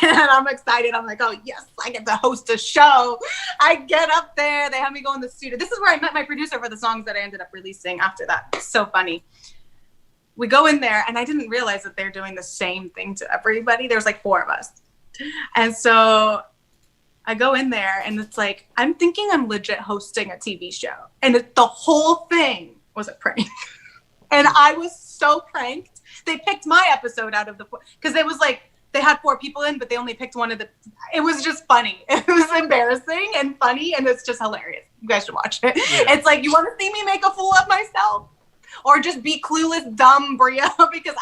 And I'm excited. I'm like, oh yes, I get to host a show. I get up there. They have me go in the studio. This is where I met my producer for the songs that I ended up releasing after that. It's so funny. We go in there, and I didn't realize that they're doing the same thing to everybody. There's like 4 of us, and so I go in there, and it's like, I'm thinking I'm legit hosting a TV show, and the whole thing was a prank. And I was so pranked. They picked my episode out of the, because it was like, they had 4 people in, but they only picked one of the, it was just funny. It was embarrassing and funny, and it's just hilarious. You guys should watch it. Yeah. It's like, you want to see me make a fool of myself? Or just be clueless, dumb Bria? Because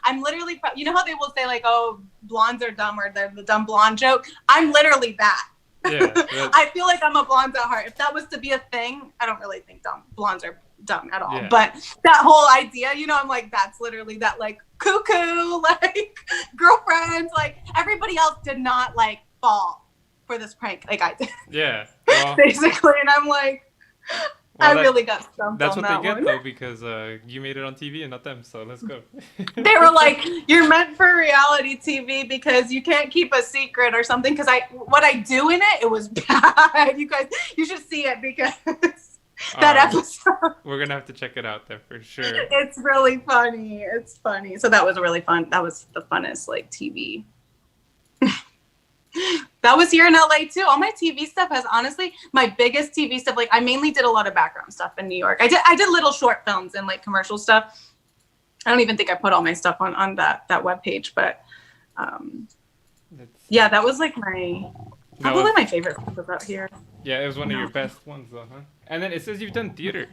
I'm literally, you know how they will say like, oh, blondes are dumb, or the dumb blonde joke? I'm literally that. Yeah, I feel like I'm a blonde at heart. If that was to be a thing, I don't really think blondes are dumb at all. Yeah. But that whole idea, you know, I'm like, that's literally that, like, cuckoo, like, girlfriends, like, everybody else did not, like, fall for this prank like I did. Yeah. Well, Basically. And I'm like, I really got stumped that's on what that they get one. though, because you made it on TV and not them. So let's go. They were like, you're meant for reality TV because you can't keep a secret or something. Because what I do in it was bad. You guys, you should see it, because that episode. We're gonna have to check it out then for sure. It's really funny. It's funny. So that was really fun. That was the funnest, like, TV. That was here in LA too. All my TV stuff has, honestly, my biggest TV stuff, like, I mainly did a lot of background stuff in New York. I did little short films and like commercial stuff. I don't even think I put all my stuff on that webpage, but yeah, that was like probably my favorite stuff about here. Yeah, it was one of your best ones though, huh? And then it says you've done theater.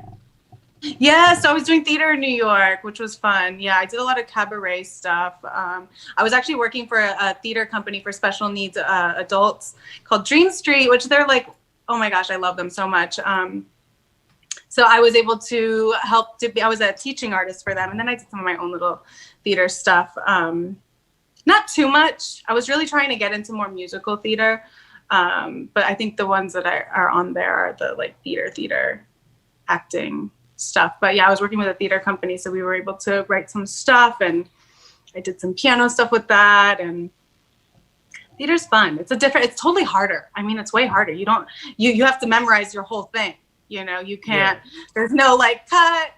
Yeah, so I was doing theater in New York, which was fun. Yeah, I did a lot of cabaret stuff. I was actually working for a theater company for special needs adults called Dream Street, which they're like, oh my gosh, I love them so much. So I was able to help. I was a teaching artist for them, and then I did some of my own little theater stuff. Not too much. I was really trying to get into more musical theater, but I think the ones that are on there are the like theater acting stuff. But yeah, I was working with a theater company, so we were able to write some stuff, and I did some piano stuff with that. And theater's fun. It's totally harder. I mean, it's way harder. You have to memorize your whole thing. You know, you can't, there's no like cut.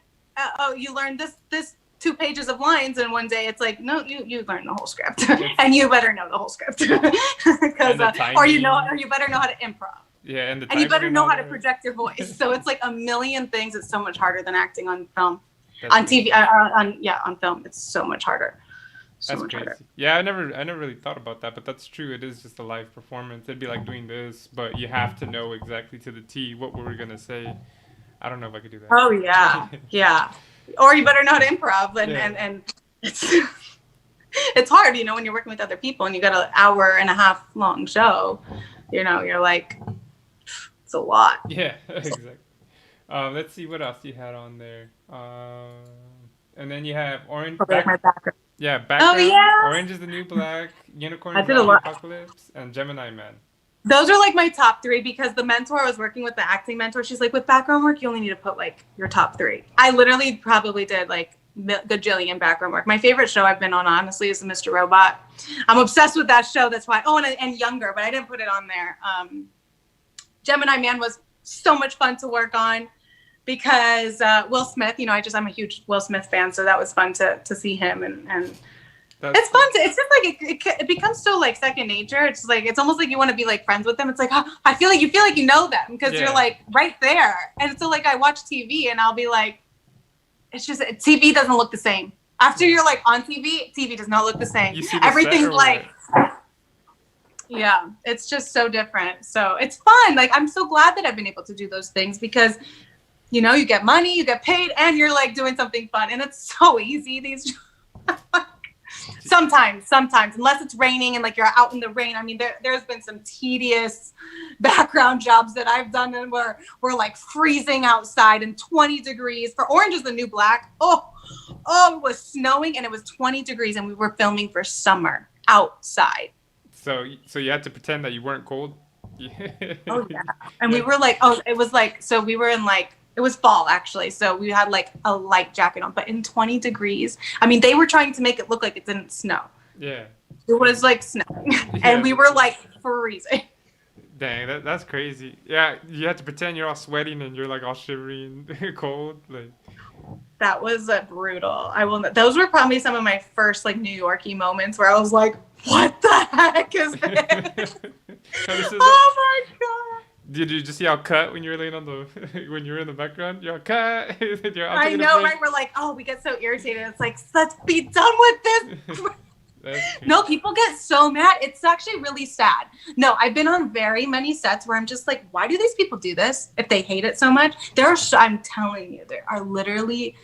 You learned this 2 pages of lines in one day. It's like, no, you learn the whole script and you better know the whole script because, or you better know how to improv. Yeah, and you better know how to project your voice. So it's like a million things. It's so much harder than acting on film, on TV, on film. It's so much harder. That's crazy. Harder. Yeah, I never really thought about that, but that's true. It is just a live performance. It'd be like doing this, but you have to know exactly to the T what we were gonna say. I don't know if I could do that. Oh yeah, yeah. Or you better know how to improv, and it's hard, you know, when you're working with other people and you got an hour and a half long show. You know, you're like, it's a lot. Yeah, exactly. Let's see what else you had on there. And then you have Orange. My background. Yeah, background. Oh yeah. Orange is the New Black, Unicorn I did a lot. Apocalypse, and Gemini Man. Those are like my top 3 because the mentor I was working with, the acting mentor, she's like, with background work, you only need to put like your top 3. I literally probably did like gajillion background work. My favorite show I've been on, honestly, is Mr. Robot. I'm obsessed with that show. That's why. Oh, and Younger, but I didn't put it on there. Gemini Man was so much fun to work on because Will Smith, you know, I'm a huge Will Smith fan, so that was fun to see him and it's fun. It's just like it becomes so like second nature. It's like it's almost like you want to be like friends with them. It's like I feel like you know them because you're like right there. And so like I watch TV and I'll be like, it's just TV doesn't look the same after you're like on TV. TV does not look the same. Everything's like, yeah, it's just so different. So it's fun. Like I'm so glad that I've been able to do those things because you know you get money, you get paid, and you're like doing something fun, and it's so easy these. Sometimes, unless it's raining and like you're out in the rain. I mean, there's been some tedious background jobs that I've done and we're like freezing outside and 20 degrees. For Orange is the New Black. Oh, it was snowing and it was 20 degrees and we were filming for summer outside. So you had to pretend that you weren't cold? Oh, yeah. And we were like, it was like, so we were in like, it was fall actually. So we had like a light jacket on, but in 20 degrees, I mean, they were trying to make it look like it didn't snow. Yeah. It was like snowing and we were like freezing. Dang, that's crazy. Yeah, you had to pretend you're all sweating and you're like all shivery and cold. Like that was brutal. Those were probably some of my first like New Yorkie moments where I was like, what the heck is this? Oh my God. Did you just see how cut when you were laying on when you were in the background? You're cut. I know, right? We're like, we get so irritated. It's like, let's be done with this. No, people get so mad. It's actually really sad. No, I've been on very many sets where I'm just like, why do these people do this if they hate it so much? I'm telling you, there are literally,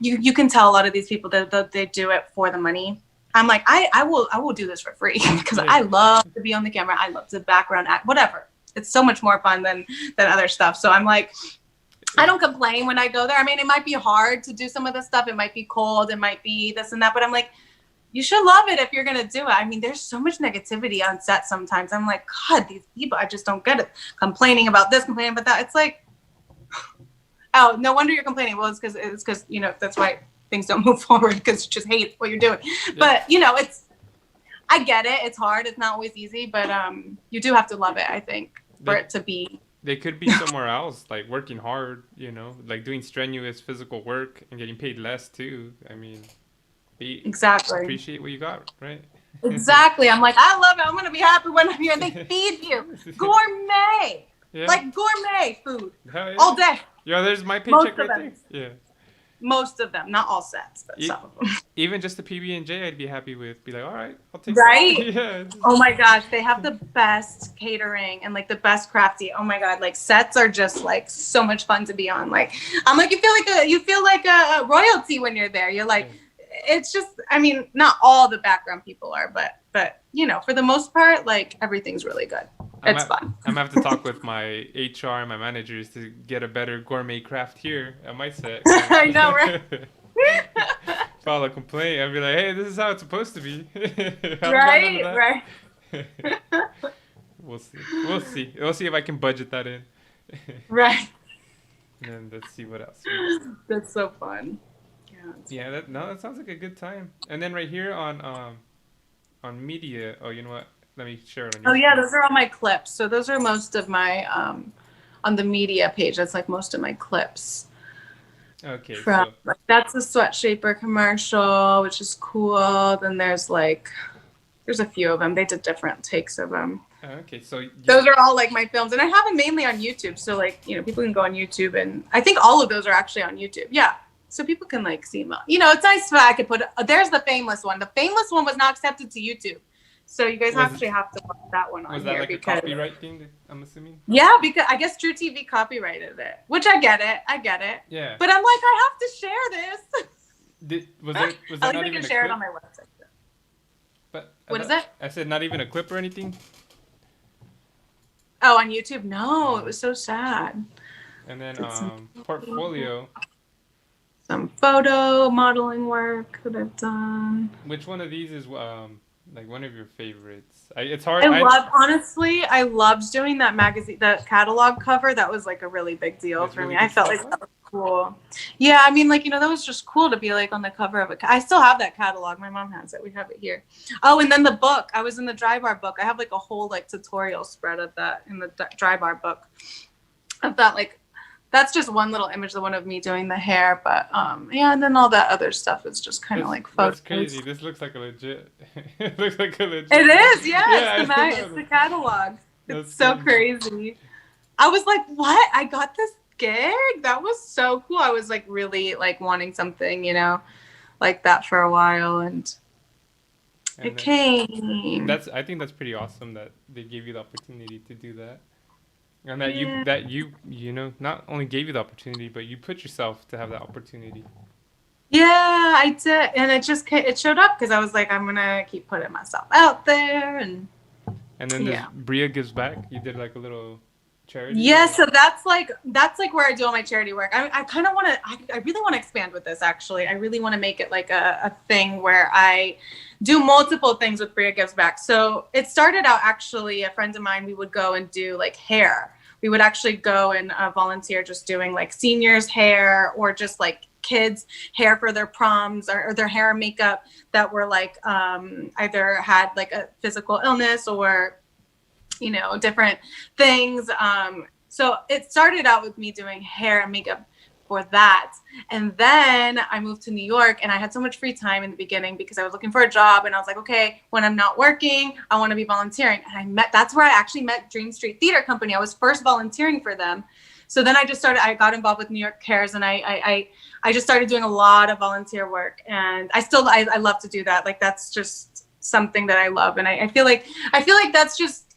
you can tell a lot of these people that they do it for the money. I'm like, I will do this for free because I love to be on the camera. I love to background act, whatever. It's so much more fun than other stuff. So I'm like, I don't complain when I go there. I mean, it might be hard to do some of the stuff. It might be cold. It might be this and that. But I'm like, you should love it if you're going to do it. I mean, there's so much negativity on set sometimes. I'm like, God, these people, I just don't get it. Complaining about this, complaining about that. It's like, oh, no wonder you're complaining. Well, it's because, you know, that's why things don't move forward because you just hate what you're doing. Yeah. But, you know, I get it. It's hard. It's not always easy. But you do have to love it, I think, for it to be. They could be somewhere else, like working hard, you know, like doing strenuous physical work and getting paid less too. I mean, exactly. Appreciate what you got, right? Exactly. I'm like, I love it. I'm gonna be happy when I'm here. They feed you gourmet, like gourmet food all day. Yeah, there's my paycheck right there. Yeah. Most of them, not all sets, but some of them. Even just the PB&J, I'd be happy with. Be like, all right, I'll take. Right? Yeah. Oh my gosh, they have the best catering and like the best crafty. Oh my God, like sets are just like so much fun to be on. Like I'm like, you feel like a royalty when you're there. You're like, it's just, I mean, not all the background people are, but you know, for the most part, like everything's really good. It's fun. I'm gonna have to talk with my HR and my managers to get a better gourmet craft here at my set. I know, right? File a complaint. I'd be like, hey, this is how it's supposed to be. Right. We'll see if I can budget that in. Right. And then let's see what else. That's so fun. Yeah. That sounds like a good time. And then right here on media. Oh, you know what? Let me share it on your screen. Those are all my clips. So those are most of my on the media page. That's like most of my clips. Okay. That's a Sweat Shaper commercial, which is cool. Then there's a few of them. They did different takes of them. Okay, so those are all like my films, and I have them mainly on YouTube. So like, you know, people can go on YouTube, and I think all of those are actually on YouTube. Yeah. So people can like see them. You know, it's nice if I could put. There's the Fameless one. The Fameless one was not accepted to YouTube. So you guys actually have to put that one on here. Was that like a copyright thing, I'm assuming? Yeah, because I guess True TV copyrighted it, which I get it. Yeah. But I'm like, I have to share this. Was that not even a clip? Share it on my website. But what is it? I said not even a clip or anything? Oh, on YouTube? No, it was so sad. And then portfolio. Some photo modeling work that I've done. Which one of these is Like one of your favorites. It's hard. Honestly, I loved doing that magazine, that catalog cover. That was like a really big deal for really me. I felt like that was cool. Yeah, I mean, like, that was just cool to be like on the cover of I still have that catalog. My mom has it. We have it here. Oh, and then the book. I was in the dry bar book. I have like a whole like tutorial spread of that in the dry bar book. Of that, like, that's just one little image, the one of me doing the hair, but yeah, and then all that other stuff is just kind of like photos. That's crazy. This looks like a legit. It looks like a legit. It is, yeah. It's the catalog. It's so crazy. I was like, what? I got this gig? That was so cool. I was like really like wanting something, like that for a while, and it came. I think that's pretty awesome that they gave you the opportunity to do that. And that you not only gave you the opportunity, but you put yourself to have that opportunity. Yeah, I did, and it showed up because I was like, I'm gonna keep putting myself out there, and then this Bria Gives Back. You did like a little charity. Yeah, so that's like where I do all my charity work. I kind of want to. I really want to expand with this. Actually, I really want to make it like a thing where I do multiple things with Bria Gives Back. So it started out actually, a friend of mine, we would go and do like hair. We would actually go and volunteer just doing like seniors' hair or just like kids' hair for their proms or their hair and makeup that were like either had like a physical illness or, different things. So it started out with me doing hair and makeup for that. And then I moved to New York and I had so much free time in the beginning because I was looking for a job, and I was like, okay, when I'm not working, I want to be volunteering. And that's where I actually met Dream Street Theater Company. I was first volunteering for them. So then I got involved with New York Cares, and I just started doing a lot of volunteer work, and I love to do that. Like, that's just something that I love. And I feel like that's just,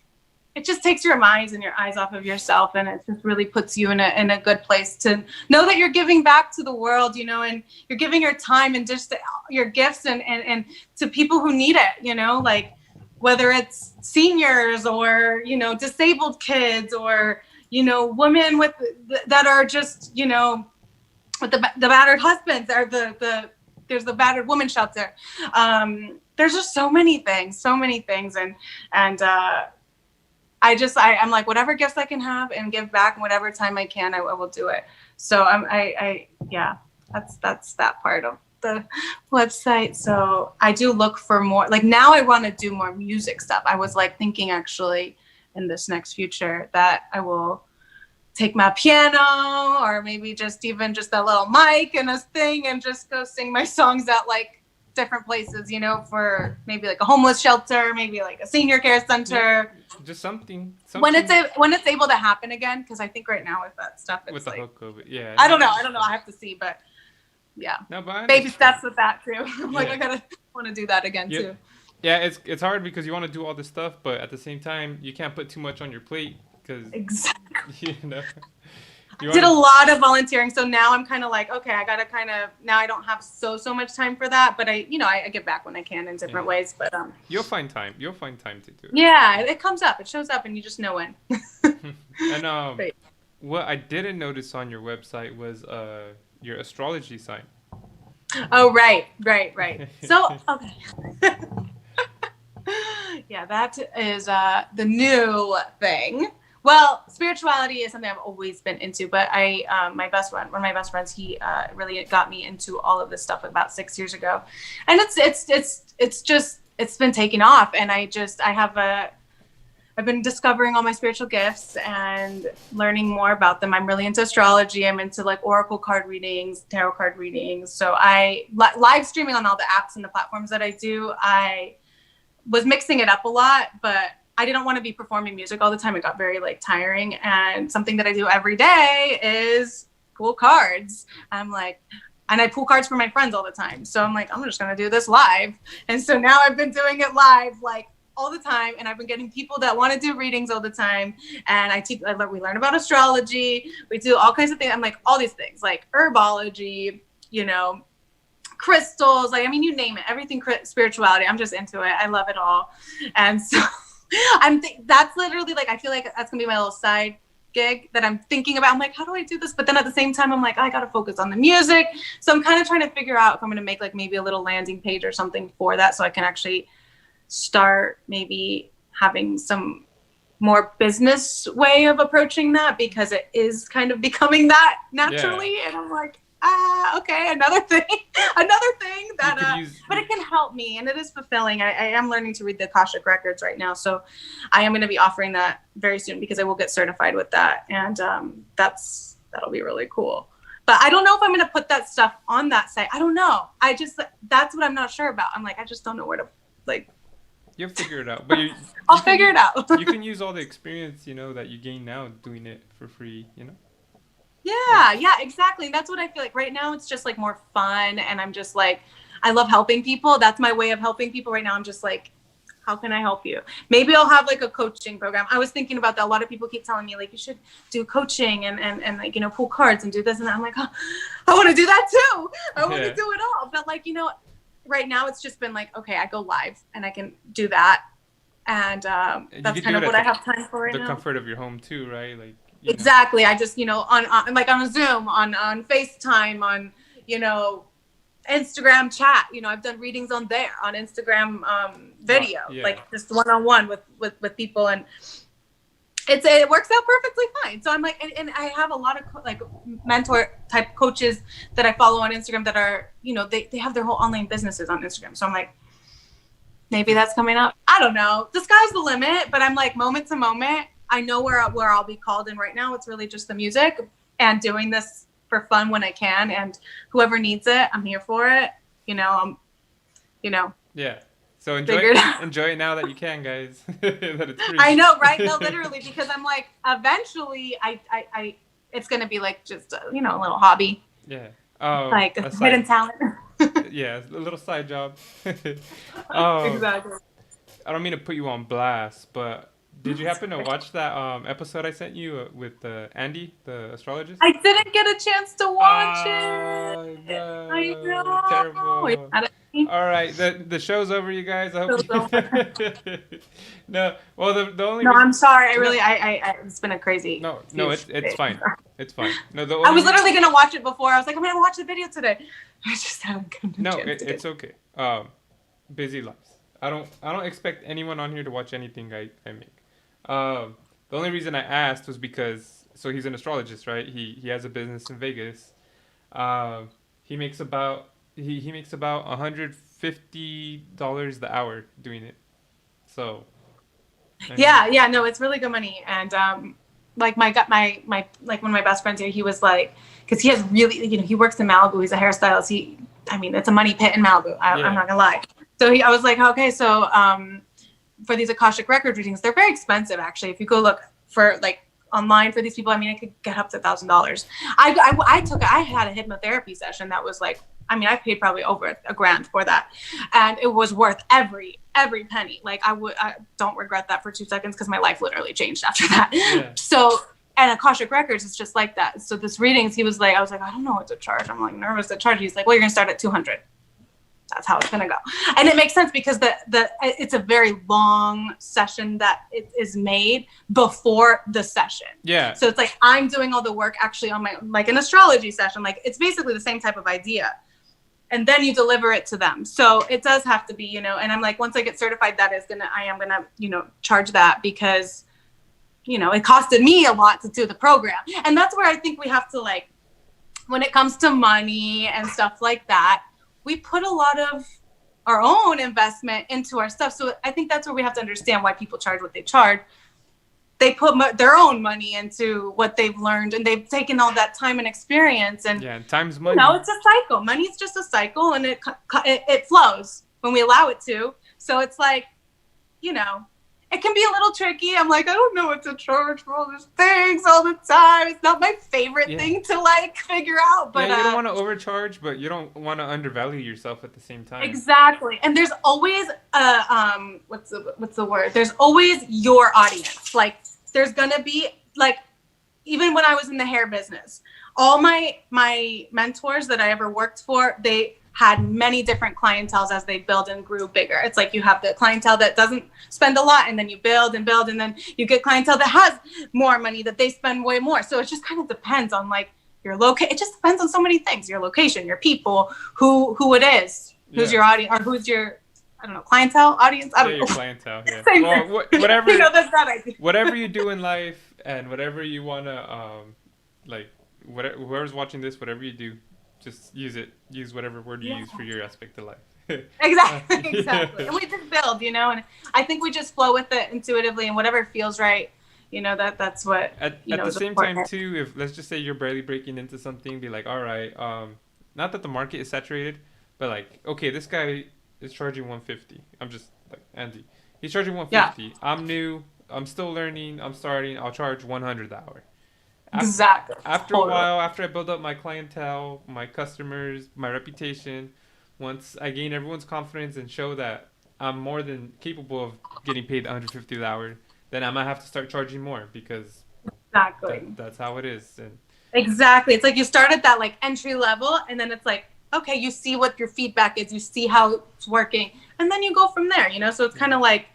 it just takes your minds and your eyes off of yourself, and it just really puts you in a good place to know that you're giving back to the world, and you're giving your time and just your gifts and to people who need it, like whether it's seniors or, disabled kids or, women that are just, with the battered husbands or there's the battered woman shelter. There's just so many things and I'm like, whatever gifts I can have and give back, and whatever time I can, I will do it. So that's that part of the website. So I do look for more, like now I want to do more music stuff. I was like thinking actually in this next future that I will take my piano or maybe just even just a little mic and a thing and just go sing my songs at like different places, for maybe like a homeless shelter, maybe like a senior care center. Just something. When it's able to happen again, because I think right now with that stuff, it's with like, the whole COVID, yeah. I don't know. I have to see, but yeah. No, but baby steps with that too. I'm like, I want to do that again too. Yeah, it's hard because you want to do all this stuff, but at the same time, you can't put too much on your plate because exactly. I did a lot of volunteering, so now I'm kind of like, okay, I gotta now I don't have so much time for that, but I get back when I can in different ways. But you'll find time to do it. Yeah, it comes up, it shows up, and you just know when. And what I didn't notice on your website was your astrology sign. Oh, right. So okay. Yeah, that is the new thing. Well, spirituality is something I've always been into, but one of my best friends, he really got me into all of this stuff about 6 years ago, and it's been taking off, and I've been discovering all my spiritual gifts and learning more about them. I'm really into astrology. I'm into like oracle card readings, tarot card readings. So I live streaming on all the apps and the platforms that I do. I was mixing it up a lot, but I didn't want to be performing music all the time. It got very like tiring. And something that I do every day is pull cards. And I pull cards for my friends all the time. So I'm like, I'm just going to do this live. And so now I've been doing it live, like all the time. And I've been getting people that want to do readings all the time. And we learn about astrology. We do all kinds of things. I'm like, all these things like herbology, crystals, you name it, everything spirituality. I'm just into it. I love it all. And so that's literally I feel like that's gonna be my little side gig that I'm thinking about. I'm like, how do I do this? But then at the same time, I'm like, I gotta focus on the music. So I'm kind of trying to figure out if I'm gonna make maybe a little landing page or something for that, so I can actually start maybe having some more business way of approaching that, because it is kind of becoming that naturally. And I'm like, okay, another thing that but it can help me, and it is fulfilling. I am learning to read the Akashic records right now, so I am going to be offering that very soon, because I will get certified with that, and that'll be really cool. But I don't know if I'm going to put that stuff on that site. I don't know. That's what I'm not sure about. I'm like, I just don't know where to, like. You'll figure it out. But I'll figure it out. You can use all the experience, that you gain now doing it for free, Yeah, exactly. That's what I feel like. Right now it's just like more fun, and I'm just like, I love helping people. That's my way of helping people right now. I'm just like, how can I help you? Maybe I'll have like a coaching program. I was thinking about that. A lot of people keep telling me like, you should do coaching and like, pull cards and do this and that. I'm like, oh, I want to do that too. I want to do it all. But like, right now it's just been like, okay, I go live and I can do that. And that's kind of what I have time for right now. The comfort of your home too, right? Like exactly. I just, on like on a Zoom, on FaceTime, on, Instagram chat, I've done readings on Instagram video, like just one-on-one with people, and it works out perfectly fine. So I'm like, and I have a lot of like mentor type coaches that I follow on Instagram that are, they have their whole online businesses on Instagram. So I'm like, maybe that's coming up. I don't know. The sky's the limit, but I'm like, moment to moment, I know where I'll be called. And right now it's really just the music and doing this for fun when I can, and whoever needs it, I'm here for it. Yeah. So enjoy it now that you can, guys. That it's free. I know, right? No, literally, because I'm like, eventually, I it's gonna be like just a little hobby. Yeah. Like a hidden talent. Yeah, a little side job. Exactly. I don't mean to put you on blast, but did you happen to watch that episode I sent you with Andy, the astrologist? I didn't get a chance to watch it. No. I know. Terrible. All right, the show's over, you guys. I hope No, well, the only. No, I'm sorry. I it's been a crazy. No, it's fine. It's fine. No, I was literally gonna watch it before. I was like, I'm gonna watch the video today. I just haven't come to chance to. It's okay. Busy lives. I don't expect anyone on here to watch anything I make. The only reason I asked was because he's an astrologist, right? He has a business in Vegas. He makes about $150 the hour doing it. So. Yeah, no, it's really good money, and like my like one of my best friends here, he was like, because he has really, he works in Malibu. He's a hairstylist. It's a money pit in Malibu. I'm not gonna lie. So I was like, okay, so for these Akashic record readings, they're very expensive actually. If you go look for like online for these people, it could get up to $1,000. I had a hypnotherapy session that was like, I paid probably over $1,000 for that, and it was worth every penny. Like I don't regret that for 2 seconds, because my life literally changed after that. Yeah. So, and Akashic Records is just like that. So this readings, I was like, I don't know what to charge. I'm like nervous to charge. He's like, well, you're gonna start at $200. That's how it's gonna go, and it makes sense because it's a very long session that it is made before the session. Yeah. So it's like I'm doing all the work actually on my, like an astrology session. Like it's basically the same type of idea, and then you deliver it to them. So it does have to be, and I'm like, once I get certified, I am gonna charge that, because it costed me a lot to do the program, and that's where I think we have to, like, when it comes to money and stuff like that, we put a lot of our own investment into our stuff. So I think that's where we have to understand why people charge what they charge. They put their own money into what they've learned, and they've taken all that time and experience. And time's money. It's a cycle. Money's just a cycle, and it flows when we allow it to. So it's like, it can be a little tricky. I'm like, I don't know what to charge for all these things all the time. It's not my favorite thing to like figure out. But you don't want to overcharge, but you don't want to undervalue yourself at the same time. Exactly. And there's always what's the word? There's always your audience. Like there's gonna be, like, even when I was in the hair business, all my mentors that I ever worked for, they had many different clienteles as they build and grew bigger. It's like you have the clientele that doesn't spend a lot, and then you build and build, and then you get clientele that has more money, that they spend way more. So it just kind of depends on like your location. It just depends on so many things: your location, your people, who it is, who's your audience, or who's your I don't know, clientele, audience. I Yeah, don't your know. clientele. Yeah. Same Well, thing. whatever. You know, that's that idea. Whatever you do in life, and whatever you wanna like, whatever, whoever's watching this, whatever you do, just use it. Use whatever word you use for your aspect of life. Exactly, Yeah. exactly. And we just build, you know, and I think we just flow with it intuitively, and whatever feels right, you know, that's what At you know the is same time important. too, if let's just say you're barely breaking into something, be like, all right, not that the market is saturated, but like, okay, this guy is charging 150. I'm just like Andy. He's charging Yeah, 150. I'm new. I'm still learning. I'm starting. I'll charge 100 the hour. After exactly, after a totally. while, after I build up my clientele, my customers, my reputation, once I gain everyone's confidence and show that I'm more than capable of getting paid 150 the hour, then I might have to start charging more because Exactly. that's how it is. And Exactly. It's like you start at that like entry level, and then it's like, okay, you see what your feedback is, you see how it's working, and then you go from there, you know? So it's kind of like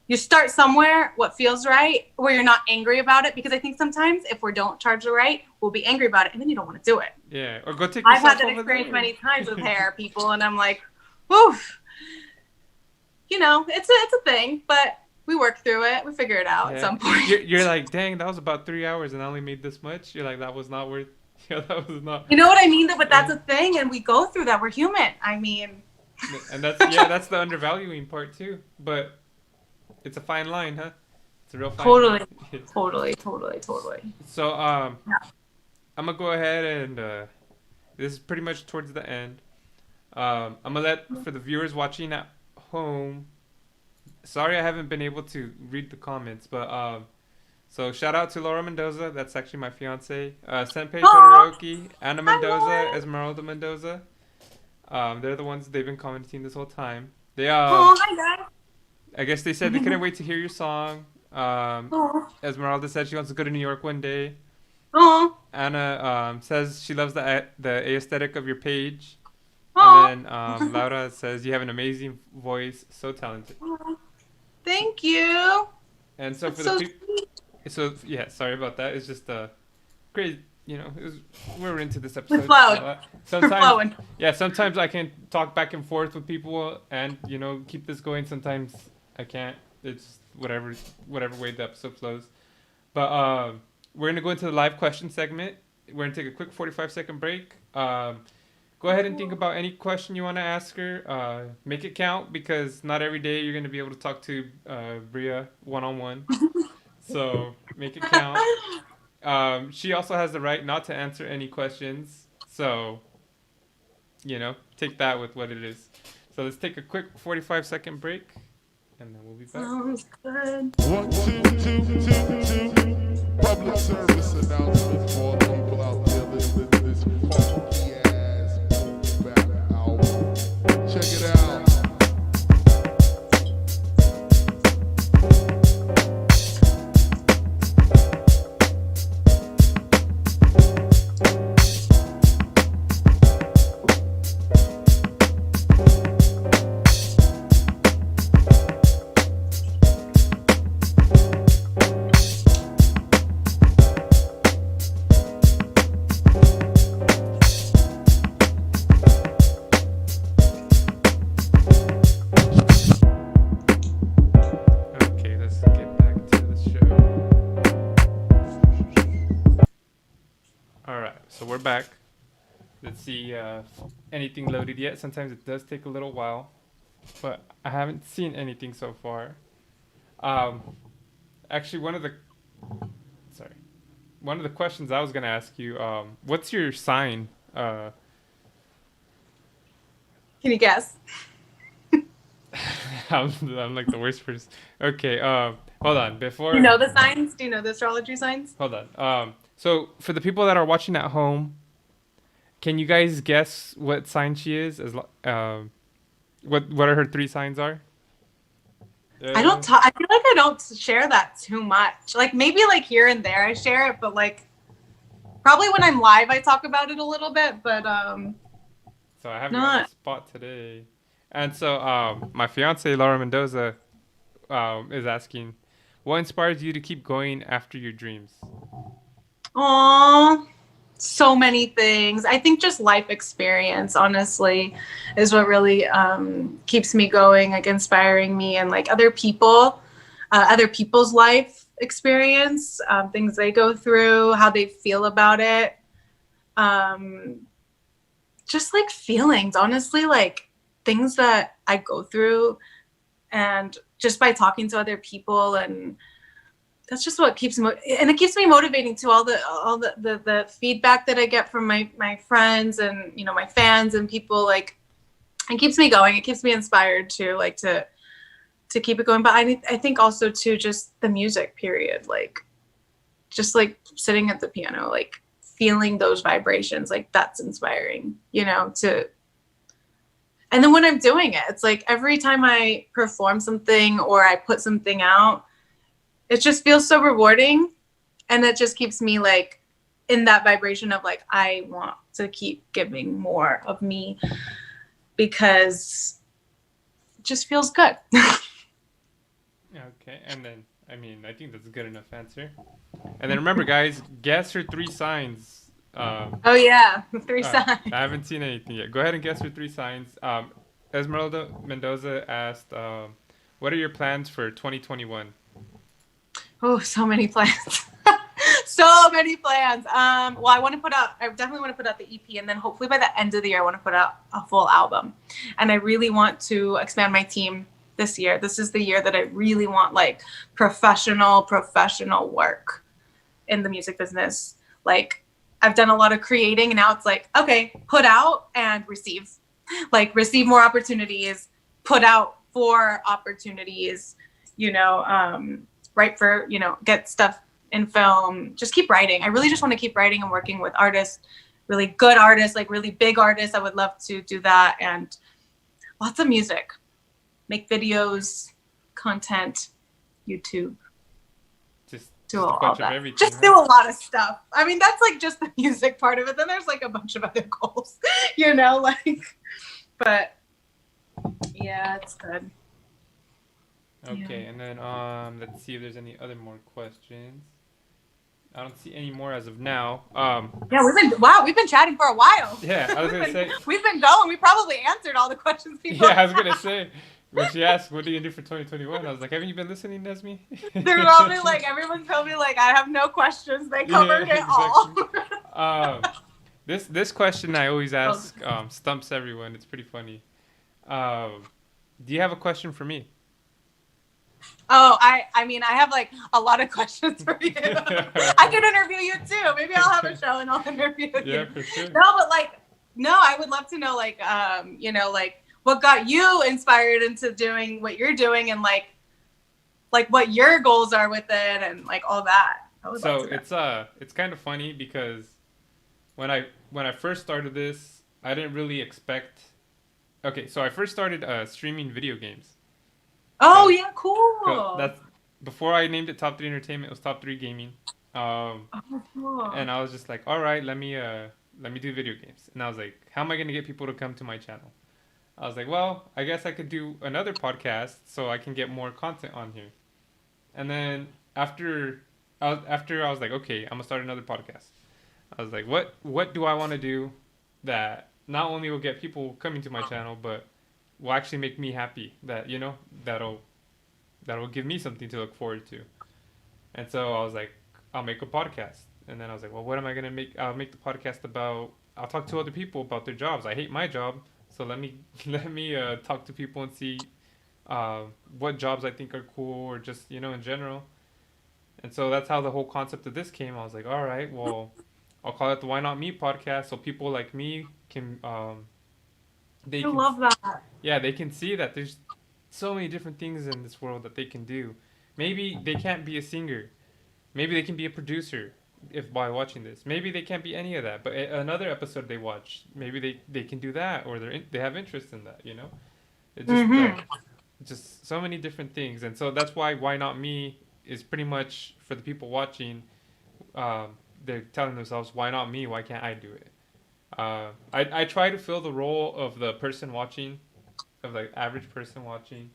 you start somewhere, what feels right, where you're not angry about it. Because I think sometimes if we don't charge the right, we'll be angry about it, and then you don't want to do it. yeah, or go take I've had yourself that over experience there. many times with hair people, and I'm like, woof, you know, it's a thing, but we work through it. We figure it out at Yeah, some point. you're like, dang, that was about 3 hours and I only made this much. You're like, that was not worth. Yeah, that was not. You know what I mean? But that's Yeah. a thing, and we go through that. We're human. I mean, And that's the undervaluing part too. But it's a fine line, huh? It's a real fine totally, line. totally. So Yeah. I'm gonna go ahead and this is pretty much towards the end. I'm gonna let for the viewers watching at home. Sorry, I haven't been able to read the comments, but so shout out to Laura Mendoza. That's actually my fiance. Senpei Aw, Todoroki, Anna hi, Mendoza, Lauren. Esmeralda Mendoza. They're the ones they've been commenting this whole time. They Oh, hi, guys. I guess they said they couldn't wait to hear your song. Oh, Esmeralda said she wants to go to New York one day. oh, Anna says she loves the aesthetic of your page. oh. And then Laura says you have an amazing voice, so talented. Thank you. And so That's for the so people, sweet. so yeah, sorry about that. It's just great. You know, we're into this We're episode. flowing. So, We're sometimes, flowing. yeah, sometimes I can talk back and forth with people and you know keep this going. Sometimes I can't. It's whatever way the episode flows. But we're gonna go into the live question segment. We're gonna take a quick 45-second break. Go ahead and think about any question you want to ask her. Make it count because not every day you're gonna be able to talk to Bria one-on-one. So make it count. She also has the right not to answer any questions. So, you know, take that with what it is. So let's take a quick 45-second break, and then we'll be back. Sounds good. 1, 2, 2, 2, 2. Public service announcement for all the people out there listening to this funky ass back album. Check it out. Okay, let's get back to the show. All right, so we're back. Let's see anything loaded yet. Sometimes it does take a little while, but I haven't seen anything so far. Um, actually, one of the questions I was gonna ask you, what's your sign? Can you guess? I'm like the worst person. Okay, hold on. Before Do you know the signs? Do you know the astrology signs? hold on. So for the people that are watching at home, can you guys guess what sign she is? What are her 3 signs are? I don't talk. I feel like I don't share that too much. Like maybe like here and there I share it, but like probably when I'm live I talk about it a little bit. But So I haven't got the spot today. And so my fiance Laura Mendoza is asking, what inspires you to keep going after your dreams? Aww. so many things. I think just life experience, honestly, is what really keeps me going, like inspiring me, and like other people's life experience, things they go through, how they feel about it. Just like feelings, honestly, like things that I go through, and just by talking to other people, and that's just what keeps and it keeps me motivating to all the feedback that I get from my friends and, you know, my fans and people. Like, it keeps me going. It keeps me inspired to like to keep it going. But I think also too, just the music period, like just like sitting at the piano, like feeling those vibrations, like that's inspiring, you know, to. And then when I'm doing it, it's like every time I perform something or I put something out, it just feels so rewarding. And it just keeps me like in that vibration of like, I want to keep giving more of me because it just feels good. Okay, and then, I mean, I think that's a good enough answer. And then remember, guys, guess her 3 signs. Oh yeah, 3 signs. I haven't seen anything yet. Go ahead and guess her 3 signs. Esmeralda Mendoza asked, what are your plans for 2021? Oh, so many plans. So many plans. Well, I definitely want to put out the EP, and then hopefully by the end of the year, I want to put out a full album. And I really want to expand my team this year. This is the year that I really want like professional work in the music business. Like, I've done a lot of creating, and now it's like, okay, put out and receive. Like, receive more opportunities, put out for opportunities, you know, write for, you know, get stuff in film, just keep writing. I really just want to keep writing and working with artists, really good artists, like really big artists. I would love to do that, and lots of music, make videos, content, YouTube. Just do a all bunch that. of everything. Just do a lot of stuff. I mean, that's like just the music part of it. Then there's like a bunch of other goals, you know, like, but yeah, it's good. Okay, Yeah. and then let's see if there's any other more questions. I don't see any more as of now. Yeah, we've been chatting for a while. Yeah, I was gonna say. We've been going. We probably answered all the questions people. Yeah, I was gonna say. When she asked, "What are you gonna do for 2021?" I was like, "Haven't you been listening, Nesmi?" They're probably like, everyone's probably like, I have no questions. They covered it all. This question I always ask stumps everyone. It's pretty funny. Do you have a question for me? Oh, I mean, I have like a lot of questions for you. I could interview you too. Maybe I'll have a show and I'll interview you. Yeah, for sure. No, but like, no, I would love to know, like, you know, like what got you inspired into doing what you're doing, and like what your goals are with it, and like all that. So it's kind of funny because when I first started this, I didn't really expect. Okay, so I first started streaming video games. Oh yeah, cool. That's before I named it Top 3 Entertainment. It was Top 3 Gaming. Cool. And I was just like, all right, let me do video games. And I was like, how am I gonna get people to come to my channel? I was like, well, I guess I could do another podcast so I can get more content on here. And then after I was like, okay, I'm gonna start another podcast. I was like, what do I want to do that not only will get people coming to my channel, but will actually make me happy, that, you know, that'll give me something to look forward to. And so I was like, I'll make a podcast. And then I was like, well, what am I gonna make? I'll make the podcast about. I'll talk to other people about their jobs. I hate my job, so let me talk to people and see what jobs I think are cool, or just, you know, in general. And so that's how the whole concept of this came. I was like, all right, well, I'll call it the Why Not Me podcast, so people like me can I love that. Yeah, they can see that there's so many different things in this world that they can do. Maybe they can't be a singer. Maybe they can be a producer if by watching this. Maybe they can't be any of that, but another episode they watch, maybe they can do that, or they have interest in that, you know? It just just so many different things. And so that's why Not Me is pretty much for the people watching. They're telling themselves, why not me? Why can't I do it? I try to fill the role of the person watching, of the average person watching.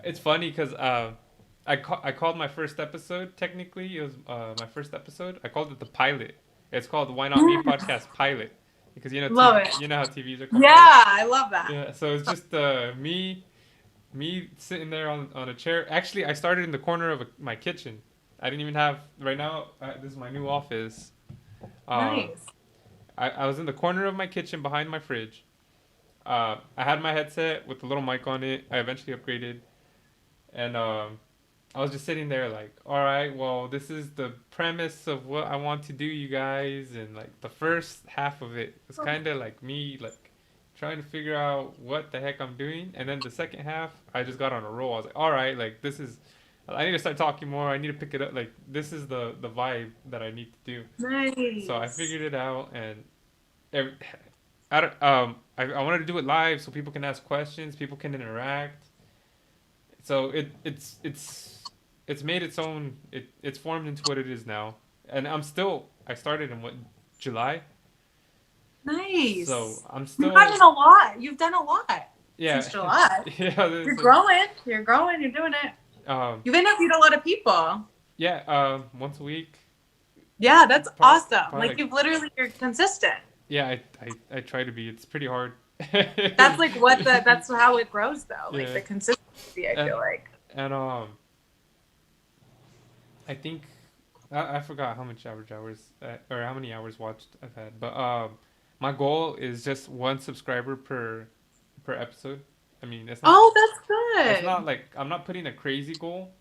It's funny because I called my first episode, technically it was my first episode. I called it the pilot. It's called Why Not Me Podcast Pilot, because Love it. you know how TVs are called. Yeah, right? I love that. Yeah. So it's just me sitting there on a chair. Actually, I started in the corner of my kitchen. I didn't even have right now. This is my new office. Nice. I was in the corner of my kitchen behind my fridge. I had my headset with a little mic on it. I eventually upgraded, and I was just sitting there like, all right, well, this is the premise of what I want to do, you guys, and like the first half of it was kind of like me like trying to figure out what the heck I'm doing, and then the second half I just got on a roll. I was like, all right, like this is. I need to start talking more. I need to pick it up. Like this is the vibe that I need to do. Nice. So I figured it out, and I don't, I wanted to do it live so people can ask questions, people can interact. So it's made its own. It's formed into what it is now, and I started in July. Nice. So I'm still. You've done a lot. You've done a lot. Yeah. Since July. Yeah. You're growing. You're growing. You're doing it. You've interviewed a lot of people. Yeah. Once a week. Yeah, that's awesome. Probably Like you're consistent. Yeah, I try to be. It's pretty hard. That's like that's how it grows though. Like the consistency, I feel like. And I think I forgot how much average hours or how many hours watched I've had, but my goal is just one subscriber per episode. I mean, it's not. Oh, that's good. It's not like I'm not putting a crazy goal.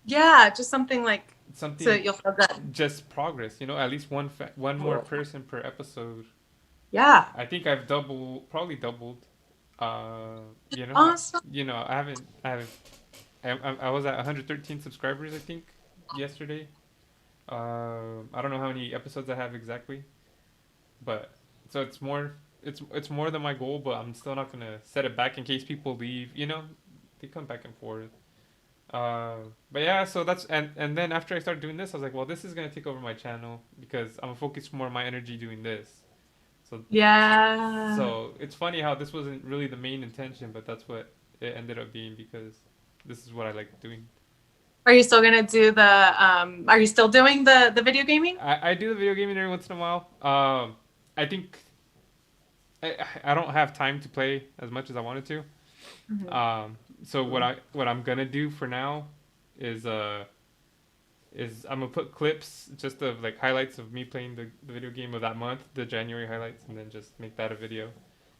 Yeah, just something like something. So you'll feel good. Just progress, at least one more person per episode. Yeah. I think I've probably doubled. Awesome. I was at 113 subscribers, I think, yesterday. I don't know how many episodes I have exactly, but so it's more than my goal, but I'm still not gonna set it back in case people leave. They come back and forth. But yeah, so that's and then after I started doing this, I was like, well, this is gonna take over my channel because I'm gonna focus more of my energy doing this. So yeah. So it's funny how this wasn't really the main intention, but that's what it ended up being because this is what I like doing. Are you still gonna do Are you still doing the video gaming? I do the video gaming every once in a while. I think I don't have time to play as much as I wanted to. Mm-hmm. So what I'm gonna do for now is I'm gonna put clips just of like highlights of me playing the video game of that month, the January highlights, and then just make that a video.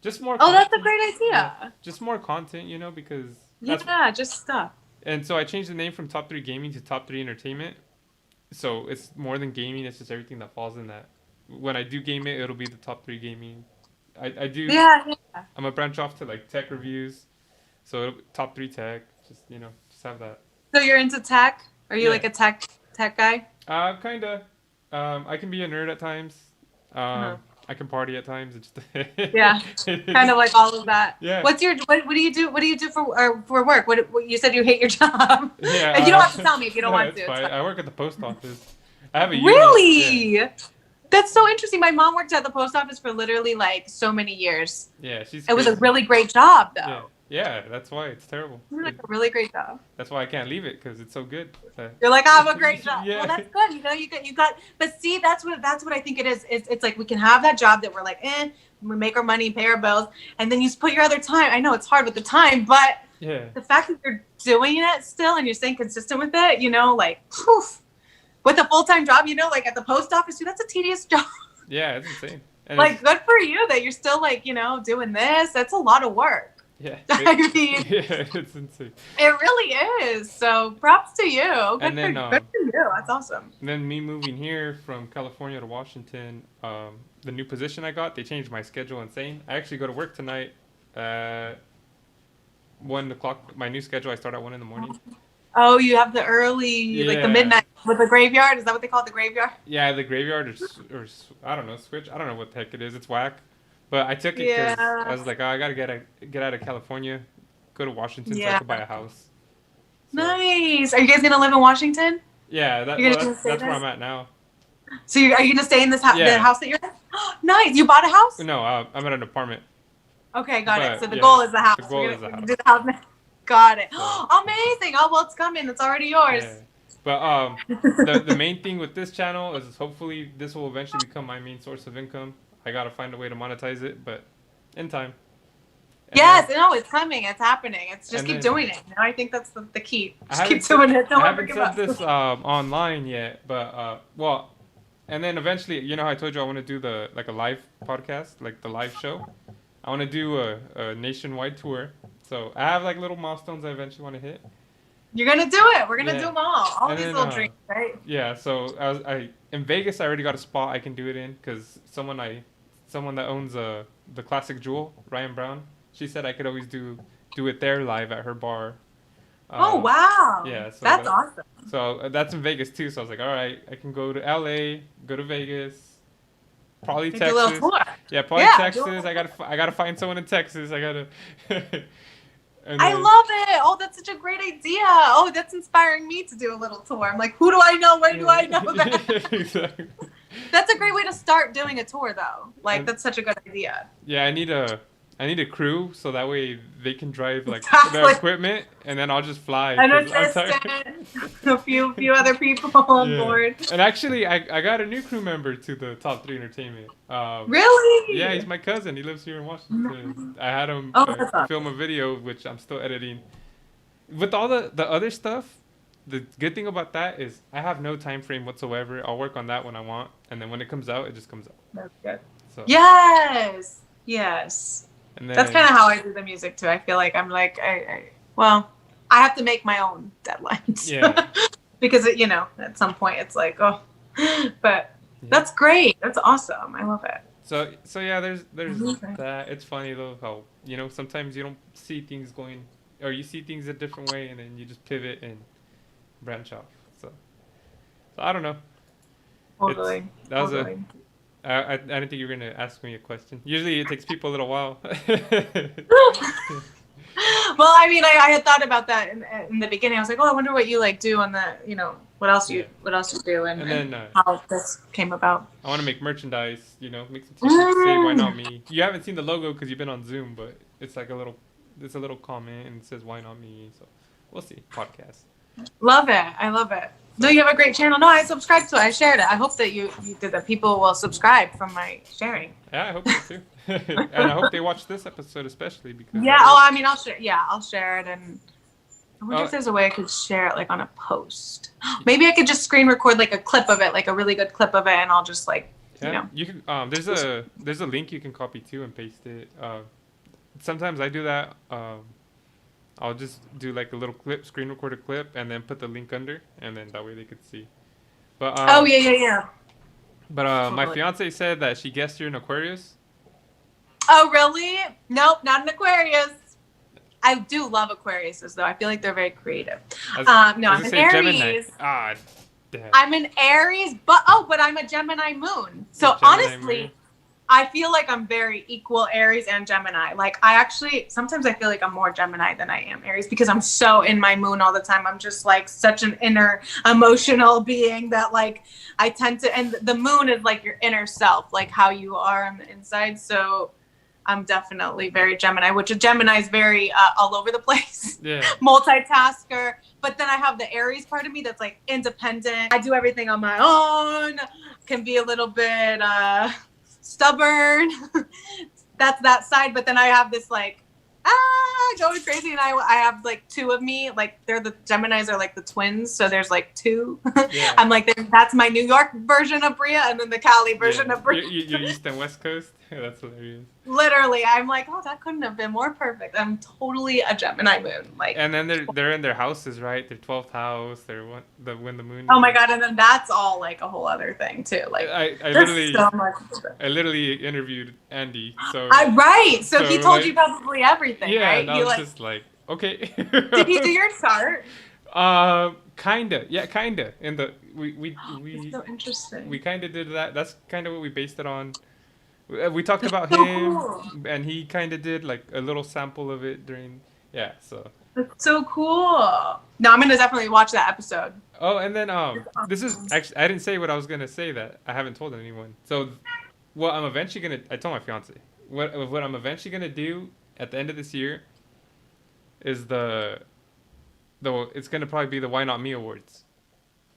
Just more. Oh, that's a great idea. Yeah, just more content, because. Just stuff. And so I changed the name from Top 3 Gaming to Top 3 Entertainment. So it's more than gaming; it's just everything that falls in that. When I do game it, it'll be the Top 3 Gaming. I do. Yeah. I'm gonna branch off to like tech reviews. So top 3 tech, just have that. So you're into tech? Are you like a tech guy? Kinda. I can be a nerd at times. I can party at times. It's just yeah, kind of like all of that. Yeah. What do you do? What do you do for work? What you said you hate your job? Yeah. And you don't have to tell me if you don't want to. Fine. I work at the post office. I have a unit. Really? Yeah. That's so interesting. My mom worked at the post office for literally like so many years. Yeah, It was a really great job though. Yeah. Yeah, that's why it's terrible. It's like a really great job. That's why I can't leave it because it's so good. You're like, I have a great job. Yeah. Well, that's good. You got. But see, that's what I think it is. It's like we can have that job that we're like, we make our money, pay our bills, and then you put your other time. I know it's hard with the time, but the fact that you're doing it still and you're staying consistent with it, like, poof, with a full-time job, like at the post office, dude, that's a tedious job. Yeah, it's insane. And like, good for you that you're still like, doing this. That's a lot of work. Yeah. I mean, yeah, it's insane. It really is. So props to you. Good for you. That's awesome. And then me moving here from California to Washington, the new position I got, they changed my schedule insane. I actually go to work tonight at 1 o'clock. My new schedule, I start at 1 in the morning. Oh, you have the early, like the midnight with the graveyard? Is that what they call it, the graveyard? Yeah, the graveyard or I don't know, switch. I don't know what the heck it is. It's whack. But I took it because I was like, I gotta get out of California, go to Washington so I can buy a house. So. Nice. Are you guys gonna live in Washington? Yeah, that's where I'm at now. So are you gonna stay in this house? The house that you're in? Nice. You bought a house? No, I'm at an apartment. Okay, got it. So the goal is the house. The goal is the house. Do the house now. Got it. So. Amazing. Oh well, it's coming. It's already yours. Yeah. But the main thing with this channel is hopefully this will eventually become my main source of income. I gotta find a way to monetize it, but in time. And Yes, then, no, it's coming. It's happening. It's just and keep then doing it. You know, I think that's the key. I Just haven't keep doing it. Don't I ever haven't give said up. this online yet, but well, and then eventually, you know, how I told you I want to do the like a live podcast, like the live show. I want to do a nationwide tour. So I have like little milestones I eventually want to hit. You're gonna do it. We're gonna Yeah. do them all. All And these then, little dreams, right? Yeah, so I in Vegas I already got a spot I can do it in because someone that owns the Classic Jewel, Ryan Brown, she said I could always do it there live at her bar. Oh wow. Yeah, so that's awesome. So that's in Vegas too. So I was like, all right, I can go to LA, go to Vegas, probably Make Texas. a little tour. Yeah, probably Yeah, Texas. I gotta find someone in Texas. I gotta. I love it. Oh, that's such a great idea. Oh, that's inspiring me to do a little tour. I'm like, who do I know? Where do I know that? Exactly. That's a great way to start doing a tour, though. Like, And- that's such a good idea. Yeah, I need a crew so that way they can drive like Exactly. the equipment, and then I'll just fly. An 'cause I'm tired. assistant, a few other people on Yeah. board. And actually, I got a new crew member to the Top 3 Entertainment. Really? Yeah, he's my cousin. He lives here in Washington. I had him Oh, that's awesome. film a video, which I'm still editing. With all the other stuff, the good thing about that is I have no time frame whatsoever. I'll work on that when I want, and then when it comes out, it just comes out. That's good. So Yes. Yes. and then, That's kind of how I do the music too. I feel like I'm like, I have to make my own deadlines. Yeah. Because you know, at some point it's like, oh, but that's great. That's awesome. I love it. So yeah, there's Mhm. that. It's funny though how, you know, sometimes you don't see things going, or you see things a different way, and then you just pivot and branch off. So I don't know. Totally. That was Totally. I didn't think you were gonna ask me a question. Usually it takes people a little while. Well, I mean, I had thought about that in the beginning. I was like, oh, I wonder what you like do on the, you know, what else you do, and And then how this came about. I want to make merchandise. You know, make some t-shirts. Say why not me. You haven't seen the logo because you've been on Zoom, but it's like a little comment and it says why not me. So we'll see. Podcast. Love it. I love it. No, you have a great channel. No, I subscribed to it. I shared it. I hope that you did that. People will subscribe from my sharing. Yeah, I hope so too. And I hope they watch this episode especially because. Yeah. Oh, I mean, I'll share. Yeah, I'll share it. And I wonder Oh. if there's a way I could share it like on a post. Maybe I could just screen record like a clip of it, like a really good clip of it, and I'll just like, Yeah, you know. you can. There's a link you can copy too and paste it. Sometimes I do that. I'll just do like a little clip, screen record a clip, and then put the link under, and then that way they could see. But Oh yeah. But my Totally. fiance said that she guessed you're an Aquarius. Oh really? Nope, not an Aquarius. I do love Aquariuses though. I feel like they're very creative. No, I'm Does it an say Gemini? Aries. Ah, damn. I'm an Aries, but I'm a Gemini moon. So Gemini honestly, moon. I feel like I'm very equal Aries and Gemini. Like sometimes I feel like I'm more Gemini than I am Aries because I'm so in my moon all the time. I'm just like such an inner emotional being that like I tend to, and the moon is like your inner self, like how you are on the inside. So I'm definitely very Gemini, which a Gemini is very all over the place. Yeah. Multitasker, but then I have the Aries part of me that's like independent. I do everything on my own, can be a little bit stubborn. That's that side, but then I have this like going crazy, and I have like two of me, like they're the Geminis are like the twins, so there's like two. Yeah. I'm like, that's my New York version of Bria, and then the Cali version Yeah. of Bria. You're East and West Coast. That's hilarious. Literally, I'm like, oh, that couldn't have been more perfect. I'm totally a Gemini moon. Like, And then they're in their houses, right? Their 12th house. They're when the moon. oh my god, and then that's all like a whole other thing too. Like, I there's literally so much. I literally intervied Andy. So Right. So he So, told like- you probably everything, yeah, right? and I You was like, just like, okay. did he do your chart? Kinda. Yeah, kinda. In the we It's so interesting. we kind of did that. That's kind of what we based it on. We talked about so him, cool. and he kind of did like a little sample of it during. Yeah. So. That's so cool. No, I'm gonna definitely watch that episode. Oh, and then this is actually I didn't say what I was gonna say that I haven't told anyone. So, what I'm eventually gonna I told my fiance what I'm eventually gonna do at the end of this year is it's gonna probably be the Why Not Me Awards.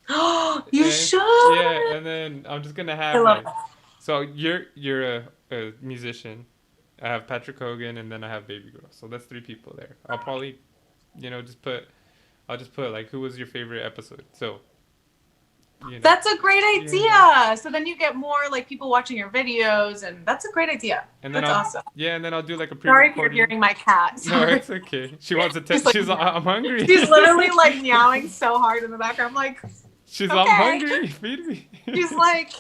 You And, should. yeah, and then I'm just gonna I have love like, that. so you're a musician. I have Patrick Hogan, and then I have Baby Girl. So that's three people there. I'll probably, just put. I'll just put like, who was your favorite episode? So, you know, That's a great yeah. idea. So then you get more like people watching your videos, and that's a great idea. And then That's awesome. and then I'll do like a Sorry if you're pre-recording. hearing my cat. No, Sorry. it's okay. She wants to. She's like, She's. I'm hungry. she's literally like meowing so hard in the background. I'm like, She's. okay. I'm hungry. Feed me. She's like,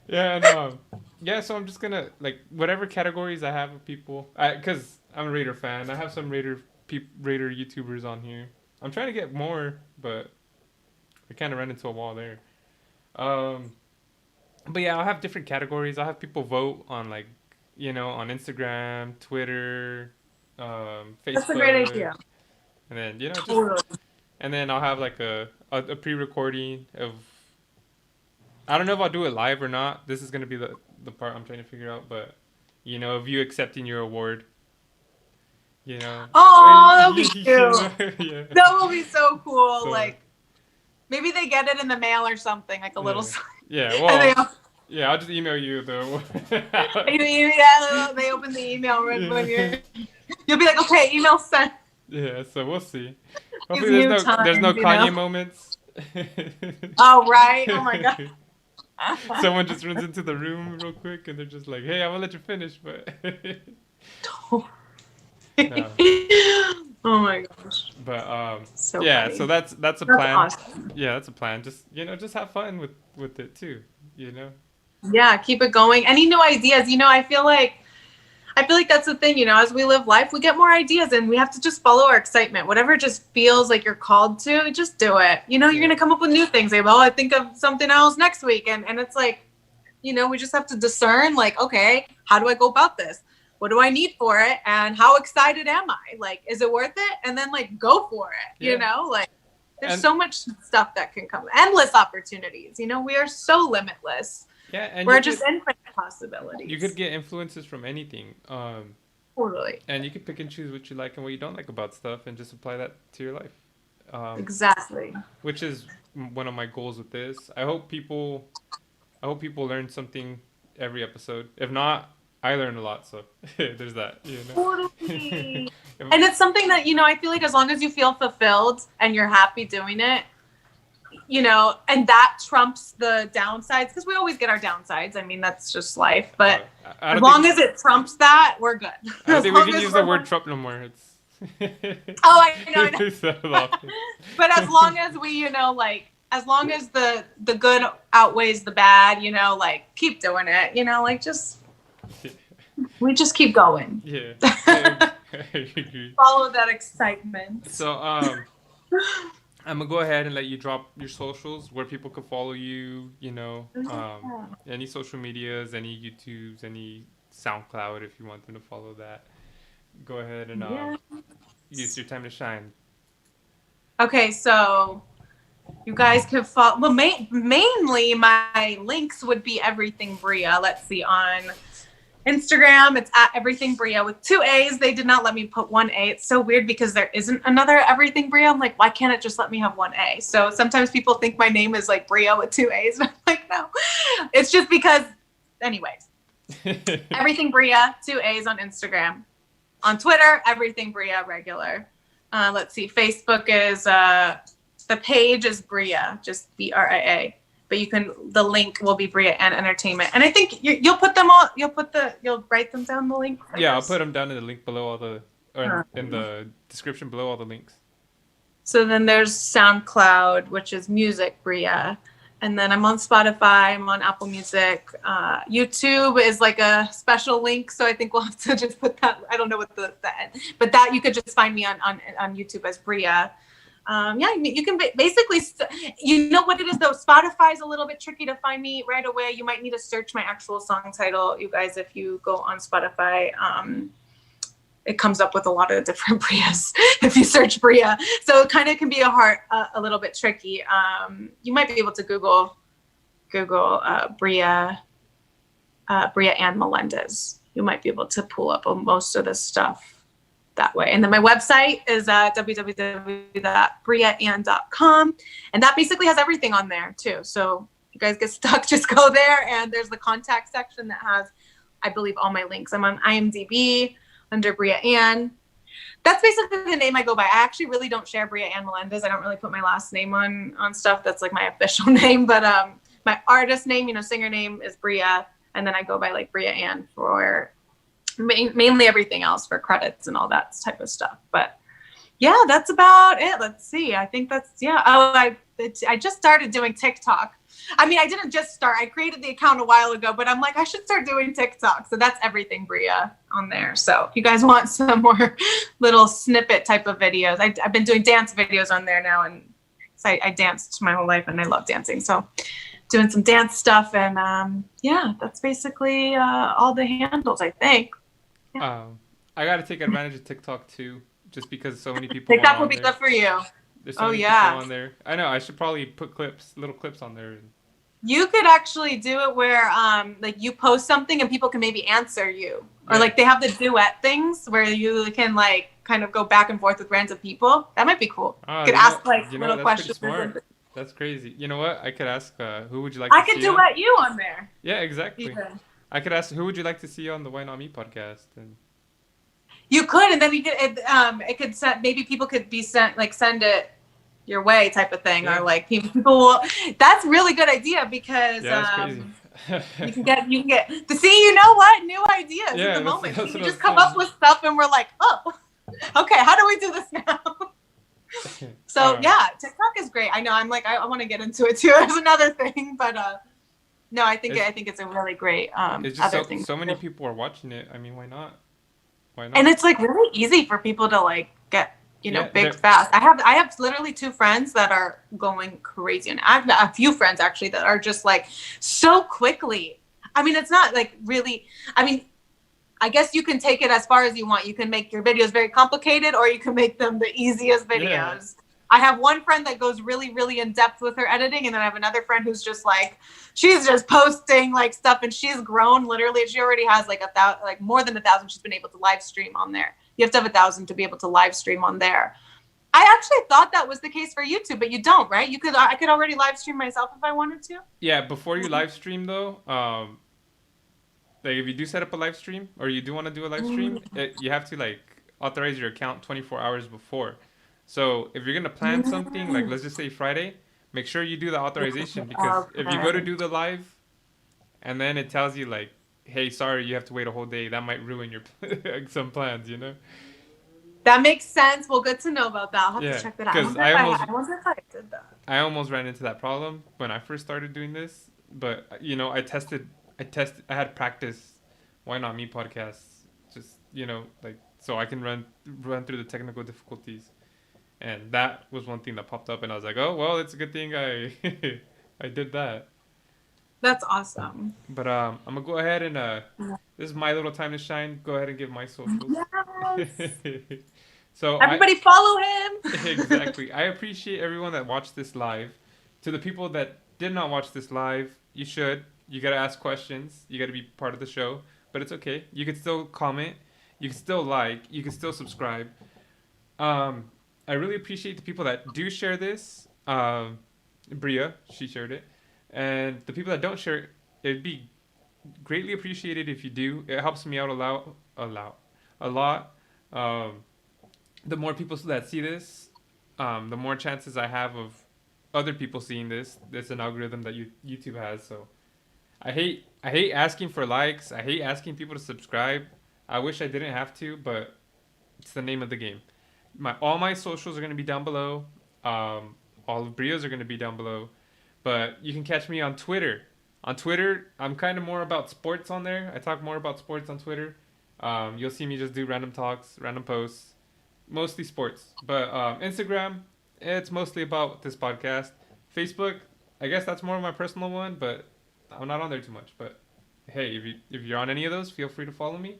Yeah, no. Yeah, so I'm just gonna like whatever categories I have of people, because I'm a Raider fan. I have some Raider YouTubers on here. I'm trying to get more, but I kind of ran into a wall there. Um, but yeah, I'll have different categories. I'll have people vote on like, on Instagram, Twitter, Facebook. that's a great idea. And then just, Totally. and then I'll have like a pre-recording of. I don't know if I'll do it live or not. This is gonna be the part I'm trying to figure out, but of you accepting your award. Oh, that would be cute. Yeah. That will be so cool. So- Like, maybe they get it in the mail or something, like a little. Yeah, And well, yeah, I'll just email you though. they open the email right when you'll be like, okay, email sent. Yeah, so we'll see. Gives Hopefully you there's no time, Kanye moments. Oh, right. Oh my god. Someone just runs into the room real quick and they're just like, "Hey, I'm gonna let you finish," but No. Oh my gosh. but So yeah, funny. so that's a That's plan. awesome. Yeah, that's a plan. Just just have fun with it too. Yeah, keep it going. Any new ideas? I feel like that's the thing, as we live life, we get more ideas and we have to just follow our excitement. Whatever just feels like you're called to, just do it. You're going to come up with new things. Like, well, I think of something else next week. And it's like, we just have to discern like, okay, how do I go about this? What do I need for it? And how excited am I? Like, is it worth it? And then like, go for it, like there's so much stuff that can come, endless opportunities. We are so limitless. Yeah, and We're just infinite possibilities. you could get influences from anything. Totally. And you can pick and choose what you like and what you don't like about stuff and just apply that to your life. Exactly. Which is one of my goals with this. I hope people learn something every episode. If not, I learn a lot, so there's that, Totally. And it's something that, I feel like as long as you feel fulfilled and you're happy doing it, and that trumps the downsides, because we always get our downsides. I mean, that's just life. But as long as it trumps that, we're good. I don't think we can use the word Trump no more. It's Oh, I know. So often. But as long as we, as long as the good outweighs the bad, keep doing it. We just keep going. Yeah. I agree. Follow that excitement. So I'm gonna go ahead and let you drop your socials where people could follow you. Any social medias, any YouTubes, any SoundCloud if you want them to follow that. Go ahead and use your time to shine. Okay, so you guys can follow. Well, mainly my links would be Everything Bria. Let's see, on Instagram, it's at Everything Bria with 2 A's. They did not let me put 1 A. It's so weird because there isn't another Everything Bria. I'm like, why can't it just let me have 1 A? So sometimes people think my name is like Bria with 2 A's. And I'm like, no. It's just because, anyways. Everything Bria, 2 A's on Instagram. On Twitter, Everything Bria regular. Let's see. Facebook is, the page is Bria, just BRIA. But the link will be Bria and Entertainment. And I think you'll put them all, you'll write them down the link. Yeah, I'll put them down in the link below in the description below all the links. So then there's SoundCloud, which is Music Bria. And then I'm on Spotify, I'm on Apple Music. YouTube is like a special link. So I think we'll have to just put that, I don't know what but that you could just find me on YouTube as Bria. You can basically, you know what it is though, Spotify is a little bit tricky to find me right away. You might need to search my actual song title, you guys, if you go on Spotify. It comes up with a lot of different Brias if you search Bria. So it kind of can be a little bit tricky. You might be able to Google Bria and Melendez. You might be able to pull up most of this stuff. that way. And then my website is www.briaan.com. And that basically has everything on there too. So if you guys get stuck, just go there. And there's the contact section that has, I believe, all my links. I'm on IMDb under Bria Ann. That's basically the name I go by. I actually really don't share Bria Ann Melendez. I don't really put my last name on stuff. That's like my official name. But my artist name, singer name is Bria. And then I go by like Bria Ann for mainly everything else, for credits and all that type of stuff. But yeah, that's about it. Let's see. I think that's, yeah. Oh, I just started doing TikTok. I mean, I didn't just start. I created the account a while ago, but I'm like, I should start doing TikTok. So that's everything Bria on there. So if you guys want some more little snippet type of videos, I've been doing dance videos on there now. And so I danced my whole life and I love dancing. So doing some dance stuff. And yeah, that's basically all the handles, I think. I got to take advantage of TikTok too, just because so many people. TikTok will be good for you. There's so many people on there. I know. I should probably put little clips on there. You could actually do it where, like, you post something and people can maybe answer you, or like they have the duet things where you can like kind of go back and forth with random people. That might be cool. You could ask like little questions. Smart. That's crazy. You know what? I could ask, who would you like to see? I could duet you on there. Yeah, exactly. Even. I could ask, who would you like to see on the Why Not Me podcast? And you could, and then you could, it could send, maybe people could be send it your way type of thing, or like people will. That's a really good idea because that's crazy. you can get to see. You know what? New ideas in the moment. That's you just come up with stuff, and we're like, oh, okay, how do we do this now? So yeah, TikTok is great. I know. I'm like, I want to get into it too. It's another thing, but no, I think it's a really great it's just so many people are watching it. I mean, why not? And it's like really easy for people to like get big fast. I have literally 2 friends that are going crazy, and I have a few friends actually that are just like so quickly. I mean, it's not like really. I mean, I guess you can take it as far as you want. You can make your videos very complicated, or you can make them the easiest videos. Yeah. I have one friend that goes really, really in depth with her editing, and then I have another friend who's just like, she's just posting like stuff, and she's grown literally. She already has like more than 1,000. She's been able to live stream on there. You have to have 1,000 to be able to live stream on there. I actually thought that was the case for YouTube, but you don't, right? I could already live stream myself if I wanted to. Yeah, before you live stream though, like if you do set up a live stream, or you do want to do a live stream, you have to like authorize your account 24 hours before. So if you're gonna plan something, like let's just say Friday, make sure you do the authorization, because if you go to do the live, and then it tells you like, hey, sorry, you have to wait a whole day, that might ruin your some plans, That makes sense. Well, good to know about that. I'll have to check that out. I wonder if I did that. I almost ran into that problem when I first started doing this, but I had practice Why Not Me podcasts, just like so I can run through the technical difficulties, and that was one thing that popped up, and I was like, oh well, it's a good thing I I did that. That's awesome. But I'm gonna go ahead and this is my little time to shine. Go ahead and give my socials. Yes. So everybody follow him. Exactly. I appreciate everyone that watched this live. To the people that did not watch this live, you should. You gotta ask questions. You gotta be part of the show. But it's okay. You can still comment. You can still like. You can still subscribe. I really appreciate the people that do share this. Bria, she shared it. And the people that don't share it, it'd be greatly appreciated if you do. It helps me out a lot. The more people that see this, the more chances I have of other people seeing this. It's an algorithm that YouTube has. So I hate asking for likes. I hate asking people to subscribe. I wish I didn't have to, but it's the name of the game. All my socials are going to be down below. All of Bria's are going to be down below. But you can catch me on Twitter. On Twitter, I'm kind of more about sports on there. I talk more about sports on Twitter. You'll see me just do random talks, random posts, mostly sports. But Instagram, it's mostly about this podcast. Facebook, I guess that's more of my personal one, but I'm not on there too much. But hey, if you're on any of those, feel free to follow me.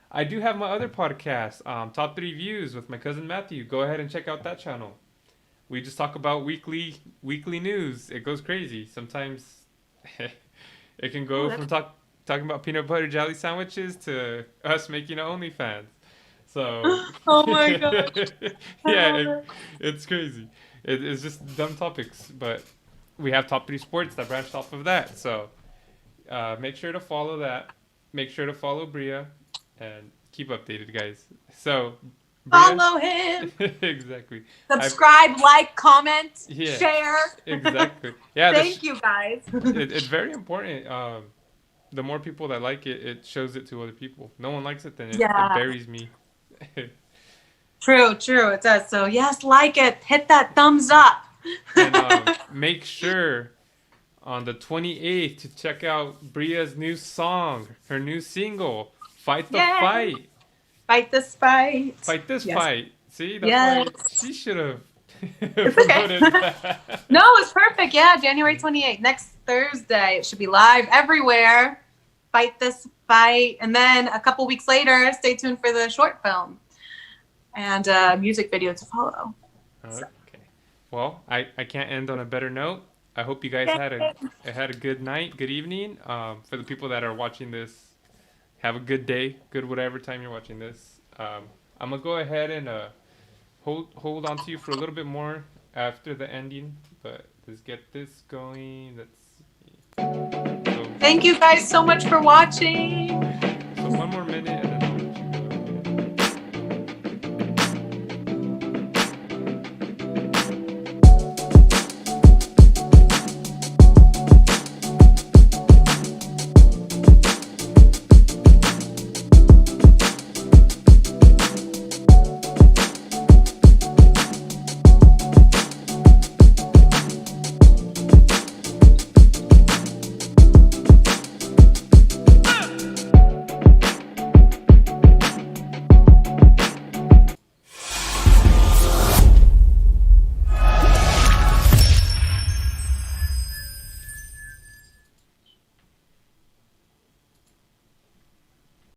I do have my other podcast, Top 3 Views with my cousin Matthew. Go ahead and check out that channel. We just talk about weekly news. It goes crazy. Sometimes it can go from talking about peanut butter jelly sandwiches to us making OnlyFans. So Oh my god. yeah, it's crazy. It's just dumb topics, but we have top 3 sports that branched off of that. So make sure to follow that. Make sure to follow Bria, and keep updated, guys. So Bria, Follow him. exactly. Subscribe, like, comment, Yeah. share. Exactly. Yeah. Thank you guys. It's very important. The more people that like it, it shows it to other people. No one likes it, then it Yeah. buries me. True, it does. So yes, like it, hit that thumbs up. And make sure on the 28th to check out Bria's new song, her new single, "Fight the Yay. Fight." Fight this fight. Fight this Yes. fight. See, that's Yes. why she should have It's okay. promoted that. No, it's perfect. Yeah, January 28th, next Thursday. It should be live everywhere. Fight this fight. And then a couple weeks later, stay tuned for the short film and music video to follow. Okay. Well, I can't end on a better note. I hope you guys had a good night, good evening. For the people that are watching this, have a good day, good whatever time you're watching this. I'm gonna go ahead and hold on to you for a little bit more after the ending, but let's get this going. Let's see. So Thank you guys so much for watching. one more minute